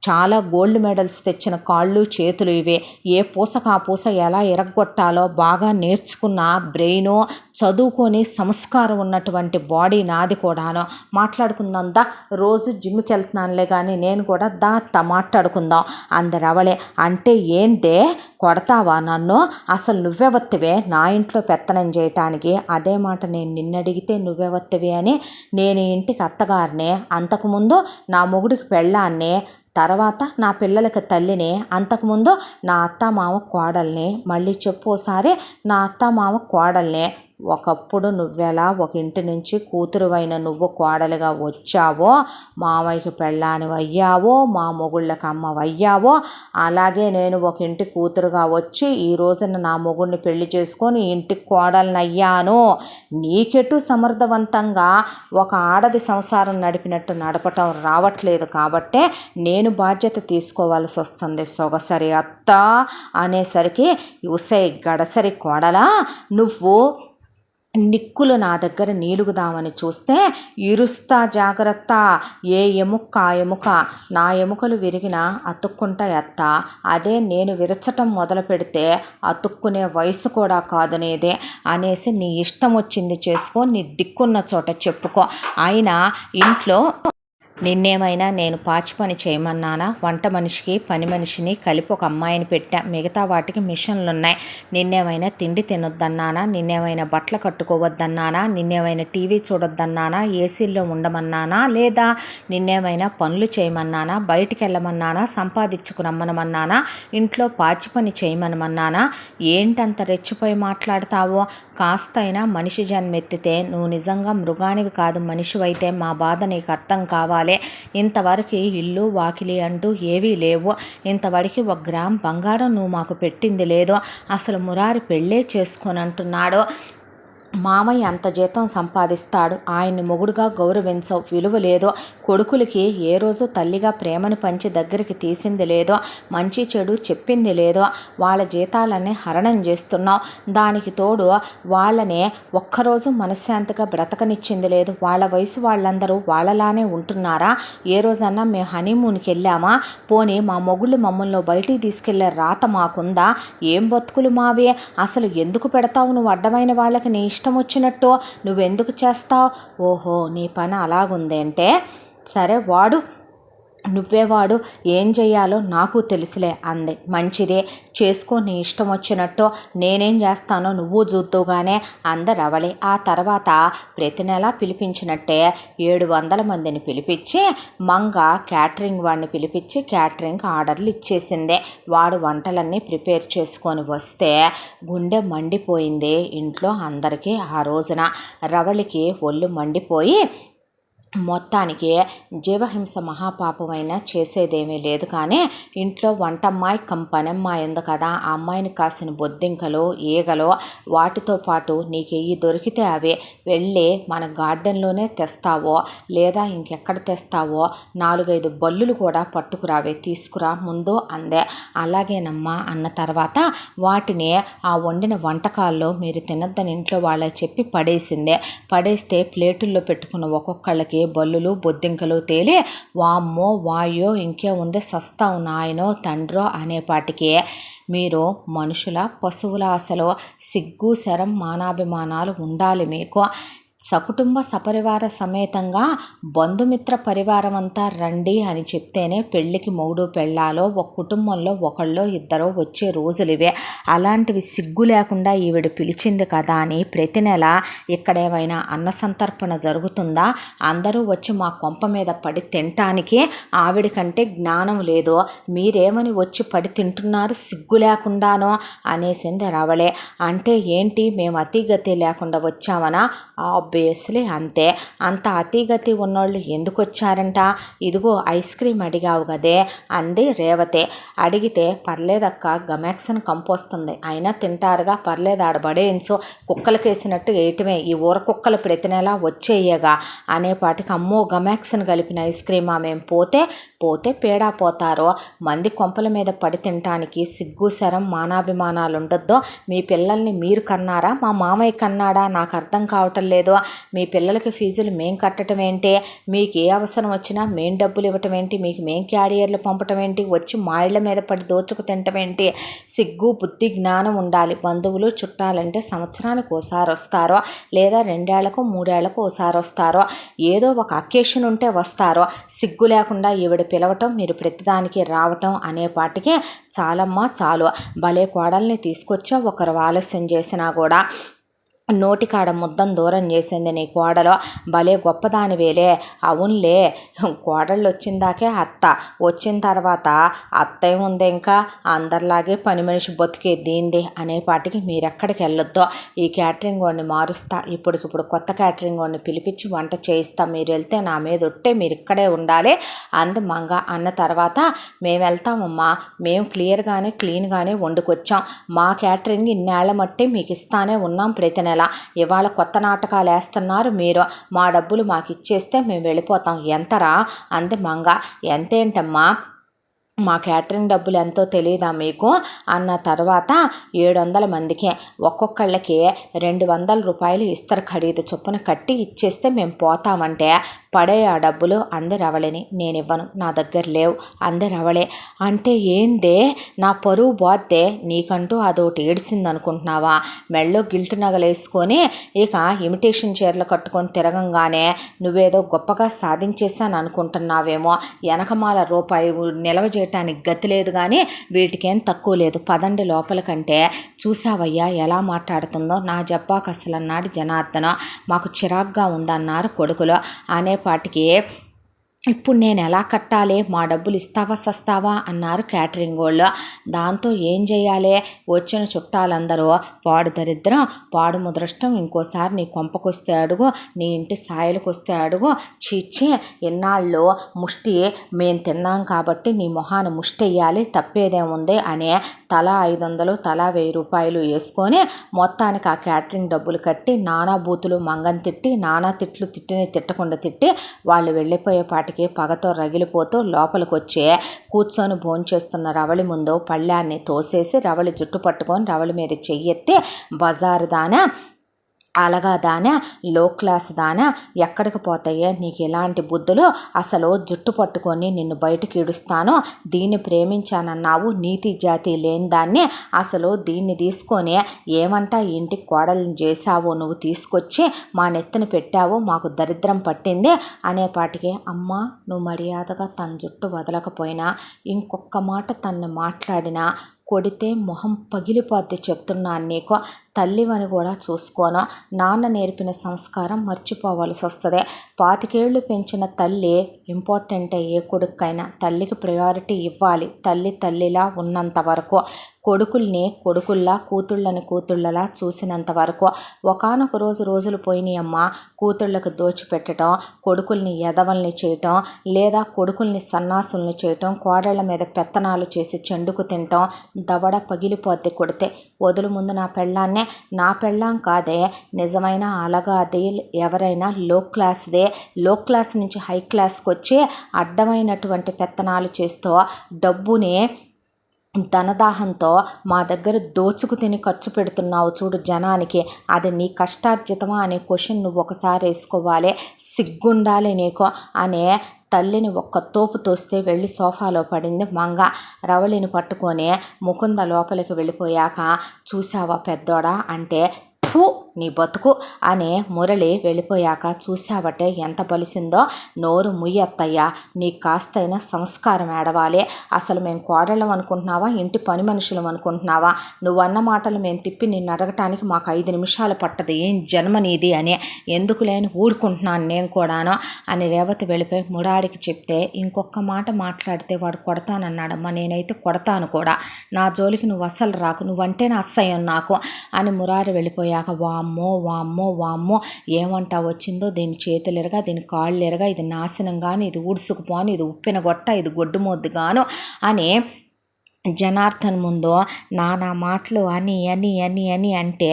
చాలా గోల్డ్ మెడల్స్ తెచ్చిన కాళ్ళు చేతులు ఇవే. ఏ పూసకు ఆ పూస ఎలా ఎరగొట్టాలో బాగా నేర్చుకున్న బ్రెయిను, చదువుకొని సంస్కారం ఉన్నటువంటి బాడీ నాది కూడాను. మాట్లాడుకుందా, రోజు జిమ్కి వెళ్తున్నానులే కానీ నేను కూడా మాట్లాడుకుందాం అంది రవళి. అంటే ఏందే కొడతావా నన్ను? అసలు నువ్వెవత్తివే నా ఇంట్లో పెత్తనం చేయటానికి? అదే మాట నేను నిన్నడిగితే నువ్వెవత్తివి అని. నేను ఇంటికి అత్తగారిని, అంతకుముందు నా మొగుడికి పెళ్ళాన్ని, తర్వాత నా పిల్లలకి తల్లిని, అంతకుముందు నా అత్త మామ కోడల్ని. మళ్ళీ చెప్పు ఒకసారి, నా అత్త మామ కోడల్ని. ఒకప్పుడు నువ్వెలా ఒక ఇంటి నుంచి కూతురువైన నువ్వు కోడలుగా వచ్చావో, మామయ్యకి పెళ్ళానివి అయ్యావో, మా మొగుళ్ళకి అమ్మవయ్యావో, అలాగే నేను ఒక ఇంటి కూతురుగా వచ్చి ఈ రోజున నా మొగుడిని పెళ్లి చేసుకొని ఇంటికి కోడల్ని అయ్యాను. నీకెటు సమర్థవంతంగా ఒక ఆడది సంసారం నడిపినట్టు నడపటం రావట్లేదు కాబట్టే నేను బాధ్యత తీసుకోవాల్సి వస్తుంది సొగసరి అత్త అనేసరికి, ఉసై గడసరి కోడలా, నువ్వు నిక్కులు నా దగ్గర నీలుగుదామని చూస్తే ఇరుస్తా జాగ్రత్త. ఏ ఎముక ఆ ఎముక, నా ఎముకలు విరిగినా అతుక్కుంటా ఎత్త. అదే నేను విరచటం మొదలు పెడితే అతుక్కునే వయసు కూడా కాదు నీదే అనేసి నీ ఇష్టం వచ్చింది చేసుకో, నీ దిక్కున్న చోట చెప్పుకో. అయినా ఇంట్లో నిన్నేమైనా నేను పాచి పని చేయమన్నానా? వంట మనిషికి పని మనిషిని కలిపి ఒక అమ్మాయిని పెట్టా, మిగతా వాటికి మిషన్లు ఉన్నాయి. నిన్నేమైనా తిండి తినొద్దన్నానా? నిన్నేమైనా బట్టలు కట్టుకోవద్దన్నానా? నిన్నేమైనా టీవీ చూడొద్దన్నానా? ఏసీల్లో ఉండమన్నానా? లేదా నిన్నేమైనా పనులు చేయమన్నానా? బయటికి వెళ్ళమన్నానా? సంపాదించుకురమ్మనమన్నానా? ఇంట్లో పాచి పని చేయమనమన్నానా? ఏంటంత రెచ్చిపోయి మాట్లాడతావో? కాస్తైనా మనిషి జన్మెత్తితే నువ్వు నిజంగా మృగానివి కాదు, మనిషివైతే మా బాధ నీకు అర్థం కావాలి. ఇంతవరకు ఇల్లు వాకిలి అంటూ ఏవీ లేవు. ఇంతవరకు 1 గ్రామ్ బంగారం నువ్వు మాకు పెట్టింది లేదు. అసలు మురారి పెళ్ళే చేసుకోనంటున్నాడు. మామయ్య అంత జీతం సంపాదిస్తాడు, ఆయన్ని మొగుడుగా గౌరవించవు, విలువ లేదో. కొడుకులకి ఏ రోజు తల్లిగా ప్రేమను పంచి దగ్గరికి తీసింది లేదో, మంచి చెడు చెప్పింది లేదో. వాళ్ళ జీతాలన్నీ హరణం చేస్తున్నావు. దానికి తోడు వాళ్ళనే ఒక్కరోజు మనశ్శాంతిగా బ్రతకనిచ్చింది లేదు. వాళ్ళ వయసు వాళ్ళందరూ వాళ్ళలానే ఉంటున్నారా? ఏ రోజన్నా మేము హనీమూన్కి వెళ్ళామా? పోనీ మా మొగుళ్ళు మమ్మల్ని బయటికి తీసుకెళ్లే రాత మాకుందా? ఏం బతుకులు మావే? అసలు ఎందుకు పెడతావు నువ్వు అడ్డమైన వాళ్ళకి నీ ఇష్టం వచ్చినట్టు? నువ్వెందుకు చేస్తావు? ఓహో, నీ పని అలాగుంది అంటే సరే వాడు, నువ్వే వాడు, ఏం చెయ్యాలో నాకు తెలుసులే అంది. మంచిదే, చేసుకో నీ ఇష్టం వచ్చినట్టు, నేనేం చేస్తానో నువ్వు చూద్దుగానే అంది రవళి. ఆ తర్వాత ప్రతి నెల పిలిపించినట్టే 700 మందిని పిలిపించి మంగ క్యాటరింగ్ వాడిని పిలిపించి క్యాటరింగ్ ఆర్డర్లు ఇచ్చేసింది. వాడు వంటలన్నీ ప్రిపేర్ చేసుకొని వస్తే గుండె మండిపోయింది ఇంట్లో అందరికీ. ఆ రోజున రవళికి ఒళ్ళు మండిపోయి మొత్తానికి జీవహింస మహాపాపమైనా చేసేదేమీ లేదు, కానీ ఇంట్లో వంటమ్మాయి పనమ్మాయి ఉంది కదా, ఆ అమ్మాయిని కాసిన బొద్దింకలు ఈగలు వాటితో పాటు నీకు ఏవి దొరికితే అవి వెళ్ళి మన గార్డెన్లోనే తెస్తావో లేదా ఇంకెక్కడ తెస్తావో 4-5 బల్లులు కూడా పట్టుకురావే, తీసుకురా ముందు అందే. అలాగేనమ్మా అన్న తర్వాత వాటిని ఆ వండిన వంటకాల్లో మీరు తినద్దని ఇంట్లో వాళ్ళకి చెప్పి పడేసిందే. పడేస్తే ప్లేటుల్లో పెట్టుకున్న ఒక్కొక్కళ్ళకి బల్లులు బొద్దింకలు తేలి వామ్మో వాయో ఇంకే ఉంది సస్తావు నాయనో తండ్రో అనేపాటికి మీరు మనుషుల పశువుల అసలు సిగ్గు శరం మానాభిమానాలు ఉండాలి మీకు. సకుటుంబ సపరివార సమేతంగా బంధుమిత్ర పరివారం అంతా రండి అని చెప్తేనే పెళ్ళికి మొగుడు పెళ్ళాలో ఒక కుటుంబంలో ఒకళ్ళో ఇద్దరో వచ్చే రోజులు ఇవే. అలాంటివి సిగ్గు లేకుండా ఈవిడ పిలిచింది కదా అని ప్రతి నెల ఇక్కడేమైనా అన్న సంతర్పణ జరుగుతుందా? అందరూ వచ్చి మా కొంప మీద పడి తినటానికి ఆవిడకంటే జ్ఞానం లేదో, మీరేమని వచ్చి పడి తింటున్నారు సిగ్గు లేకుండానో అనేసింది రవళే. అంటే ఏంటి, మేము అతిగతి లేకుండా వచ్చామనా? ఆబ్వియస్లీ అంతే. అంత అతిగతి ఉన్నోళ్ళు ఎందుకు వచ్చారంట? ఇదిగో ఐస్ క్రీమ్ అడిగావు కదే అంది రేవతి. అడిగితే పర్లేదక్క, గమాక్సిన్ కంపోస్తుంది, అయినా తింటారుగా, పర్లేదు ఆడబడేయించు, కుక్కలకేసినట్టు వేయటమే, ఈ ఊర కుక్కలు ప్రతి నెల వచ్చేయగా అనేపాటికి అమ్మో గమాక్సిన్ కలిపిన ఐస్ క్రీమా, మేము పోతే పేడా పోతారో, మంది కొంపల మీద పడి తినటానికి సిగ్గు శరం మానాభిమానాలు ఉండొద్దో. మీ పిల్లల్ని మీరు కన్నారా, మా మామయ్య కన్నాడా? నాకు అర్థం కావటం లేదో. మీ పిల్లలకి ఫీజులు మేం కట్టడం ఏంటి, మీకు ఏ అవసరం వచ్చినా మేం డబ్బులు ఇవ్వటం ఏంటి, మీకు మేం క్యారియర్లు పంపటం ఏంటి, వచ్చి మా ఇళ్ళ మీద పడి దోచుకు తినటం ఏంటి, సిగ్గు బుద్ధి జ్ఞానం ఉండాలి. బంధువులు చుట్టాలంటే సంవత్సరానికి ఓసారి వస్తారో లేదా 2 ఏళ్లకు 3 ఏళ్లకు ఓసారి వస్తారో, ఏదో ఒక అకేషన్ ఉంటే వస్తారో, సిగ్గు లేకుండా ఈవిడ పిలవటం మీరు ప్రతిదానికి రావటం అనేపాటికి చాలమ్మా చాలు. భలే కోడల్ని తీసుకొచ్చా, ఒకరు ఆలస్యం చేసినా కూడా నోటికాడ ముద్దం దూరం చేసింది నీ కోడలో. భలే గొప్పదానివేలే. అవునులే, కోడళ్ళు వచ్చిందాకే అత్త, వచ్చిన తర్వాత అత్తయ్య ఉంది ఇంకా అందరిలాగే పని మనిషి బతికే దీంది అనేపాటికి మీరెక్కడికి వెళ్ళొద్దో, ఈ క్యాటరింగ్ వాడిని మారుస్తా, ఇప్పటికిప్పుడు కొత్త క్యాటరింగ్ వాడిని పిలిపించి వంట చేయిస్తా, మీరు వెళ్తే నా మీద ఒట్టే మీరు ఇక్కడే ఉండాలి అంది మంగ. అన్న తర్వాత మేము వెళ్తామమ్మా, మేము క్లీన్గానే వండుకొచ్చాం, మా క్యాటరింగ్ ఇన్నేళ్ల మట్టి మీకు ఇస్తానే ఉన్నాం ప్రతి నెల, ఇవాళ కొత్త నాటకాలు వేస్తున్నారు మీరు, మా డబ్బులు మాకు ఇచ్చేస్తే మేము వెళ్ళిపోతాం. ఎంతరా అంది మంగ. ఎంతేంటమ్మా, మా క్యాటరింగ్ డబ్బులు ఎంతో తెలియదా మీకు అన్న తర్వాత 700 మందికి ఒక్కొక్కళ్ళకి 200 రూపాయలు ఇస్తరు ఖరీదు చొప్పున కట్టి ఇచ్చేస్తే మేము పోతామంటే పడే ఆ డబ్బులు అంది రవళిని. నేనివ్వను, నా దగ్గర లేవు అంది రవళి. అంటే ఏందే, నా పరువు పోద్దే, నీకంటూ అదొకటి ఏడిసిందనుకుంటున్నావా, మెళ్ళో గిల్టు నగలేసుకొని ఇక ఇమిటేషన్ చీరలు కట్టుకొని తిరగంగానే నువ్వేదో గొప్పగా సాధించేశాను అనుకుంటున్నావేమో, వెనకమాల రూపాయి నిలవ చేయటానికి గతి లేదు, కానీ వీటికేం తక్కువ లేదు, పదండి లోపలికంటే. చూసావయ్యా ఎలా మాట్లాడుతుందో, నా జబ్బాకు అసలు అన్నాడు జనార్దన. మాకు చిరాగ్గా ఉందన్నారు కొడుకులు. అనేపాటికి ఇప్పుడు నేను ఎలా కట్టాలి, మా డబ్బులు ఇస్తావా సస్తావా అన్నారు క్యాటరింగ్ వాళ్ళు. దాంతో ఏం చేయాలి, వచ్చిన చుట్టాలందరూ వాడు దరిద్రం వాడు ముదృష్టం, ఇంకోసారి నీ కొంపకొస్తే అడుగు, నీ ఇంటి సాయలకు వస్తే అడుగు, చీచి ఎన్నాళ్ళు ముష్టి మేము తిన్నాం కాబట్టి నీ మొహాన ముష్టి వేయాలి, తప్పేదేముంది అని తలా 500 తలా 1000 రూపాయలు వేసుకొని మొత్తానికి ఆ క్యాటరింగ్ డబ్బులు కట్టి నానా బూతులు మంగని తిట్టి, నానా తిట్టకుండా తిట్టి వాళ్ళు వెళ్ళిపోయేపాటికి పగతో రగిలిపోతూ లోపలికి వచ్చి కూర్చొని భోంచేస్తున్న రవళి ముందు పళ్ళాన్ని తోసేసి రవళి జుట్టు పట్టుకొని రవళి మీద చెయ్యెత్తి, బజారు దానా అలగా దానా, లో క్లాస్ దానా, ఎక్కడికి పోతాయే నీకు ఇలాంటి బుద్ధులు, అసలు జుట్టు పట్టుకొని నిన్ను బయటకు ఈడుస్తాను, దీన్ని ప్రేమించానన్నావు, నీతి జాతి లేని దాన్ని, అసలు దీన్ని తీసుకొని ఏమంటా ఇంటికి కోడలను చేశావు, నువ్వు తీసుకొచ్చి మా నెత్తిన పెట్టావు, మాకు దరిద్రం పట్టింది అనేపాటికి, అమ్మ నువ్వు మర్యాదగా తన జుట్టు వదలకపోయినా, ఇంకొక మాట తన్ని మాట్లాడినా కొడితే మొహం పగిలిపోద్ది చెప్తున్నాను నీకు, తల్లివని కూడా చూసుకోను, నాన్న నేర్పిన సంస్కారం మర్చిపోవాల్సి వస్తుంది. 25 ఏళ్ళు పెంచిన తల్లి ఇంపార్టెంటే ఏ కొడుకైనా, తల్లికి ప్రయారిటీ ఇవ్వాలి, తల్లిలా ఉన్నంత వరకు, కొడుకుల్ని కొడుకుల్లా కూతుళ్ళని కూతుళ్ళలా చూసినంత వరకు. ఒకానొక రోజులు పోయినాయమ్మా, కూతుళ్ళకు దోచిపెట్టడం, కొడుకుల్ని ఎదవల్ని చేయటం, లేదా కొడుకుల్ని సన్నాసుల్ని చేయటం, కోడళ్ల మీద పెత్తనాలు చేసి చెండుకు తినటం, దవడ పగిలిపోద్ది కొడితే. వదులు ముందు నా పెళ్ళాన్నే, నా పెళ్ళాం కాదే, నిజమైన అలగాది ఎవరైనా లో క్లాస్ నుంచి హై క్లాస్కి వచ్చి అడ్డమైనటువంటి పెత్తనాలు చేస్తూ డబ్బుని ధనదాహంతో మా దగ్గర దోచుకు తిని ఖర్చు పెడుతున్నావు చూడు జనానికి, అది నీ కష్టార్జితమా అనే క్వశ్చన్ నువ్వు ఒకసారి వేసుకోవాలి, సిగ్గుండాలి నీకు అనే తల్లిని ఒక్క తోపు తోస్తే వెళ్ళి సోఫాలో పడింది మంగ. రవళిని పట్టుకొని ముకుంద లోపలికి వెళ్ళిపోయాక, చూసావా పెద్దోడా అంటే, ఫు నీ బతుకు అనే మురళి వెళ్ళిపోయాక, చూసావటే ఎంత బలిసిందో, నోరు ముయ్యత్తయ్యా, నీకు కాస్తైనా సంస్కారం ఏడవాలి, అసలు మేము కోడళ్ళం అనుకుంటున్నావా, ఇంటి పని మనుషులం అనుకుంటున్నావా, నువ్వన్న మాటలు మేము తిప్పి నిన్ను అడగటానికి మాకు 5 నిమిషాలు పట్టదు, ఏం జన్మ నీది అని, ఎందుకు లేని ఊరుకుంటున్నాను నేను కూడాను అని రేవతి వెళ్ళిపోయి మురారికి చెప్తే, ఇంకొక మాట మాట్లాడితే వాడు కొడతానన్నాడమ్మా, నేనైతే కొడతాను కూడా, నా జోలికి నువ్వు అస్సలు రాకు, నువ్వంటే నా అసహ్యం నాకు అని మురారి వెళ్ళిపోయాక, వామ్మో ఏమంటా వచ్చిందో, దీని చేతులు ఎరగా, దీని కాళ్ళు ఎరగా, ఇది నాశనం గాను, ఇది ఊడ్సుకుపోను, ఇది ఉప్పిన గొట్ట, ఇది గొడ్డు మొద్దు గాను అని జనార్దన్ ముందు నానా మాటలు అని అంటే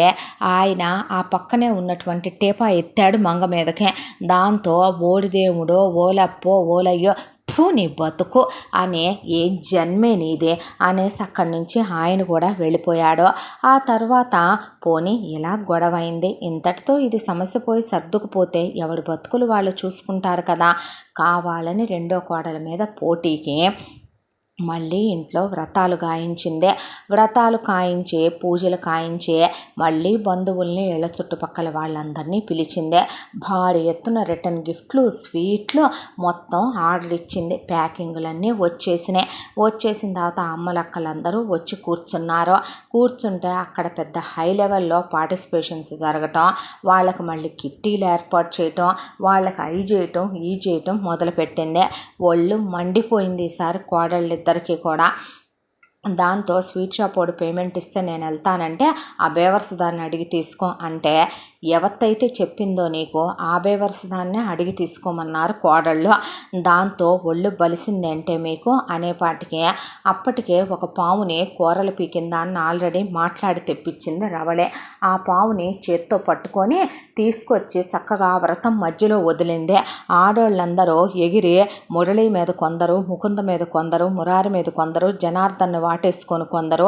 ఆయన ఆ పక్కనే ఉన్నటువంటి టేపా ఎత్తాడు మంగ మీదకే. దాంతో ఓడిదేవుడో ఓలప్పో ఓలయ్యో నీ బతుకు అనే ఏ జన్మే నీదే అనేసి అక్కడి నుంచి ఆయన కూడా వెళ్ళిపోయాడు. ఆ తర్వాత పోనీ ఇలా గొడవైంది, ఇంతటితో ఇది సమస్య పోయి సర్దుకుపోతే ఎవరి బతుకులు వాళ్ళు చూసుకుంటారు కదా. కావాలని రెండో కోడల మీద పోటీకి మళ్ళీ ఇంట్లో వ్రతాలు గాయించిందే. వ్రతాలు కాయించే, పూజలు కాయించే, మళ్ళీ బంధువుల్ని ఇళ్ళ చుట్టుపక్కల వాళ్ళందరినీ పిలిచిందే. భారీ ఎత్తున రిటర్న్ గిఫ్ట్లు, స్వీట్లు మొత్తం ఆర్డర్ ఇచ్చింది. ప్యాకింగ్లన్నీ వచ్చేసినాయి. వచ్చేసిన తర్వాత అమ్మలక్కలందరూ వచ్చి కూర్చున్నారు. కూర్చుంటే అక్కడ పెద్ద హై లెవెల్లో పార్టిసిపేషన్స్ జరగటం, వాళ్ళకి మళ్ళీ కిట్టీలు ఏర్పాటు చేయటం, వాళ్ళకి అయి చేయటం ఈ చేయటం మొదలుపెట్టింది. ఒళ్ళు మండిపోయింది ఈసారి కోడళ్ళిద్దరికీ కూడా. దాంతో స్వీట్ షాప్ వాడు పేమెంట్ ఇస్తే నేను వెళ్తానంటే ఆ బేవర్స్ దాన్ని అడిగి తీసుకో అంటే, ఎవత్తైతే చెప్పిందో నీకు ఆ బేవర్స్ దాన్నే అడిగి తీసుకోమన్నారు కోడళ్ళు. దాంతో ఒళ్ళు బలిసిందంటే మీకు అనేపాటికి అప్పటికే ఒక పావుని కూరలు పీకిందాన్ని ఆల్రెడీ మాట్లాడి తెప్పించింది రవళే. ఆ పావుని చేత్తో పట్టుకొని తీసుకొచ్చి చక్కగా వ్రతం మధ్యలో వదిలింది. ఆడోళ్ళందరూ ఎగిరి మురళి మీద కొందరు, ముకుంద మీద కొందరు, మురారి మీద కొందరు, జనార్దన్ వాటేసుకొని కొందరు.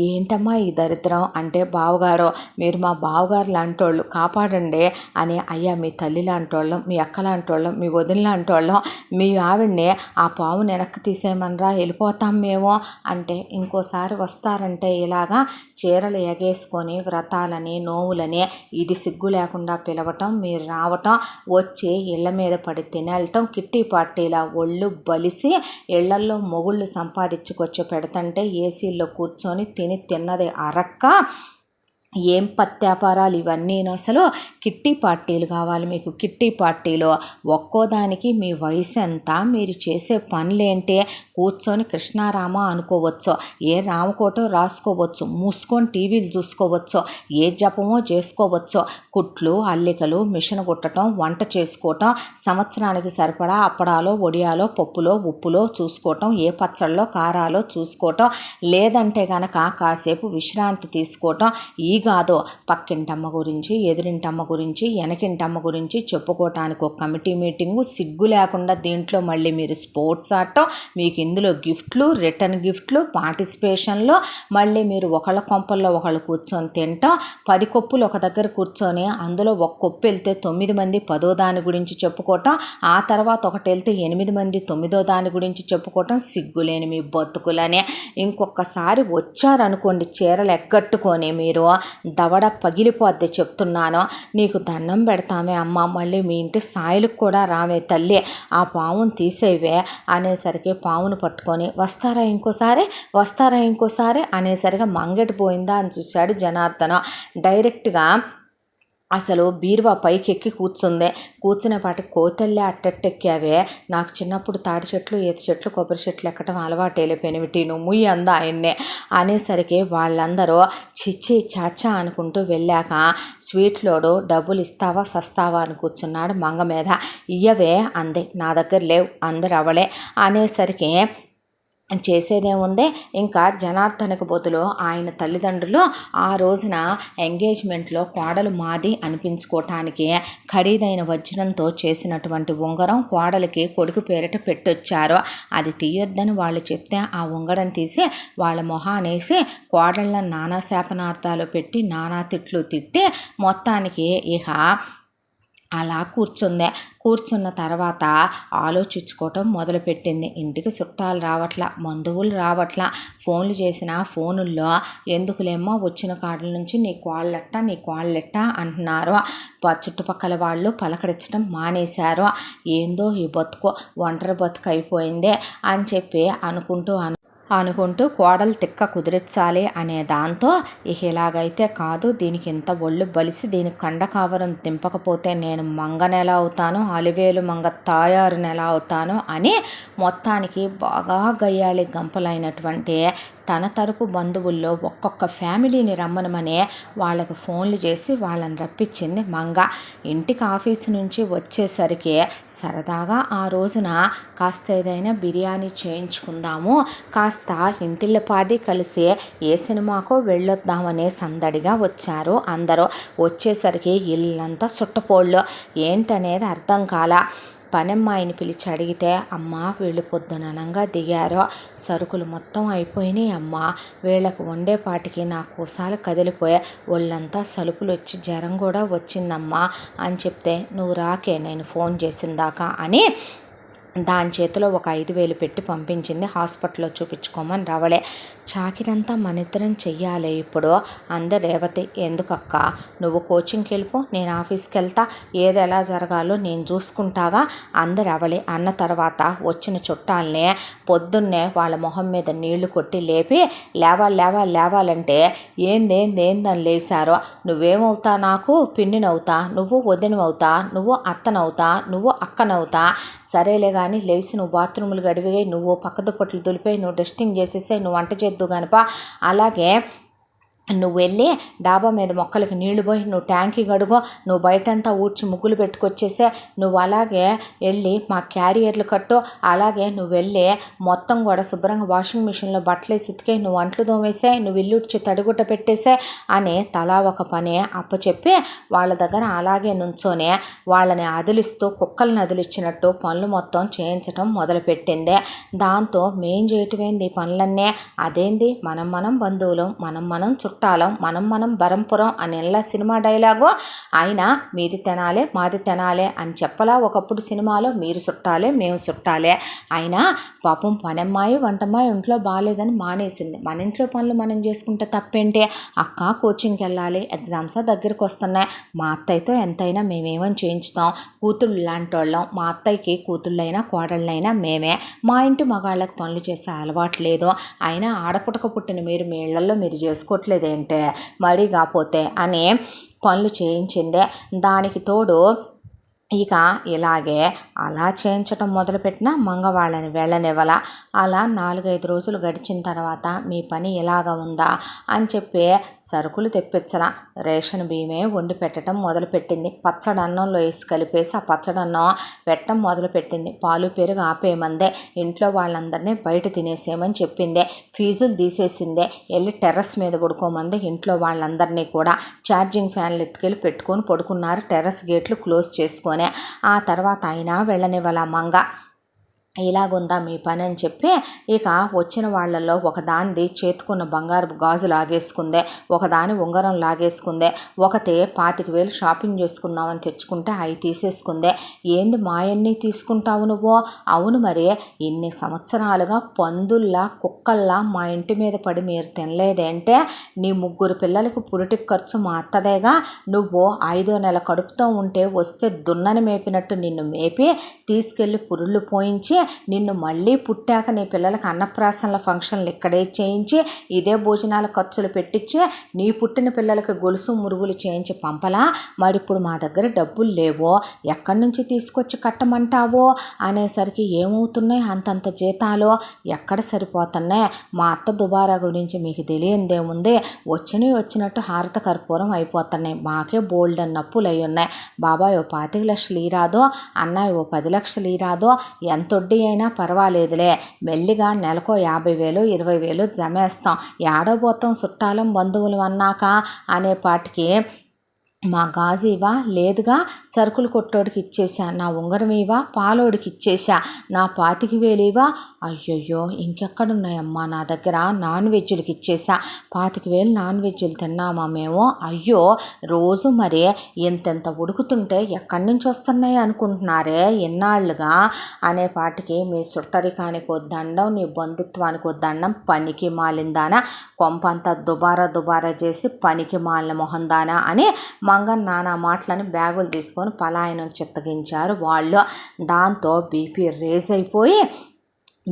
ఏంటమ్మా ఈ దరిద్రం అంటే, బావగారు మీరు మా బావగారు లాంటోళ్ళు, కాపాడండి అని. అయ్యా మీ తల్లి లాంటోళ్ళం, మీ అక్క లాంటోళ్ళం, మీ వదిన లాంటోళ్ళం, మీ ఆవిడ్ని ఆ పాము వెనక్కి తీసేయమనరా వెళ్ళిపోతాం మేము అంటే, ఇంకోసారి వస్తారంటే ఇలాగా చీరలు ఎగేసుకొని వ్రతాలని నోవులని ఇది సిగ్గు లేకుండా పిలవటం, మీరు రావటం, వచ్చి ఇళ్ళ మీద పడి తినేళ్ళటం, కిట్టి పార్టీలా ఒళ్ళు బలిసి ఇళ్లల్లో మొగుళ్ళు సంపాదించుకొచ్చి పెడతంటే ఏసీల్లో కూర్చొని తిన్నది అరక్క. ఏం పత్యాపారాలు ఇవన్నీ. అసలు కిట్టి పార్టీలు కావాలి మీకు. కిట్టి పార్టీలో ఒక్కోదానికి మీ వయసు ఎంత, మీరు చేసే పనులేంటి, కూర్చొని కృష్ణారామ అనుకోవచ్చు, ఏ రామకోటో రాసుకోవచ్చు, మూసుకొని టీవీలు చూసుకోవచ్చు, ఏ జపమో చేసుకోవచ్చు, కుట్లు అల్లికలు మిషన్ కుట్టడం, వంట చేసుకోవటం, సంవత్సరానికి సరిపడా అప్పడాలో వడియాలో పప్పులో ఉప్పులో చూసుకోవటం, ఏ పచ్చళ్ళలో కారాలో చూసుకోవటం, లేదంటే గనక కాసేపు విశ్రాంతి తీసుకోవటం. ఈ కాదు పక్కింటమ్మ గురించి, ఎదురింటమ్మ గురించి, వెనకింటమ్మ గురించి చెప్పుకోవటానికి ఒక కమిటీ మీటింగు, సిగ్గు లేకుండా దీంట్లో మళ్ళీ మీరు స్పోర్ట్స్ ఆడటం, మీకు ఇందులో గిఫ్ట్లు, రిటర్న్ గిఫ్ట్లు, పార్టిసిపేషన్లో, మళ్ళీ మీరు ఒకళ్ళ కొంపల్లో ఒకళ్ళు కూర్చొని తింటాం, 10 కొప్పులు ఒక దగ్గర కూర్చొని అందులో ఒక కొప్పు వెళ్తే 9 మంది 10వ దాని గురించి చెప్పుకోవటం, ఆ తర్వాత ఒకటి వెళ్తే 8 మంది 9వ దాని గురించి చెప్పుకోవటం. సిగ్గులేని మీ బతుకులనే. ఇంకొకసారి వచ్చారనుకోండి చీరలు ఎగ్గట్టుకొని మీరు దవడ పగిలిపోద్ది చెప్తున్నాను. నీకు దండం పెడతామే అమ్మ, మళ్ళీ మీ ఇంటి సాయిలకు కూడా రావే తల్లి, ఆ పావును తీసేవే అనేసరికి పావును పట్టుకొని వస్తారా ఇంకోసారి అనేసరికి మంగెటిపోయిందా అని చూశాడు జనార్దన. డైరెక్ట్గా అసలు బీరువా పైకి ఎక్కి కూర్చునేపాటి కోతల్లే అట్టెక్కావే, నాకు చిన్నప్పుడు తాడి చెట్లు, ఈత చెట్లు, కొబ్బరి చెట్లు ఎక్కడం అలవాటు వెళ్ళిపోయినవిటి, నువ్వు ముయ్యి అందా ఆయన్నే అనేసరికి వాళ్ళందరూ చిచ్చి చాచా అనుకుంటూ వెళ్ళాక స్వీట్లోడు డబ్బులు ఇస్తావా సస్తావా అని కూర్చున్నాడు మంగ మీద. ఇయ్యవే అంది. నా దగ్గర లేవు అందరు అవలే అనేసరికి చేసేదేముంది, ఇంకా జనార్దనకు బదులు ఆయన తల్లిదండ్రులు ఆ రోజున ఎంగేజ్మెంట్లో కోడలు మాది అనిపించుకోవటానికి ఖరీదైన వజ్రంతో చేసినటువంటి ఉంగరం కోడలికి కొడుకు పేరిట పెట్టొచ్చారు. అది తీయొద్దని వాళ్ళు చెప్తే ఆ ఉంగరం తీసి వాళ్ళ మొహానేసి కోడళ్ళ నానా శాపనార్థాలు పెట్టి నానా తిట్లు తిట్టి మొత్తానికి ఇక అలా కూర్చున్న తర్వాత ఆలోచించుకోవటం మొదలుపెట్టింది. ఇంటికి చుట్టాలు రావట్లా, బంధువులు రావట్లా, ఫోన్లు చేసిన ఫోనుల్లో ఎందుకులేమో వచ్చిన కాడల నుంచి నీ కోళ్ళెట్ట అంటున్నారు. చుట్టుపక్కల వాళ్ళు పలకరించడం మానేశారు. ఏందో ఈ బతుకు ఒంటరి బతుకు అయిపోయిందే అని చెప్పి అనుకుంటూ కోడలు తిక్క కుదిరించాలి అనే దాంతో ఇక ఇలాగైతే కాదు, దీనికి ఇంత ఒళ్ళు బలిసి దీనికి కండకావరం దింపకపోతే నేను మంగనెలా అవుతాను, అలివేలు మంగ తాయారునెలా అవుతాను అని మొత్తానికి బాగా గయ్యాళి గంపలైనటువంటి తన తరపు బంధువుల్లో ఒక్కొక్క ఫ్యామిలీని రమ్మనమని వాళ్ళకు ఫోన్లు చేసి వాళ్ళని రప్పించింది మంగ. ఇంటికి ఆఫీసు నుంచి వచ్చేసరికి సరదాగా ఆ రోజున కాస్త ఏదైనా బిర్యానీ చేయించుకుందాము, కాస్త ఇంటిల్లపాది కలిసి ఏ సినిమాకో వెళ్ళొద్దామనే సందడిగా వచ్చారు అందరూ. వచ్చేసరికి ఇల్లంతా చుట్టపోళ్ళు ఏంటనేది అర్థం కాల. పనమ్మాయిని పిలిచి అడిగితే, అమ్మ వీళ్ళు పొద్దుననంగా దిగారో, సరుకులు మొత్తం అయిపోయినాయి అమ్మ, వీళ్ళకు వండేపాటికి నా కూసాలు కదిలిపోయా, ఒళ్ళంతా సలుపులు వచ్చి జ్వరం కూడా వచ్చిందమ్మా అని చెప్తే, నువ్వు రాకే నేను ఫోన్ చేసిందాకా అని దాని చేతిలో ఒక 5,000 పెట్టి పంపించింది. హాస్పిటల్లో చూపించుకోమని రవళే. చాకిరంతా మన ఇద్దరం చెయ్యాలి ఇప్పుడు అంది రేవతి. ఎందుకక్క, నువ్వు కోచింగ్కి వెళ్ళిపో, నేను ఆఫీస్కి వెళ్తా, ఏది ఎలా జరగాలో నేను చూసుకుంటాగా అంది రవళి. అన్న తర్వాత వచ్చిన చుట్టాలనే పొద్దున్నే వాళ్ళ మొహం మీద నీళ్లు కొట్టి లేపి, లేవాలంటే ఏందేందని లేసారో, నువ్వేమవుతా, నాకు పిన్నినవుతా, నువ్వు వదినవుతా, నువ్వు అత్తనవుతా, నువ్వు అక్కనవుతా, సరేలే కానీ లేచి నువ్వు బాత్రూములు గడివే, నువ్వు పక్క దుప్పట్లు దులిపోయి, నువ్వు డస్టింగ్ చేసేసే, నువ్వు వంట చేద్దు కనుక, అలాగే నువ్వు వెళ్ళి డాబా మీద మొక్కలకి నీళ్లు పోయి, నువ్వు ట్యాంకీ గడుగో, నువ్వు బయటంతా ఊడ్చి ముగ్గులు పెట్టుకొచ్చేసే, నువ్వు అలాగే వెళ్ళి మా క్యారియర్లు కట్టు, అలాగే నువ్వు వెళ్ళి మొత్తం కూడా శుభ్రంగా వాషింగ్ మిషన్లో బట్టలు వేసి ఉతికే, నువ్వు అంట్లు తోమేసే, నువ్వు ఇల్లు ఉడ్చి తడిగుట్ట పెట్టేసే అని తలా ఒక పని అప్పచెప్పి వాళ్ళ దగ్గర అలాగే నుంచోనే వాళ్ళని అదిలిస్తూ కుక్కల్ని అదిలిచ్చినట్టు పనులు మొత్తం చేయించడం మొదలుపెట్టింది. దాంతో మేం చేయటమేంది పనులన్నీ, అదేంది మనం బంధువులం, మనం చుట్టాలం, మనం బరంపురం అని సినిమా డైలాగు, అయినా మీది తెనాలే మాది తెనాలే అని చెప్పలా ఒకప్పుడు సినిమాలో, మీరు చుట్టాలే మేము చుట్టాలే, అయినా పాపం పనమ్మాయి వంటమ్మాయి ఇంట్లో బాగాలేదని మానేసింది, మన ఇంట్లో పనులు మనం చేసుకుంటే తప్పేంటి అక్క, కోచింగ్కి వెళ్ళాలి, ఎగ్జామ్స్ దగ్గరికి వస్తున్నాయి, మా అత్తయ్యతో ఎంతైనా మేమేమని చేయించుతాం, కూతుళ్ళు లాంటి వాళ్ళం, మా అత్తయ్యకి కూతుళ్ళైనా కోడళ్ళైనా మేమే, మా ఇంటి మగాళ్ళకి పనులు చేసే అలవాటు లేదు, అయినా ఆడపుటక పుట్టిన మీరు మీ ఇళ్లలో మీరు చేసుకోవట్లేదేంటే మడి కాపోతే అని పనులు చేయించిందే. దానికి తోడు ఇక ఇలాగే అలా చేయించటం మొదలుపెట్టిన మంగవాళ్ళని వెళ్ళనివ్వాల. అలా 4-5 రోజులు గడిచిన తర్వాత మీ పని ఎలాగ ఉందా అని చెప్పి సరుకులు తెప్పించలా, రేషన్ బియ్యమే వండి పెట్టడం మొదలుపెట్టింది. పచ్చడి అన్నంలో వేసి కలిపేసి ఆ పచ్చడి అన్నం పెట్టడం మొదలుపెట్టింది. పాలు పెరుగు ఆపేయమందే, ఇంట్లో వాళ్ళందరినీ బయట తినేసేయమని చెప్పిందే, ఫీజులు తీసేసిందే, వెళ్ళి టెర్రస్ మీద పడుకోమంది ఇంట్లో వాళ్ళందరినీ కూడా. ఛార్జింగ్ ఫ్యాన్లు ఎత్తుకెళ్ళి పెట్టుకొని పడుకున్నారు, టెర్రస్ గేట్లు క్లోజ్ చేసుకొని. ఆ తర్వాత అయినా వెళ్ళనివ్వాల మంగ. ఇలాగుందా మీ పని అని చెప్పి ఇక వచ్చిన వాళ్ళల్లో ఒకదానిది చేతుకున్న బంగారు గాజు లాగేసుకుందే, ఒకదాని ఉంగరం లాగేసుకుందే, ఒకతే 25,000 షాపింగ్ చేసుకుందామని తెచ్చుకుంటే అవి తీసేసుకుందే. ఏంది మాయన్ని తీసుకుంటావు నువ్వు? అవును మరి, ఇన్ని సంవత్సరాలుగా పందుల్లా కుక్కల్లా మా ఇంటి మీద పడి మీరు తినలేదేంటే, నీ 3 పిల్లలకు పురిటి ఖర్చు మా అత్తదేగా, నువ్వు 5వ నెల కడుపుతో ఉంటే వస్తే దున్నని మేపినట్టు నిన్ను మేపి తీసుకెళ్ళి పురుళ్ళు పోయించి, నిన్ను మళ్ళీ పుట్టాక నీ పిల్లలకు అన్నప్రాసనల ఫంక్షన్లు ఇక్కడే చేయించి, ఇదే భోజనాల ఖర్చులు పెట్టించి, నీ పుట్టిన పిల్లలకు గొలుసు మురుగులు చేయించి పంపలా, మరి ఇప్పుడు మా దగ్గర డబ్బులు లేవో, ఎక్కడి నుంచి తీసుకొచ్చి కట్టమంటావో అనేసరికి ఏమవుతున్నాయి అంతంత జీతాలు, ఎక్కడ సరిపోతున్నాయి, మా అత్త దుబారా గురించి మీకు తెలియందేముంది, వచ్చినట్టు హారత కర్పూరం అయిపోతున్నాయి, మాకే బోల్డ్ అన్నప్పులు అయి ఉన్నాయి, బాబాయ్ ఓ 25 లక్షలు ఇరాదో, అన్నయ్య ఓ 10 లక్షలు ఇరాదో, ఎంత వడ్డీ అయినా పర్వాలేదులే, మెల్లిగా నెలకో 50,000 20,000 జమేస్తాం, ఏడబోతాం చుట్టాలం బంధువులు అన్నాక అనేపాటికి మా గాజు ఇవా, లేదుగా సరుకులు కొట్టోడికి ఇచ్చేసా, నా ఉంగరం ఇవా, పాలోడికి ఇచ్చేసా, నా 25,000 ఇవా, అయ్యయ్యో ఇంకెక్కడున్నాయమ్మా నా దగ్గర, నాన్ వెజ్జులకి ఇచ్చేసా, 25,000 నాన్ వెజ్జులు తిన్నామా మేము, అయ్యో రోజు మరి ఎంతెంత ఉడుకుతుంటే ఎక్కడి నుంచి వస్తున్నాయి అనుకుంటున్నారే ఎన్నాళ్ళుగా అనేపాటికి, మీ చుట్టరికానికి దండం, నీ బంధుత్వానికి దండం, పనికి మాలిందానా, కొంపంతా దుబారా చేసి పనికి మాలిన మొహందానా అని మంగన్ నానా మాటలని బ్యాగులు తీసుకొని పలాయనం చిత్తగించారు వాళ్ళు. దాంతో బీపీ రేజ్ అయిపోయి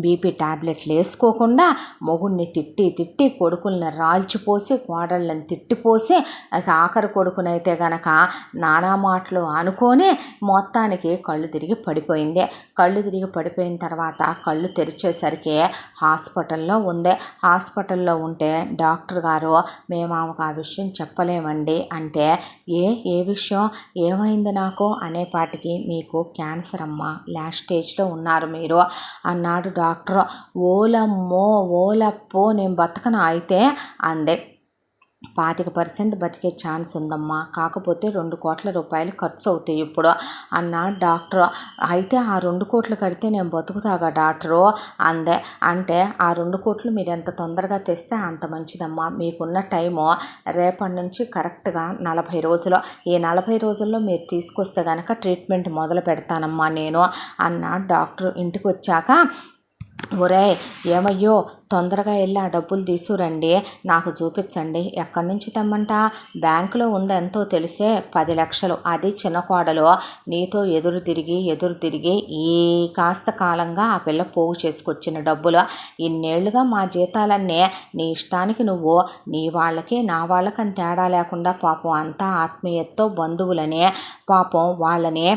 బీపీ ట్యాబ్లెట్లు వేసుకోకుండా మొగుడిని తిట్టి కొడుకుల్ని రాల్చిపోసి కోడళ్ళని తిట్టిపోసి ఆఖరి కొడుకునైతే గనక నానా మాటలు అనుకొని మొత్తానికి కళ్ళు తిరిగి పడిపోయింది. కళ్ళు తిరిగి పడిపోయిన తర్వాత కళ్ళు తెరిచేసరికి హాస్పిటల్లో ఉంది. హాస్పిటల్లో ఉంటే డాక్టర్ గారు, మేము ఆమెకు ఆ విషయం చెప్పలేమండి అంటే, ఏ విషయం ఏమైంది నాకు అనేపాటికి, మీకు క్యాన్సర్ అమ్మా, లాస్ట్ స్టేజ్లో ఉన్నారు మీరు అన్నాడు డాక్టర్. ఓలమ్మో ఓలప్పో నేను బతకను అయితే అందే. 25% బతికే ఛాన్స్ ఉందమ్మా, కాకపోతే 2 కోట్ల రూపాయలు ఖర్చు అవుతాయి ఇప్పుడు అన్న డాక్టర్. అయితే ఆ 2 కోట్లు కడితే నేను బతుకుతాగా డాక్టరు అందే. అంటే ఆ 2 కోట్లు మీరు ఎంత తొందరగా తెస్తే అంత మంచిదమ్మా, మీకున్న టైము రేపటి నుంచి కరెక్ట్గా 40 రోజులు. ఈ 40 రోజుల్లో మీరు తీసుకొస్తే కనుక ట్రీట్మెంట్ మొదలు పెడతానమ్మా నేను అన్న డాక్టర్. ఇంటికి వచ్చాక ఒరే ఏమయ్యో తొందరగా వెళ్ళి ఆ డబ్బులు తీసుకురండి, నాకు చూపించండి. ఎక్కడి నుంచి తెమ్మంట? బ్యాంకులో ఉంది ఎంతో తెలిసే 10 లక్షలు. అది చిన్న కోడలు నీతో ఎదురు తిరిగి ఈ కాస్త కాలంగా ఆ పిల్ల పోగు చేసుకొచ్చిన డబ్బులు. ఇన్నేళ్లుగా మా జీతాలన్నీ నీ ఇష్టానికి నువ్వు నీ వాళ్ళకి నా వాళ్ళకని తేడా లేకుండా పాపం అంతా ఆత్మీయతతో బంధువులనే పాపం వాళ్ళని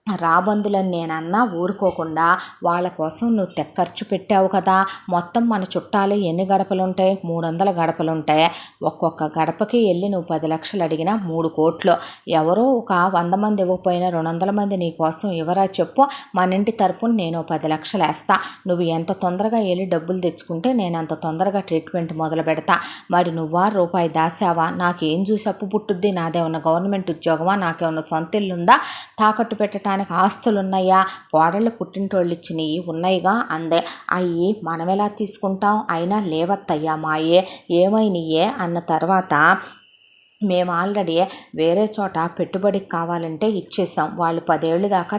రాబందులని నేనన్నా ఊరుకోకుండా వాళ్ళ కోసం నువ్వు ఖర్చు పెట్టావు కదా. మొత్తం మన చుట్టాలు ఎన్ని గడపలు ఉంటాయి? 300 గడపలు ఉంటాయి. ఒక్కొక్క గడపకి వెళ్ళి నువ్వు 10 లక్షలు అడిగినా 3 కోట్లు. ఎవరో ఒక 100 మంది ఇవ్వకపోయినా 200 మంది నీ కోసం ఎవరా చెప్పు. మన ఇంటి తరపున నేను 10 లక్షలు వేస్తా. నువ్వు ఎంత తొందరగా వెళ్ళి డబ్బులు తెచ్చుకుంటే నేను అంత తొందరగా ట్రీట్మెంట్ మొదలు పెడతా. మరి నువ్వా రూపాయి దాసావా? నాకేం చూసి అప్పు పుట్టుద్ది? నాదేమన్నా గవర్నమెంట్ ఉద్యోగమా? నాకేమన్నా సొంత ఇల్లుందా? తాకట్టు పెట్టడానికి ఆస్తులు ఉన్నాయా? కోడళ్ళు పుట్టింటోళ్ళు ఇచ్చినవి ఉన్నాయిగా అందే. అయ్యి మనం ఎలా తీసుకుంటాం? అయినా లేవత్తయ్యా మాయే ఏమైనాయే అన్న తర్వాత మేము ఆల్రెడీ వేరే చోట పెట్టుబడికి కావాలంటే ఇచ్చేసాం, వాళ్ళు 10 ఏళ్ళు దాకా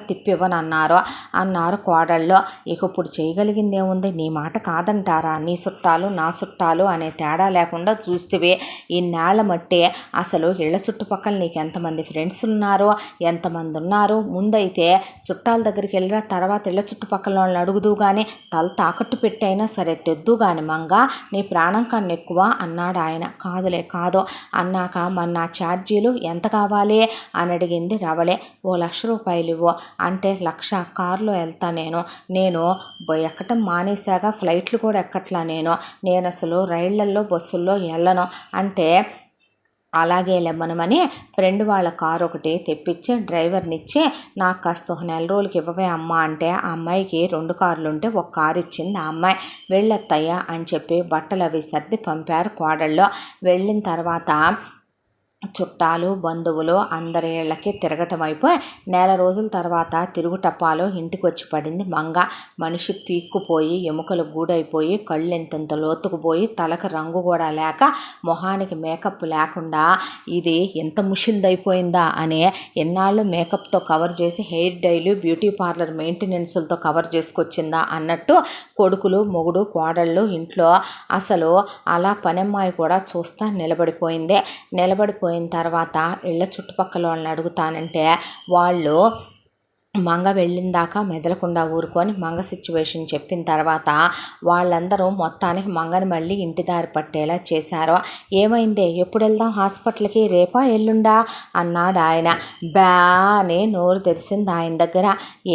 అన్నారు కోడళ్ళు. ఇక ఇప్పుడు చేయగలిగింది ఏముంది? నీ మాట కాదంటారా? నీ చుట్టాలు నా చుట్టాలు అనే తేడా లేకుండా చూస్తే ఇన్నేళ్ల మట్టి అసలు ఇళ్ల చుట్టుపక్కల నీకు ఎంతమంది ఫ్రెండ్స్ ఉన్నారో, ఎంతమంది ఉన్నారు? ముందైతే చుట్టాల దగ్గరికి వెళ్ళిన తర్వాత ఇళ్ల చుట్టుపక్కల వాళ్ళని అడుగుదు కానీ తల తాకట్టు పెట్టైనా సరే తెద్దు కానీ మంగ నీ ప్రాణం కన్నా ఎక్కువ అన్నాడు ఆయన. కాదులే కాదు అన్నాక మన నా ఛార్జీలు ఎంత కావాలి అని అడిగింది రవళే. 1,00,000 రూపాయలు ఇవ్వు అంటే 1,00,000 కారులో వెళ్తా నేను ఎక్కటం మానేసాగా, ఫ్లైట్లు కూడా ఎక్కట్లా నేను అసలు రైళ్లల్లో బస్సుల్లో వెళ్ళను అంటే అలాగే లెమ్మనమని ఫ్రెండ్ వాళ్ళ కారు ఒకటి తెప్పించి డ్రైవర్నిచ్చి నాకు కాస్త 1 నెల రోజులకి ఇవ్వవే అమ్మ అంటే ఆ అమ్మాయికి 2 కార్లు ఉంటే 1 కారు ఇచ్చింది ఆ అమ్మాయి. వెళ్ళొత్తయ్యా అని చెప్పి బట్టలు అవి సర్ది పంపారు కోడళ్ళు. వెళ్ళిన తర్వాత చుట్టాలు బంధువులు అందరి ఇళ్ళకి తిరగటం అయిపోయి నెల రోజుల తర్వాత తిరుగుటప్పాలో ఇంటికి వచ్చి పడింది మంగ. మనిషి పీక్కుపోయి ఎముకలు గూడైపోయి కళ్ళు ఎంతెంత లోతుకుపోయి తలకు రంగు కూడా లేక మొహానికి మేకప్ లేకుండా ఇది ఎంత ముషిల్దైపోయిందా అని ఎన్నాళ్ళు మేకప్తో కవర్ చేసి హెయిర్ డైలు బ్యూటీ పార్లర్ మెయింటెనెన్సులతో కవర్ చేసుకొచ్చిందా అన్నట్టు కొడుకులు మొగుడు కోడళ్ళు ఇంట్లో అసలు అలా పనమ్మాయి కూడా చూస్తా నిలబడిపోయిన తర్వాత ఇళ్ళ చుట్టుపక్కల వాళ్ళని అడుగుతానంటే వాళ్ళు మంగ వెళ్ళిన దాకా మెదలకుండా ఊరుకొని మంగ సిచ్యువేషన్ చెప్పిన తర్వాత వాళ్ళందరూ మొత్తానికి మంగని మళ్ళీ ఇంటి దారి పట్టేలా చేశారు. ఏమైంది? ఎప్పుడు వెళ్దాం హాస్పిటల్కి? రేపా ఎల్లుండా అన్నాడు ఆయన. బ్యా అని నోరు తెరిసింది ఆయన దగ్గర.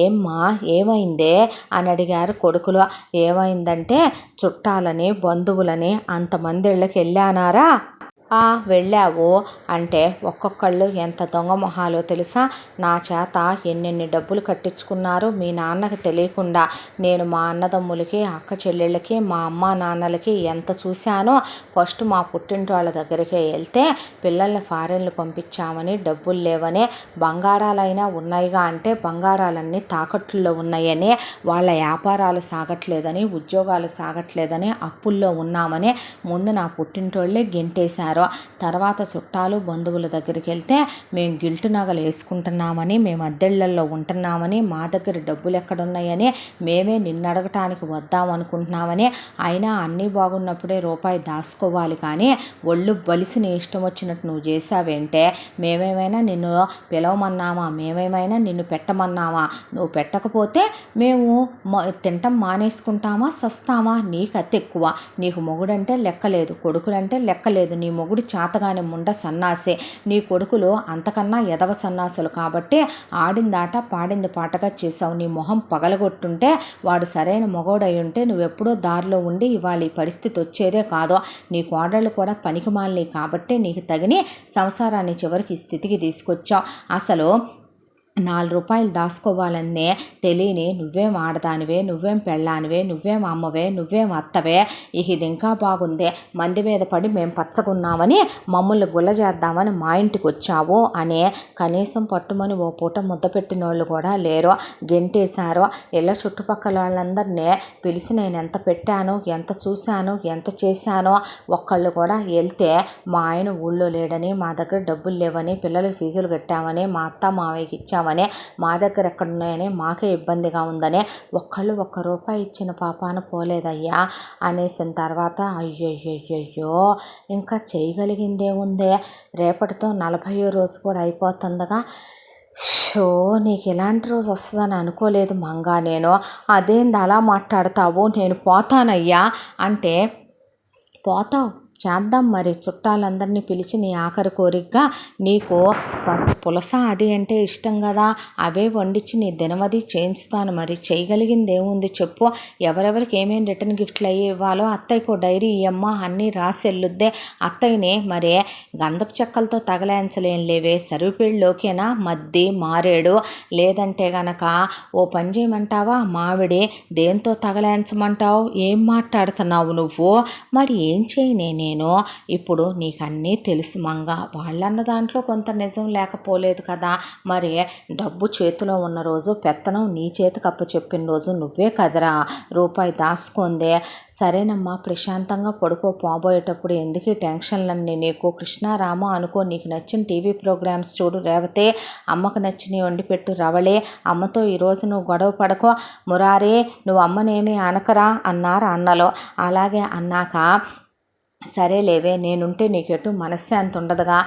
ఏమ్మా ఏమైందే అని అడిగారు కొడుకులు. ఏమైందంటే చుట్టాలని బంధువులని అంతమంది ఇళ్ళకి వెళ్ళానారా? వెళ్ళావు అంటే ఒక్కొక్కళ్ళు ఎంత దొంగ మొహాలో తెలుసా? నా చేత ఎన్నెన్ని డబ్బులు కట్టించుకున్నారు మీ నాన్నకి తెలియకుండా. నేను మా అన్నదమ్ములకి అక్క చెల్లెళ్ళకి మా అమ్మ నాన్నలకి ఎంత చూశానో. ఫస్ట్ మా పుట్టింటి వాళ్ళ దగ్గరికి వెళ్తే పిల్లల్ని ఫారెన్లు పంపించామని డబ్బులు లేవని, బంగారాలైనా ఉన్నాయిగా అంటే బంగారాలన్నీ తాకట్టుల్లో ఉన్నాయని, వాళ్ళ వ్యాపారాలు సాగట్లేదని ఉద్యోగాలు సాగట్లేదని అప్పుల్లో ఉన్నామని ముందు నా పుట్టింటోళ్ళే గెంటేశారు. తర్వాత చుట్టాలు బంధువుల దగ్గరికి వెళ్తే మేము గిల్టు నగలు వేసుకుంటున్నామని, మేము అద్దెళ్లల్లో ఉంటున్నామని, మా దగ్గర డబ్బులు ఎక్కడున్నాయని, మేమే నిన్ను అడగటానికి వద్దామనుకుంటున్నామని, అయినా అన్నీ బాగున్నప్పుడే రూపాయి దాచుకోవాలి కానీ ఒళ్ళు బలిసి నీ ఇష్టం వచ్చినట్టు నువ్వు చేసావేంటే? మేమేమైనా నిన్ను పిలవమన్నామా? మేమేమైనా నిన్ను పెట్టమన్నామా? నువ్వు పెట్టకపోతే మేము తింటాం మానేసుకుంటామా సస్తామా? నీకు అతి ఎక్కువ. నీకు మొగుడంటే లెక్కలేదు, కొడుకులంటే లెక్కలేదు. నీ మొగుడు చాతగాని ముండ సన్నాసే, నీ కొడుకులు అంతకన్నా ఎదవ సన్నాసులు కాబట్టి ఆడిందాట పాడింది పాటగా చేసావు. నీ మొహం పగలగొట్టుంటే వాడు సరైన మొగోడై ఉంటే నువ్వెప్పుడో దారిలో ఉండి ఇవాళ ఈ పరిస్థితి వచ్చేదే కాదు. నీ కోడళ్ళు కూడా పనికిమాలినవి కాబట్టి నీకు తగిన సంసారాన్ని చివరికి స్థితికి తీసుకొచ్చావు. అసలు రూపాయలు దాచుకోవాలనే తెలియని నువ్వేం ఆడదానివే, నువ్వేం పెళ్ళానివే, నువ్వేం అమ్మవే, నువ్వేం అత్తవే, ఇది ఇంకా బాగుందే, మంది మీద పడి మేము పచ్చగున్నామని మమ్మల్ని గుల్ల చేద్దామని మా ఇంటికి వచ్చావు అనే కనీసం పట్టుమని ఓ పూట ముద్ద పెట్టిన వాళ్ళు కూడా లేరు. గెంటేశారు. ఇలా చుట్టుపక్కల వాళ్ళందరినీ పిలిచి నేను ఎంత పెట్టాను, ఎంత చూశాను, ఎంత చేశానో ఒక్కళ్ళు కూడా వెళ్తే మా ఆయన ఊళ్ళో లేడని, మా దగ్గర డబ్బులు లేవని, పిల్లలకి ఫీజులు కట్టామని, మా అత్త మావయ్యకి ఇచ్చామని, మా దగ్గర ఎక్కడున్నాయని, మాకే ఇబ్బందిగా ఉందని ఒక్కళ్ళు ₹1 ఇచ్చిన పాపాన పోలేదయ్యా అనేసిన తర్వాత అయ్యయ్యో ఇంకా చేయగలిగిందేముందే, రేపటితో 40వ రోజు కూడా అయిపోతుందిగా. షో నీకు ఇలాంటి రోజు వస్తుందని అనుకోలేదు మంగా నేను. అదేంది అలా మాట్లాడతావు, నేను పోతానయ్యా అంటే పోతావు, చేద్దాం మరి, చుట్టాలందరినీ పిలిచి నీ ఆఖరి కోరికగా నీకు పులస అది అంటే ఇష్టం కదా, అవే వండించి నీ దినమది చేయించుతాను. మరి చేయగలిగింది ఏముంది చెప్పు. ఎవరెవరికి ఏమేమి రిటర్న్ గిఫ్ట్లు అయ్యి ఇవ్వాలో అత్తయ్యకు డైరీ ఇయ్యమ్మ, అన్నీ రాసి వెళ్ళొద్దే. అత్తయ్యని మరి గంధపు చెక్కలతో తగలేంచలేం లేవే, సరిపేళ్ళలోకేనా మద్ది మారేడు, లేదంటే గనక ఓ పని చేయమంటావా, మామిడి దేంతో తగలేంచమంటావు, ఏం మాట్లాడుతున్నావు నువ్వు. మరి ఏం చేయనే నేను ఇప్పుడు, నీకు అన్నీ తెలుసు మంగ. వాళ్ళన్న దాంట్లో కొంత నిజం లేకపోలేదు కదా. మరి డబ్బు చేతిలో ఉన్న రోజు, పెత్తనం నీ చేతికి అప్పచెప్పిన రోజు నువ్వే కదరా రూపాయి దాసుకుందే. సరేనమ్మా, ప్రశాంతంగా పడుకో, పోబోయేటప్పుడు ఎందుకు ఈ టెన్షన్లన్నీ నీకు. కృష్ణారామ అనుకో, నీకు నచ్చిన టీవీ ప్రోగ్రామ్స్ చూడు, రేవతే అమ్మకు నచ్చినవి వండి పెట్టు, రవళే అమ్మతో ఈరోజు నువ్వు గొడవ పడకో, మురారే నువ్వు అమ్మనేమీ అనకరా అన్నారు అన్నలో. అలాగే అన్నాక సరేలేవే, నేనుంటే నీకెటు మనశ్శాంతి ఉండదుగా,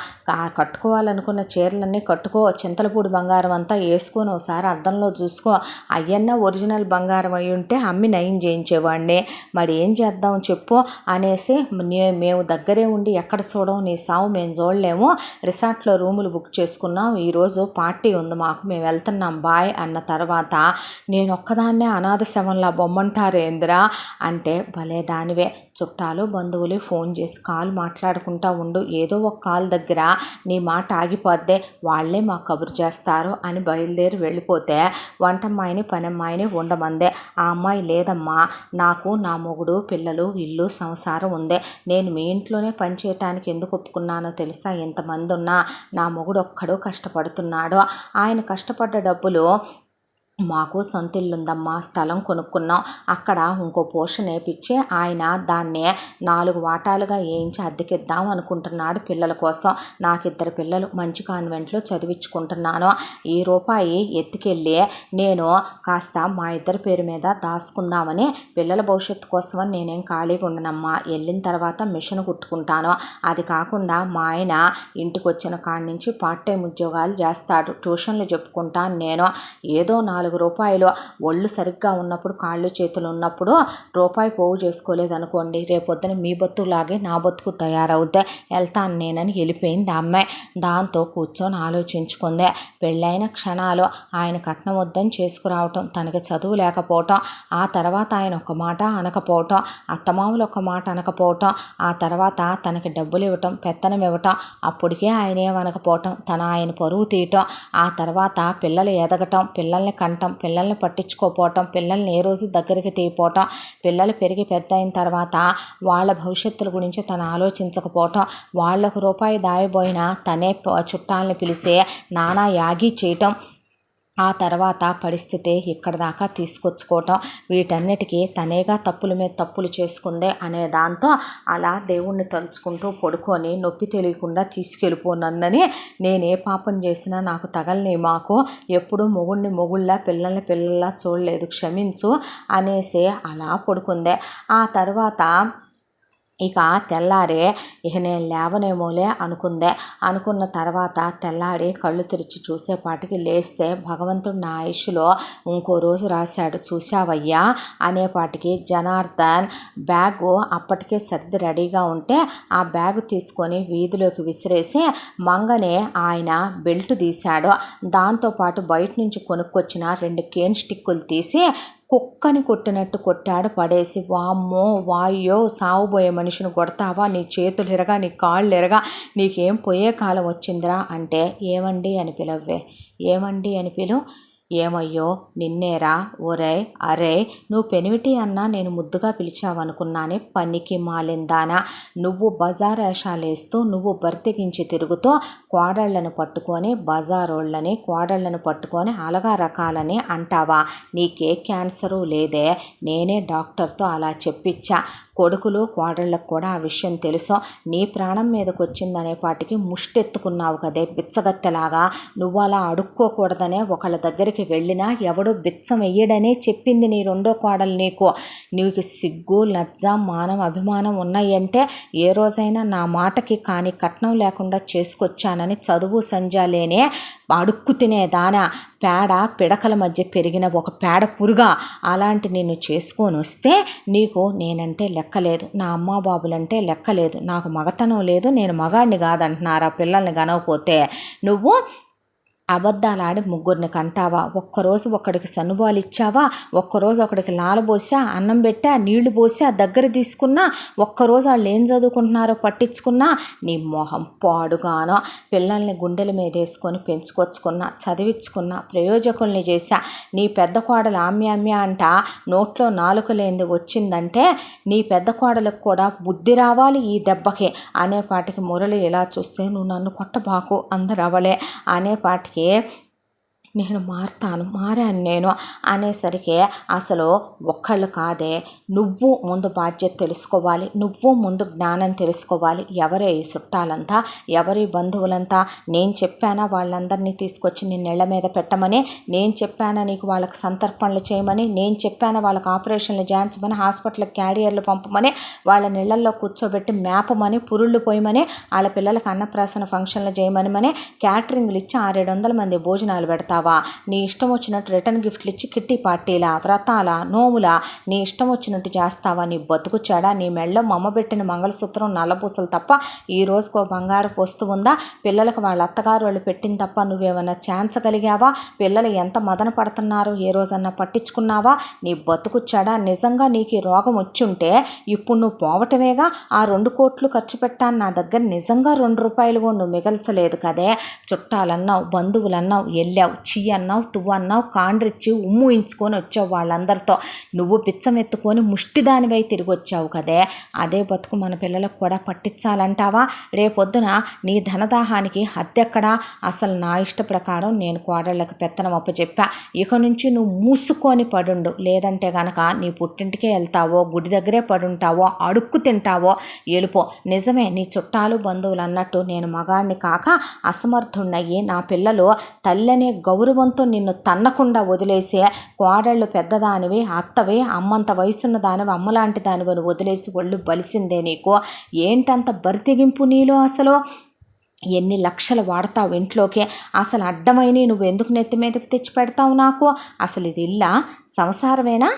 కట్టుకోవాలనుకున్న చీరలన్నీ కట్టుకో, చింతలపూడి బంగారం అంతా వేసుకొని ఒకసారి అద్దంలో చూసుకో, అయ్యన్న ఒరిజినల్ బంగారం అయి ఉంటే అమ్మి నయం చేయించేవాడిని, మరి ఏం చేద్దాం చెప్పు అనేసి మేము దగ్గరే ఉండి ఎక్కడ చూడము, నీ సావు మేము చూడలేము, రిసార్ట్లో రూములు బుక్ చేసుకున్నాం, ఈరోజు పార్టీ ఉంది మాకు, మేము వెళ్తున్నాం బాయ్ అన్న తర్వాత నేను ఒక్కదాన్నే అనాథ శవంలా బొమ్మంటారేందిరా అంటే, భలే దానివే, చుట్టాలు బంధువులు ఫోన్ చేసి కాల్ మాట్లాడుకుంటా ఉండు, ఏదో ఒక కాల్ దగ్గర నీ మాట ఆగిపోద్దే, వాళ్ళే మాకు కబురు చేస్తారు అని బయలుదేరి వెళ్ళిపోతే వంటమ్మాయిని పనమ్మాయిని ఉండమందే. ఆ అమ్మాయి లేదమ్మా, నాకు నా మొగుడు పిల్లలు ఇల్లు సంసారం ఉందే, నేను మీ ఇంట్లోనే పని చేయటానికి ఎందుకు ఒప్పుకున్నానో తెలుసా, ఎంతమంది ఉన్నా నా మొగుడు ఒక్కడు కష్టపడుతున్నాడు, ఆయన కష్టపడ్డ డబ్బులు మాకు సొంత ఇల్లుందమ్మా, స్థలం కొనుక్కున్నాం, అక్కడ ఇంకో పోర్షన్ వేపించి ఆయన దాన్నే 4 వాటాలుగా వేయించి అద్దెకిద్దాం అనుకుంటున్నాడు పిల్లల కోసం. నాకు 2 పిల్లలు మంచి కాన్వెంట్లో చదివించుకుంటున్నాను, ఈ రూపాయి ఎత్తుకెళ్ళి నేను కాస్త మా ఇద్దరి పేరు మీద దాచుకుందామని, పిల్లల భవిష్యత్తు కోసమని నేనేం ఖాళీగా ఉండనమ్మా, వెళ్ళిన తర్వాత మిషన్ కుట్టుకుంటాను, అది కాకుండా మా ఆయన ఇంటికి వచ్చిన కాడి నుంచి పార్ట్ టైం ఉద్యోగాలు చేస్తాడు, ట్యూషన్లు చెప్పుకుంటాను నేను, ఏదో 4 రూపాయలు ఒళ్ళు సరిగ్గా ఉన్నప్పుడు, కాళ్ళు చేతులు ఉన్నప్పుడు రూపాయి పోగు చేసుకోలేదనుకోండి, రేపొద్దున మీ బతుకులాగే నా బతుకు తయారవుద్దే, వెళ్తాను నేనని వెళ్ళిపోయింది ఆ అమ్మాయి. దాంతో కూర్చొని ఆలోచించుకుందే. పెళ్ళైన క్షణాలు ఆయన కట్నం వద్దని చేసుకురావటం, తనకి చదువు లేకపోవటం, ఆ తర్వాత ఆయన ఒక మాట అనకపోవటం, అత్తమామలు ఒక మాట అనకపోవటం, ఆ తర్వాత తనకి డబ్బులు ఇవ్వటం, పెత్తనం ఇవ్వటం, అప్పటికే ఆయన ఏమనకపోవటం, ఆయన పరువు తీయటం, ఆ తర్వాత పిల్లలు ఎదగటం, పిల్లల్ని కంటం, పిల్లల్ని పట్టించుకోపోవటం, పిల్లల్ని ఏ రోజు దగ్గరికి తీయపోవటం, పిల్లలు పెరిగి పెద్ద అయిన తర్వాత వాళ్ళ భవిష్యత్తుల గురించి తను ఆలోచించకపోవటం, వాళ్ళకు రూపాయి దాయబోయినా తనే చుట్టాలని పిలిచే నానా యాగి చేయటం, ఆ తర్వాత పరిస్థితి ఇక్కడ దాకా తీసుకొచ్చుకోవటం, వీటన్నిటికీ తనేగా తప్పుల మీద తప్పులు చేసుకుందే అనే దాంతో అలా దేవుణ్ణి తలుచుకుంటూ పడుకొని నొప్పి తెలియకుండా తీసుకెళ్ళిపోనన్నని, నేను ఏ పాపం చేసినా నాకు తగలని, మాకు ఎప్పుడు మొగుడిని మొగుళ్ళ పిల్లల్ని పిల్లల్లా చూడలేదు, క్షమించు అనేసి అలా పడుకుందే. ఆ తర్వాత ఇక తెల్లారే నేను లేవనేమోలే అనుకున్న తర్వాత తెల్లారి కళ్ళు తెరిచి చూసేపాటికి లేస్తే భగవంతుడు నా ఆయుష్లో ఇంకో రోజు రాశాడు చూశావయ్యా అనేపాటికి జనార్దన్ బ్యాగు అప్పటికే సర్ది రెడీగా ఉంటే ఆ బ్యాగు తీసుకొని వీధిలోకి విసిరేసి మంగనే ఆయన బెల్ట్ తీశాడు. దాంతోపాటు బయట నుంచి కొనుక్కొచ్చిన 2 కేన్ స్టిక్కులు తీసి కుక్కని కొట్టినట్టు కొట్టాడు పడేసి. వామ్మో వాయ్యో సావుపోయే మనిషిని కొడతావా, నీ చేతులు ఎరగా నీ కాళ్ళు ఎరగా నీకేం పోయే కాలం వచ్చిందిరా అంటే ఏమండి అని పిలవ్వే, ఏమండి అని పిలు. ఏమయ్యో నిన్నేరా, ఒరే అరే నువ్వు పెనిమిటి అన్నా నేను ముద్దుగా పిలిచావనుకున్నానే పనికి మాలిందానా. నువ్వు బజార్ వేషాలేస్తూ నువ్వు బరితెగించి తిరుగుతూ కోడళ్లను పట్టుకొని బజారోళ్ళని కోడళ్లను పట్టుకొని అలగా రకాలని అంటావా. నీకే క్యాన్సరు లేదే, నేనే డాక్టర్తో అలా చెప్పించా. కొడుకులు కోడళ్ళకు కూడా ఆ విషయం తెలుసు. నీ ప్రాణం మీదకి వచ్చిందనేపాటికి ముష్టెత్తుకున్నావు కదే బిచ్చగత్తెలాగా. నువ్వు అలా అడుక్కోకూడదనే ఒకళ్ళ దగ్గరికి వెళ్ళినా ఎవడో బిచ్చం వెయ్యడనే చెప్పింది నీ రెండో కోడలు నీకు. నీకు సిగ్గు లజ్జ మానం అభిమానం ఉన్నాయంటే ఏ రోజైనా నా మాటకి కానీ కట్నం లేకుండా చేసుకొచ్చానని చదువు సంజాలేనే అడుక్కు తినేదానా, పేడ పిడకల మధ్య పెరిగిన ఒక పేడ పురుగా అలాంటి నిన్ను చేసుకొని వస్తే నీకు నేనంటే లెక్కలేదు, నా అమ్మా బాబులంటే లెక్కలేదు, నాకు మగతనం లేదు, నేను మగాడిని కాదంటున్నారా పిల్లల్ని గనవపోతే. నువ్వు అబద్ధాలాడి ముగ్గురిని కంటావా. ఒక్కరోజు ఒకడికి సన్నుబాలు ఇచ్చావా, ఒక్కరోజు ఒకడికి లాలబోసా, అన్నం పెట్టా, నీళ్లు పోసా, దగ్గర తీసుకున్నా, ఒక్కరోజు వాళ్ళు ఏం చదువుకుంటున్నారో పట్టించుకున్నా. నీ మొహం పాడుగానో. పిల్లల్ని గుండెల మీద వేసుకొని పెంచుకొచ్చుకున్నా, చదివించుకున్నా, ప్రయోజకుల్ని చేశా. నీ పెద్ద కోడలు ఆమ్యామ్య అంట నోట్లో నాలుక లేనిది వచ్చిందంటే నీ పెద్ద కోడలకు కూడా బుద్ధి రావాలి ఈ దెబ్బకి అనేపాటికి మురళి ఇలా చూస్తే నువ్వు నన్ను కొట్టబాకు అందరవలే అనేపాటికి నేను మారాను నేను అనేసరికి అసలు ఒక్కళ్ళు కాదే, నువ్వు ముందు బాధ్యత తెలుసుకోవాలి, నువ్వు ముందు జ్ఞానం తెలుసుకోవాలి. ఎవరే ఈ చుట్టాలంతా, ఎవరి బంధువులంతా. నేను చెప్పానా వాళ్ళందరినీ తీసుకొచ్చి నీ నెళ్ళ మీద పెట్టమని, నేను చెప్పానా నీకు వాళ్ళకి సంతర్పణలు చేయమని, నేను చెప్పానా వాళ్ళకి ఆపరేషన్లు చేయించమని, హాస్పిటల్కి క్యారియర్లు పంపమని, వాళ్ళ నీళ్ళల్లో కూర్చోబెట్టి మేపమని, పురుళ్ళు పోయమని, వాళ్ళ పిల్లలకు అన్నప్రాసన ఫంక్షన్లు చేయమని, క్యాటరింగ్లు ఇచ్చి 600-700 మంది భోజనాలు పెడతావా. నీ ఇష్టం వచ్చినట్టు రిటర్న్ గిఫ్ట్లు ఇచ్చి కిట్టి పార్టీలా, వ్రతాల, నోముల నీ ఇష్టం వచ్చినట్టు చేస్తావా. నీ బతుకు చెడా. నీ మెళ్ళో మమ్మ పెట్టిన మంగళసూత్రం నల్లపూసలు తప్ప ఈ రోజుకో బంగారు వస్తువు ఉందా. పిల్లలకు వాళ్ళ అత్తగారు వాళ్ళు పెట్టింది తప్ప నువ్వేమన్నా ఛాన్స్ కలిగావా. పిల్లలు ఎంత మదన పడుతున్నారో ఏ రోజన్నా పట్టించుకున్నావా. నీ బతుకు చెడా. నిజంగా నీకు ఈ రోగం వచ్చుంటే ఇప్పుడు నువ్వు పోవటమేగా. ఆ 2 కోట్లు ఖర్చు పెట్టాను నా దగ్గర నిజంగా 2 రూపాయలు కూడా నువ్వు మిగల్చలేదు కదే. చుట్టాలన్నావు, బంధువులన్నావు, వెళ్ళావు, చీ అన్నావు, తువ్వు అన్నావు, కాండ్రిచ్చి ఉమ్ము ఇంచుకొని వచ్చావు వాళ్ళందరితో. నువ్వు బిచ్చం ఎత్తుకొని ముష్టిదానివై తిరిగి వచ్చావు కదే. అదే బతుకు మన పిల్లలకు కూడా పట్టించాలంటావా. రేపొద్దున నీ ధనదాహానికి హద్దెక్కడా. అసలు నా ఇష్ట ప్రకారం నేను కోడళ్ళకి పెత్తనం అప్పచెప్పా. ఇక నుంచి నువ్వు మూసుకొని పడుండు. లేదంటే గనక నీ పుట్టింటికే వెళ్తావో, గుడి దగ్గరే పడుంటావో, అడుక్కు తింటావో ఎలుపో. నిజమే నీ చుట్టాలు బంధువులు అన్నట్టు నేను మగాడిని కాక అసమర్థుణ్ణయ్యి నా పిల్లలు తల్లనే గౌరవంతో నిన్ను తన్నకుండా వదిలేసే కోడళ్ళు పెద్దదానివి, అత్తవి, అమ్మంత వయసున్న దానివి, అమ్మలాంటి దానివి వదిలేసి ఒళ్ళు బలిసిందే నీకు. ఏంటంత బరితెగింపు నీలో అసలు. ఎన్ని లక్షలు వాడతావు ఇంట్లోకి. అసలు అడ్డమైనవి నువ్వు ఎందుకు నెత్తి మీదకి తెచ్చి పెడతావు నాకు. అసలు ఇది ఇల్లా, సంసారమేనా.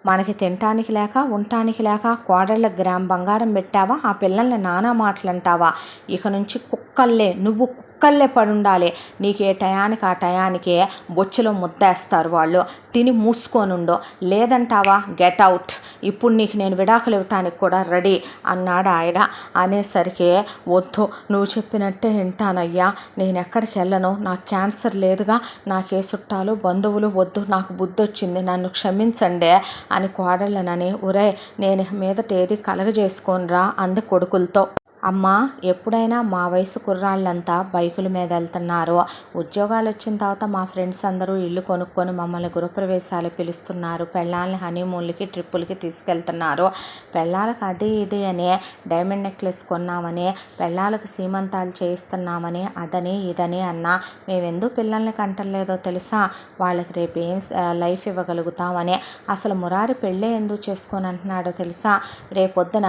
మనకి తినటానికి లేక ఉండటానికి లేక కోడళ్ళ గ్రామ్ బంగారం పెట్టావా. ఆ పిల్లల్ని నానా మాటలంటావా. ఇక నుంచి కుక్కల్లే నువ్వు కుక్కల్లే పడుండాలి. నీకే టయానికి ఆ టయానికే బొచ్చులో ముద్దేస్తారు వాళ్ళు. తిని మూసుకొనుండో. లేదంటావా గెట్ అవుట్. ఇప్పుడు నీకు నేను విడాకులు ఇవ్వటానికి కూడా రెడీ అన్నాడు ఆయన. అనేసరికి వద్దు నువ్వు చెప్పినట్టే వింటానయ్యా, నేను ఎక్కడికి వెళ్ళను, నాకు క్యాన్సర్ లేదుగా, నాకే చుట్టాలు బంధువులు వద్దు, నాకు బుద్ధి వచ్చింది, నన్ను క్షమించండి అని కోడళ్ళనని. ఒరే నేను మీదట ఏది కలగజేసుకోనరా అంది కొడుకులతో. అమ్మా ఎప్పుడైనా మా వయసు కుర్రాళ్ళంతా బైకుల మీద వెళ్తున్నారు. ఉద్యోగాలు వచ్చిన తర్వాత మా ఫ్రెండ్స్ అందరూ ఇల్లు కొనుక్కొని మమ్మల్ని గృహప్రవేశాలు పిలుస్తున్నారు. పెళ్ళాలని హనీమూన్లకి ట్రిప్పులకి తీసుకెళ్తున్నారు. పెళ్ళాలకు అది ఇది అని డైమండ్ నెక్లెస్ కొన్నామని, పెళ్ళాలకు సీమంతాలు చేయిస్తున్నామని, అదని ఇదని అన్నా. మేమెందుకు పిల్లల్ని కంటలేదో తెలుసా. వాళ్ళకి రేపు ఏం లైఫ్ ఇవ్వగలుగుతామని. అసలు మురారి పెళ్ళే ఎందుకు చేసుకొని అంటున్నాడో తెలుసా. రేపొద్దున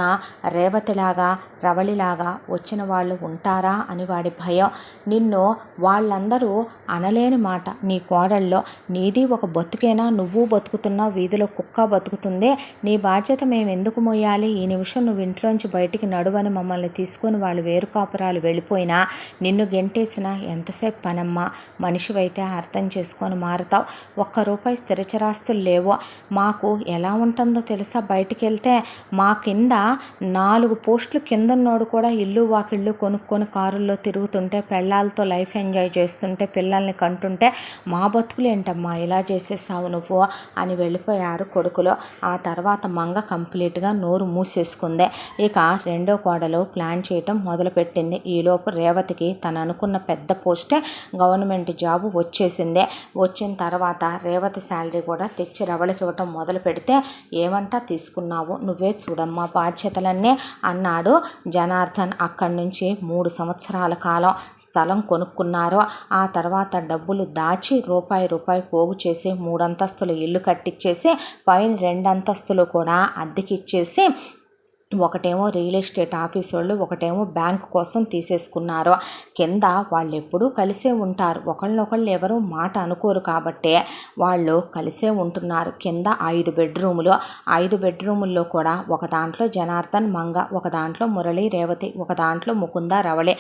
రేవతిలాగా రవళిలాగా రవళిలాగా వచ్చిన వాళ్ళు ఉంటారా అని వాడి భయం. నిన్ను వాళ్ళందరూ అనలేని మాట, నీ కోడల్లో నీది ఒక బతుకేనా, నువ్వు బతుకుతున్నావు, వీధిలో కుక్క బతుకుతుందే, నీ బాధ్యత మేము ఎందుకు మోయాలి, ఈ నిమిషం నువ్వు ఇంట్లోంచి బయటికి నడువని మమ్మల్ని తీసుకొని వాళ్ళు వేరు కాపురాలు వెళ్ళిపోయినా నిన్ను గెంటేసినా ఎంతసేపు పనమ్మా, మనిషివైతే అర్థం చేసుకొని మారుతావు. ₹1 స్థిరచరాస్తులు లేవో, మాకు ఎలా ఉంటుందో తెలుసా, బయటికి వెళ్తే మా కింద 4 పోస్టులు కిందన్నోడు కూడా ఇల్లు వాకిళ్ళు కొనుక్కొని కారుల్లో తిరుగుతుంటే, పెళ్ళాలతో లైఫ్ ఎంజాయ్ చేస్తుంటే, పిల్లల్ని కంటుంటే మా బతుకులు ఏంటమ్మా ఇలా చేసేసావు నువ్వు అని వెళ్ళిపోయారు కొడుకులు. ఆ తర్వాత మంగ కంప్లీట్గా నోరు మూసేసుకుంది. ఇక రెండో కోడలు ప్లాన్ చేయటం మొదలుపెట్టింది. ఈలోపు రేవతికి తను అనుకున్న పెద్ద పోస్టే గవర్నమెంట్ జాబు వచ్చేసింది. వచ్చిన తర్వాత రేవతి శాలరీ కూడా తెచ్చి రవళికి ఇవ్వటం మొదలు పెడితే, ఏమంటా తీసుకున్నావు, నువ్వే చూడమ్మా బాధ్యతలన్నీ అన్నాడు జనార్దన్. అక్కడి నుంచి 3 సంవత్సరాల కాలం స్థలం కొనుక్కున్నారు. ఆ తర్వాత డబ్బులు దాచి రూపాయి పోగు చేసి 3 అంతస్తుల ఇల్లు కట్టించేసి పైన 2 అంతస్తులు కూడా అద్దెకిచ్చేసి, ఒకటేమో రియల్ ఎస్టేట్ ఆఫీస్ వాళ్ళు, ఒకటేమో బ్యాంకు కోసం తీసేసుకున్నారు. కింద వాళ్ళు ఎప్పుడూ కలిసే ఉంటారు, ఒకళ్ళనొకళ్ళు ఎవరు మాట అనుకోరు కాబట్టి వాళ్ళు కలిసే ఉంటున్నారు. కింద 5 బెడ్రూములు, 5 బెడ్రూముల్లో కూడా ఒక దాంట్లో జనార్దన్ మంగ, ఒక దాంట్లో మురళి రేవతి, ఒక దాంట్లో ముకుంద రవళి,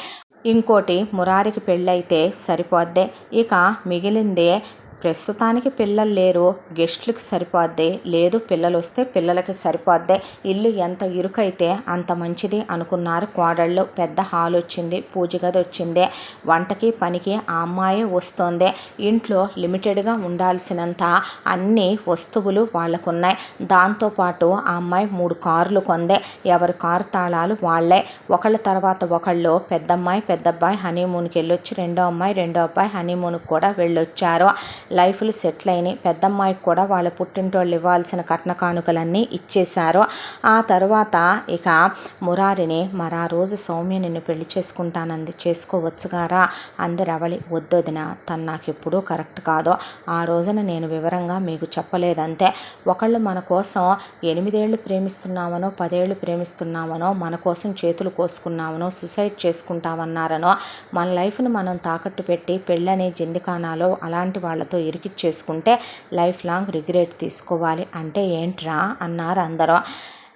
ఇంకోటి మురారికి పెళ్ళైతే సరిపోద్ది. ఇక మిగిలిందే ప్రస్తుతానికి పిల్లలు లేరు, గెస్ట్లకు సరిపోద్ది, లేదు పిల్లలు వస్తే పిల్లలకి సరిపోద్ది, ఇల్లు ఎంత ఇరుకైతే అంత మంచిది అనుకున్నారు కోడళ్ళు. పెద్ద హాల్ వచ్చింది, పూజ గది వచ్చింది, వంటకి పనికి ఆ అమ్మాయే వస్తోంది. ఇంట్లో లిమిటెడ్గా ఉండాల్సినంత అన్ని వస్తువులు వాళ్ళకున్నాయి. దాంతోపాటు ఆ అమ్మాయి 3 కార్లు కొందే. ఎవరి కారు తాళాలు వాళ్ళే. ఒకళ్ళ తర్వాత ఒకళ్ళు పెద్దమ్మాయి పెద్దబ్బాయి హనీమూన్కి వెళ్ళొచ్చి, రెండో అమ్మాయి రెండో అబ్బాయి హనీమూన్కి కూడా వెళ్ళొచ్చారు. లైఫ్లు సెటిల్ అయినాయి. పెద్దమ్మాయికి కూడా వాళ్ళ పుట్టింటోళ్ళు ఇవ్వాల్సిన కట్న కానుకలన్నీ ఇచ్చేశారు. ఆ తర్వాత ఇక మురారిని, మరా రోజు సౌమ్య నిన్ను పెళ్లి చేసుకుంటానంది, చేసుకోవచ్చుగారా అంది రవళి. వద్దొదిన, తను నాకు ఎప్పుడూ కరెక్ట్ కాదో, ఆ రోజున నేను వివరంగా మీకు చెప్పలేదంతే. ఒకళ్ళు మన కోసం 8 ఏళ్ళు ప్రేమిస్తున్నామనో 10 ఏళ్ళు ప్రేమిస్తున్నామనో, మన కోసం చేతులు కోసుకున్నామనో, సూసైడ్ చేసుకుంటామన్నారనో, మన లైఫ్ను మనం తాకట్టు పెట్టి పెళ్ళనే జిందికానాలో అలాంటి వాళ్ళతో ఇరికిచ్చేసుకుంటే లైఫ్ లాంగ్ రిగ్రెట్ తీసుకోవాలి అంటే ఏంట్రా అన్నారు అందరూ.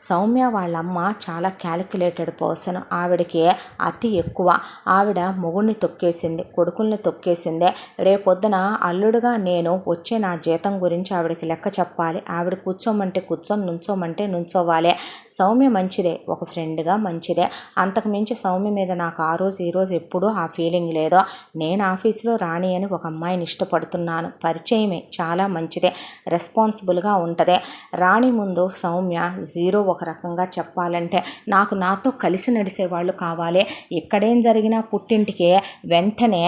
సౌమ్య వాళ్ళమ్మ చాలా క్యాలిక్యులేటెడ్ పర్సన్. ఆవిడకి అతి ఎక్కువ. ఆవిడ మొగుడిని తొక్కేసింది, కొడుకుల్ని తొక్కేసిందే. రేపొద్దున అల్లుడుగా నేను వచ్చే నా జీతం గురించి ఆవిడకి లెక్క చెప్పాలి. ఆవిడ కూర్చోమంటే కూర్చొని, నుంచోమంటే నుంచోవాలి. సౌమ్య మంచిదే, ఒక ఫ్రెండ్గా మంచిదే. అంతకుమించి సౌమ్య మీద నాకు ఆ రోజు ఈ రోజు ఎప్పుడూ ఆ ఫీలింగ్ లేదో. నేను ఆఫీసులో రాణి అని ఒక అమ్మాయిని ఇష్టపడుతున్నాను, పరిచయమే, చాలా మంచిదే, రెస్పాన్సిబుల్గా ఉంటుంది. రాణి ముందు సౌమ్య జీరో. ఒక రకంగా చెప్పాలంటే నాకు నాతో కలిసి నడిసే వాళ్ళు కావాలి. ఎక్కడేం జరిగినా పుట్టింటికి వెంటనే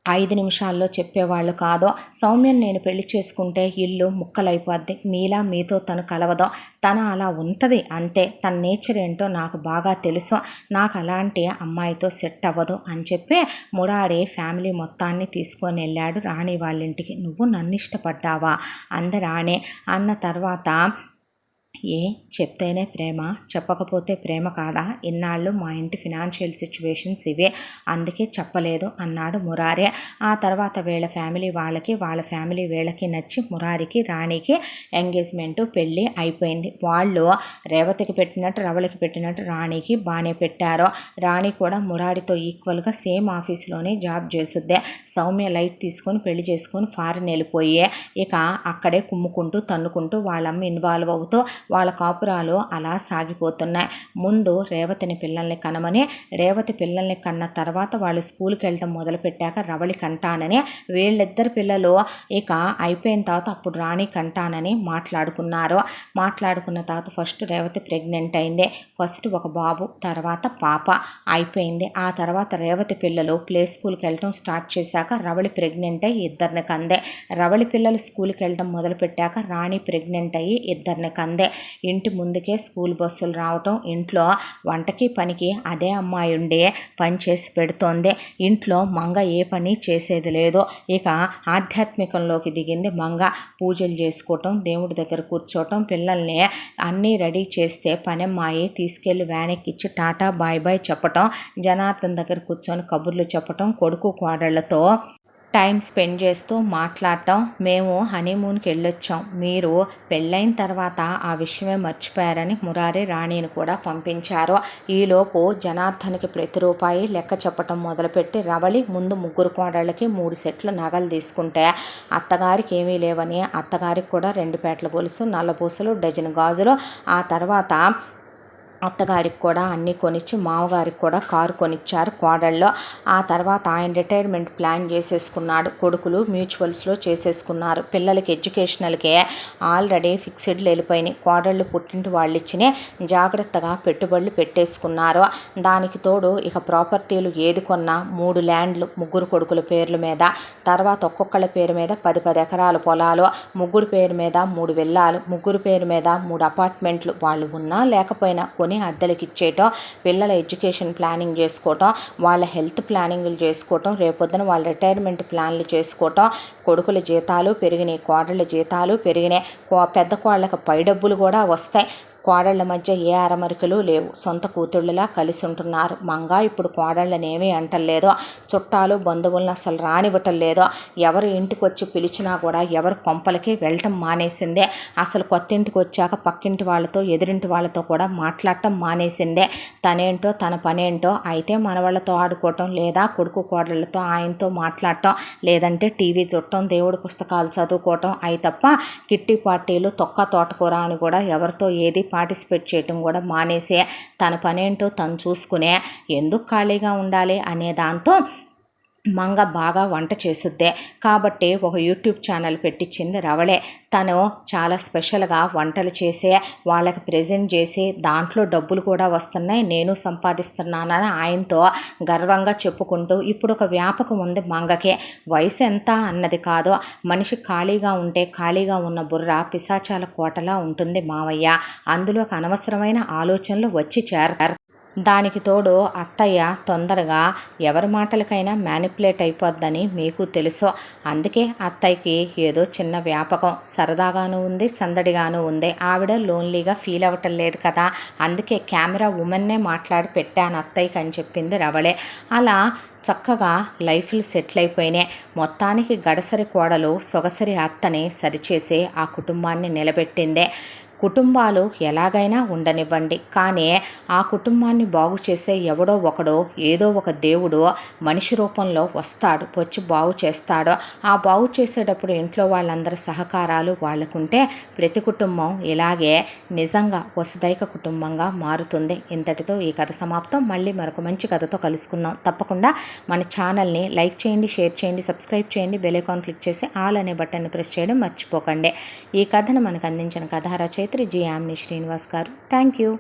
5 నిమిషాల్లో చెప్పేవాళ్ళు కాదు. సౌమ్యను నేను పెళ్లి చేసుకుంటే ఇల్లు ముక్కలైపోద్ది, మీలా మీతో తను కలవదు, తను అలా ఉంటుంది అంతే, తన నేచర్ ఏంటో నాకు బాగా తెలుసు, నాకు అలాంటి అమ్మాయితో సెట్ అవ్వదు అని చెప్పి మురారి ఫ్యామిలీ మొత్తాన్ని తీసుకొని వెళ్ళాడు రాణి వాళ్ళ ఇంటికి. నువ్వు నన్ను ఇష్టపడ్డావా అంది రాణి. అన్న తర్వాత, చెప్తేనే ప్రేమ, చెప్పకపోతే ప్రేమ కాదా, ఇన్నాళ్ళు మా ఇంటి ఫినాన్షియల్ సిచ్యువేషన్స్ ఇవే, అందుకే చెప్పలేదు అన్నాడు మురారి. ఆ తర్వాత వీళ్ళ ఫ్యామిలీ వాళ్ళకి, వాళ్ళ ఫ్యామిలీ వీళ్ళకి నచ్చి మురారికి రాణికి ఎంగేజ్మెంటు పెళ్ళి అయిపోయింది. వాళ్ళు రేవతికి పెట్టినట్టు రవళికి పెట్టినట్టు రాణికి బాగానే పెట్టారు. రాణి కూడా మురారితో ఈక్వల్గా సేమ్ ఆఫీస్లోనే జాబ్ చేస్తుంది. సౌమ్య లైట్ తీసుకొని పెళ్లి చేసుకొని ఫారిన్ వెళ్ళిపోయి ఇక అక్కడే కుమ్ముకుంటూ తన్నుకుంటూ వాళ్ళమ్మ ఇన్వాల్వ్ అవుతూ వాళ్ళ కాపురాలు అలా సాగిపోతున్నాయి. ముందు రేవతిని పిల్లల్ని కనమని, రేవతి పిల్లల్ని కన్న తర్వాత వాళ్ళు స్కూల్కి వెళ్ళటం మొదలుపెట్టాక రవళి కంటానని, వీళ్ళిద్దరు పిల్లలు ఇక అయిపోయిన తర్వాత అప్పుడు రాణి కంటానని మాట్లాడుకున్నారు. మాట్లాడుకున్న తర్వాత ఫస్ట్ రేవతి ప్రెగ్నెంట్ అయింది. ఫస్ట్ ఒక బాబు, తర్వాత పాప అయిపోయింది. ఆ తర్వాత రేవతి పిల్లలు ప్లే స్కూల్కి వెళ్ళటం స్టార్ట్ చేశాక రవళి ప్రెగ్నెంట్ అయ్యి 2 కందే. రవళి పిల్లలు స్కూల్కి వెళ్ళటం మొదలుపెట్టాక రాణి ప్రెగ్నెంట్ అయ్యి 2 కందే. ఇంటి ముందుకే స్కూల్ బస్సులు రావటం, ఇంట్లో వంటకి పనికి అదే అమ్మాయి ఉండి పని చేసి పెడుతోంది. ఇంట్లో మంగ ఏ పని చేసేది లేదు. ఇక ఆధ్యాత్మికంలోకి దిగింది మంగ. పూజలు చేసుకోవటం, దేవుడి దగ్గర కూర్చోవటం, పిల్లల్ని అన్నీ రెడీ చేస్తే పనమ్మాయి తీసుకెళ్ళి వ్యానెక్కిచ్చి టాటా బాయ్ బాయ్ చెప్పటం, జనార్దన్ దగ్గర కూర్చొని కబుర్లు చెప్పటం, కొడుకు కోడళ్లతో టైం స్పెండ్ చేస్తూ మాట్లాడటం. మేము హనీమూన్కి వెళ్ళొచ్చాం, మీరు పెళ్ళైన తర్వాత ఆ విషయమే మర్చిపోయారని మురారి రాణిని కూడా పంపించారు. ఈలోపు జనార్దన్కి ప్రతి రూపాయి లెక్క చెప్పటం మొదలుపెట్టి రవళి ముందు 3 కోడళ్ళకి 3 సెట్లు నగలు తీసుకుంటే అత్తగారికి ఏమీ లేవని అత్తగారికి కూడా 2 పేటల గొలుసు, నల్లపూసలు, డజన్ గాజులు, ఆ తర్వాత అత్తగారికి కూడా అన్నీ కొనిచ్చి మామగారికి కూడా కారు కొనిచ్చారు కోడళ్ళు. ఆ తర్వాత ఆయన రిటైర్మెంట్ ప్లాన్ చేసేసుకున్నాడు. కొడుకులు మ్యూచువల్స్లో చేసేసుకున్నారు. పిల్లలకి ఎడ్యుకేషనల్కే ఆల్రెడీ ఫిక్స్డ్లు వెళ్ళిపోయినాయి. కోడళ్ళు పుట్టింటి వాళ్ళు ఇచ్చిన జాగ్రత్తగా పెట్టుబడులు పెట్టేసుకున్నారు. దానికి తోడు ఇక ప్రాపర్టీలు ఏది కొన్నా 3 ల్యాండ్లు 3 కొడుకుల పేర్ల మీద, తర్వాత ఒక్కొక్కళ్ళ పేరు మీద 10 ఎకరాల పొలాలు, 3 పేరు మీద 3 విల్లాలు, 3 పేరు మీద 3 అపార్ట్మెంట్లు, వాళ్ళు ఉన్నా లేకపోయినా అద్దెలకి ఇచ్చేయటం, పిల్లల ఎడ్యుకేషన్ ప్లానింగ్ చేసుకోవటం, వాళ్ళ హెల్త్ ప్లానింగ్లు చేసుకోవటం, రేపొద్దున వాళ్ళ రిటైర్మెంట్ ప్లాన్లు చేసుకోవటం. కొడుకుల జీతాలు పెరిగినాయి, కోడళ్ళ జీతాలు పెరిగినాయి, పెద్ద కోళ్ళకి పై డబ్బులు కూడా వస్తాయి. కోడళ్ల మధ్య ఏ అరమరికలు లేవు, సొంత కూతుళ్ళలా కలిసి ఉంటున్నారు. మంగ ఇప్పుడు కోడళ్ళని ఏమీ అంటలేదు, చుట్టాలు బంధువులను అసలు రానివ్వటం లేదు. ఎవరు ఇంటికి వచ్చి పిలిచినా కూడా ఎవరు కొంపలకి వెళ్ళటం మానేసిందే. అసలు కొత్త ఇంటికి వచ్చాక పక్కింటి వాళ్ళతో ఎదురింటి వాళ్ళతో కూడా మాట్లాడటం మానేసిందే. తనేంటో తన పనేంటో, అయితే మనవాళ్ళతో ఆడుకోవటం, లేదా కొడుకు కోడళ్ళతో ఆయనతో మాట్లాడటం, లేదంటే టీవీ చూడటం, దేవుడి పుస్తకాలు చదువుకోవటం, అయి తప్ప కిట్టి పార్టీలు, తొక్క తోటకూర అని కూడా ఎవరితో ఏది పార్టిసిపేట్ చేయటం కూడా మానేసి తన పనేంటో తను చూసుకునే ఎందుకు ఖాళీగా ఉండాలి అనే దాంతో మంగ బాగా వంట చేసుద్దే. కాబట్టి ఒక యూట్యూబ్ ఛానల్ పెట్టించింది రవళే. తను చాలా స్పెషల్గా వంటలు చేసే వాళ్ళకి ప్రెజెంట్ చేసి దాంట్లో డబ్బులు కూడా వస్తున్నాయి, నేను సంపాదిస్తున్నానని ఆయనతో గర్వంగా చెప్పుకుంటూ ఇప్పుడు ఒక వ్యాపకం ఉంది మంగకే. వయసు ఎంత అన్నది కాదు, మనిషి ఖాళీగా ఉంటే ఖాళీగా ఉన్న బుర్ర పిశాచాల కోటలా ఉంటుంది మావయ్య. అందులోకి అనవసరమైన ఆలోచనలు వచ్చి చేరతారు. దానికి తోడు అత్తయ్య తొందరగా ఎవరి మాటలకైనా మ్యానిపులేట్ అయిపోద్దని మీకు తెలుసు. అందుకే అత్తయ్యకి ఏదో చిన్న వ్యాపకం, సరదాగాను ఉంది, సందడిగాను ఉంది. ఆవిడ లోన్లీగా ఫీల్ అవ్వటం లేదు కదా, అందుకే కెమెరా ఉమెన్నే మాట్లాడి పెట్టాను అత్తయ్యకి అని చెప్పింది రవళే. అలా చక్కగా లైఫ్లు సెటిల్ అయిపోయినాయి. మొత్తానికి గడసరి కోడలు సొగసరి అత్తని సరిచేసి ఆ కుటుంబాన్ని నిలబెట్టిందే. కుటుంబాలు ఎలాగైనా ఉండనివ్వండి, కానీ ఆ కుటుంబాన్ని బాగు చేసే ఎవడో ఒకడో ఏదో ఒక దేవుడు మనిషి రూపంలో వస్తాడు, వచ్చి బాగు చేస్తాడు. ఆ బాగు చేసేటప్పుడు ఇంట్లో వాళ్ళందరి సహకారాలు వాళ్ళకుంటే ప్రతి కుటుంబం ఇలాగే నిజంగా వసుదైక కుటుంబంగా మారుతుంది. ఇంతటితో ఈ కథ సమాప్తం. మళ్ళీ మరొక మంచి కథతో కలుసుకుందాం. తప్పకుండా మన ఛానల్ని లైక్ చేయండి, షేర్ చేయండి, సబ్స్క్రైబ్ చేయండి, బెల్ ఐకాన్ క్లిక్ చేసి ఆల్ అనే బటన్ని ప్రెస్ చేయడం మర్చిపోకండి. ఈ కథను మనకు అందించిన కథ రచయిత్రి జి. యామిని శ్రీనివాస్ గారు. Thank you.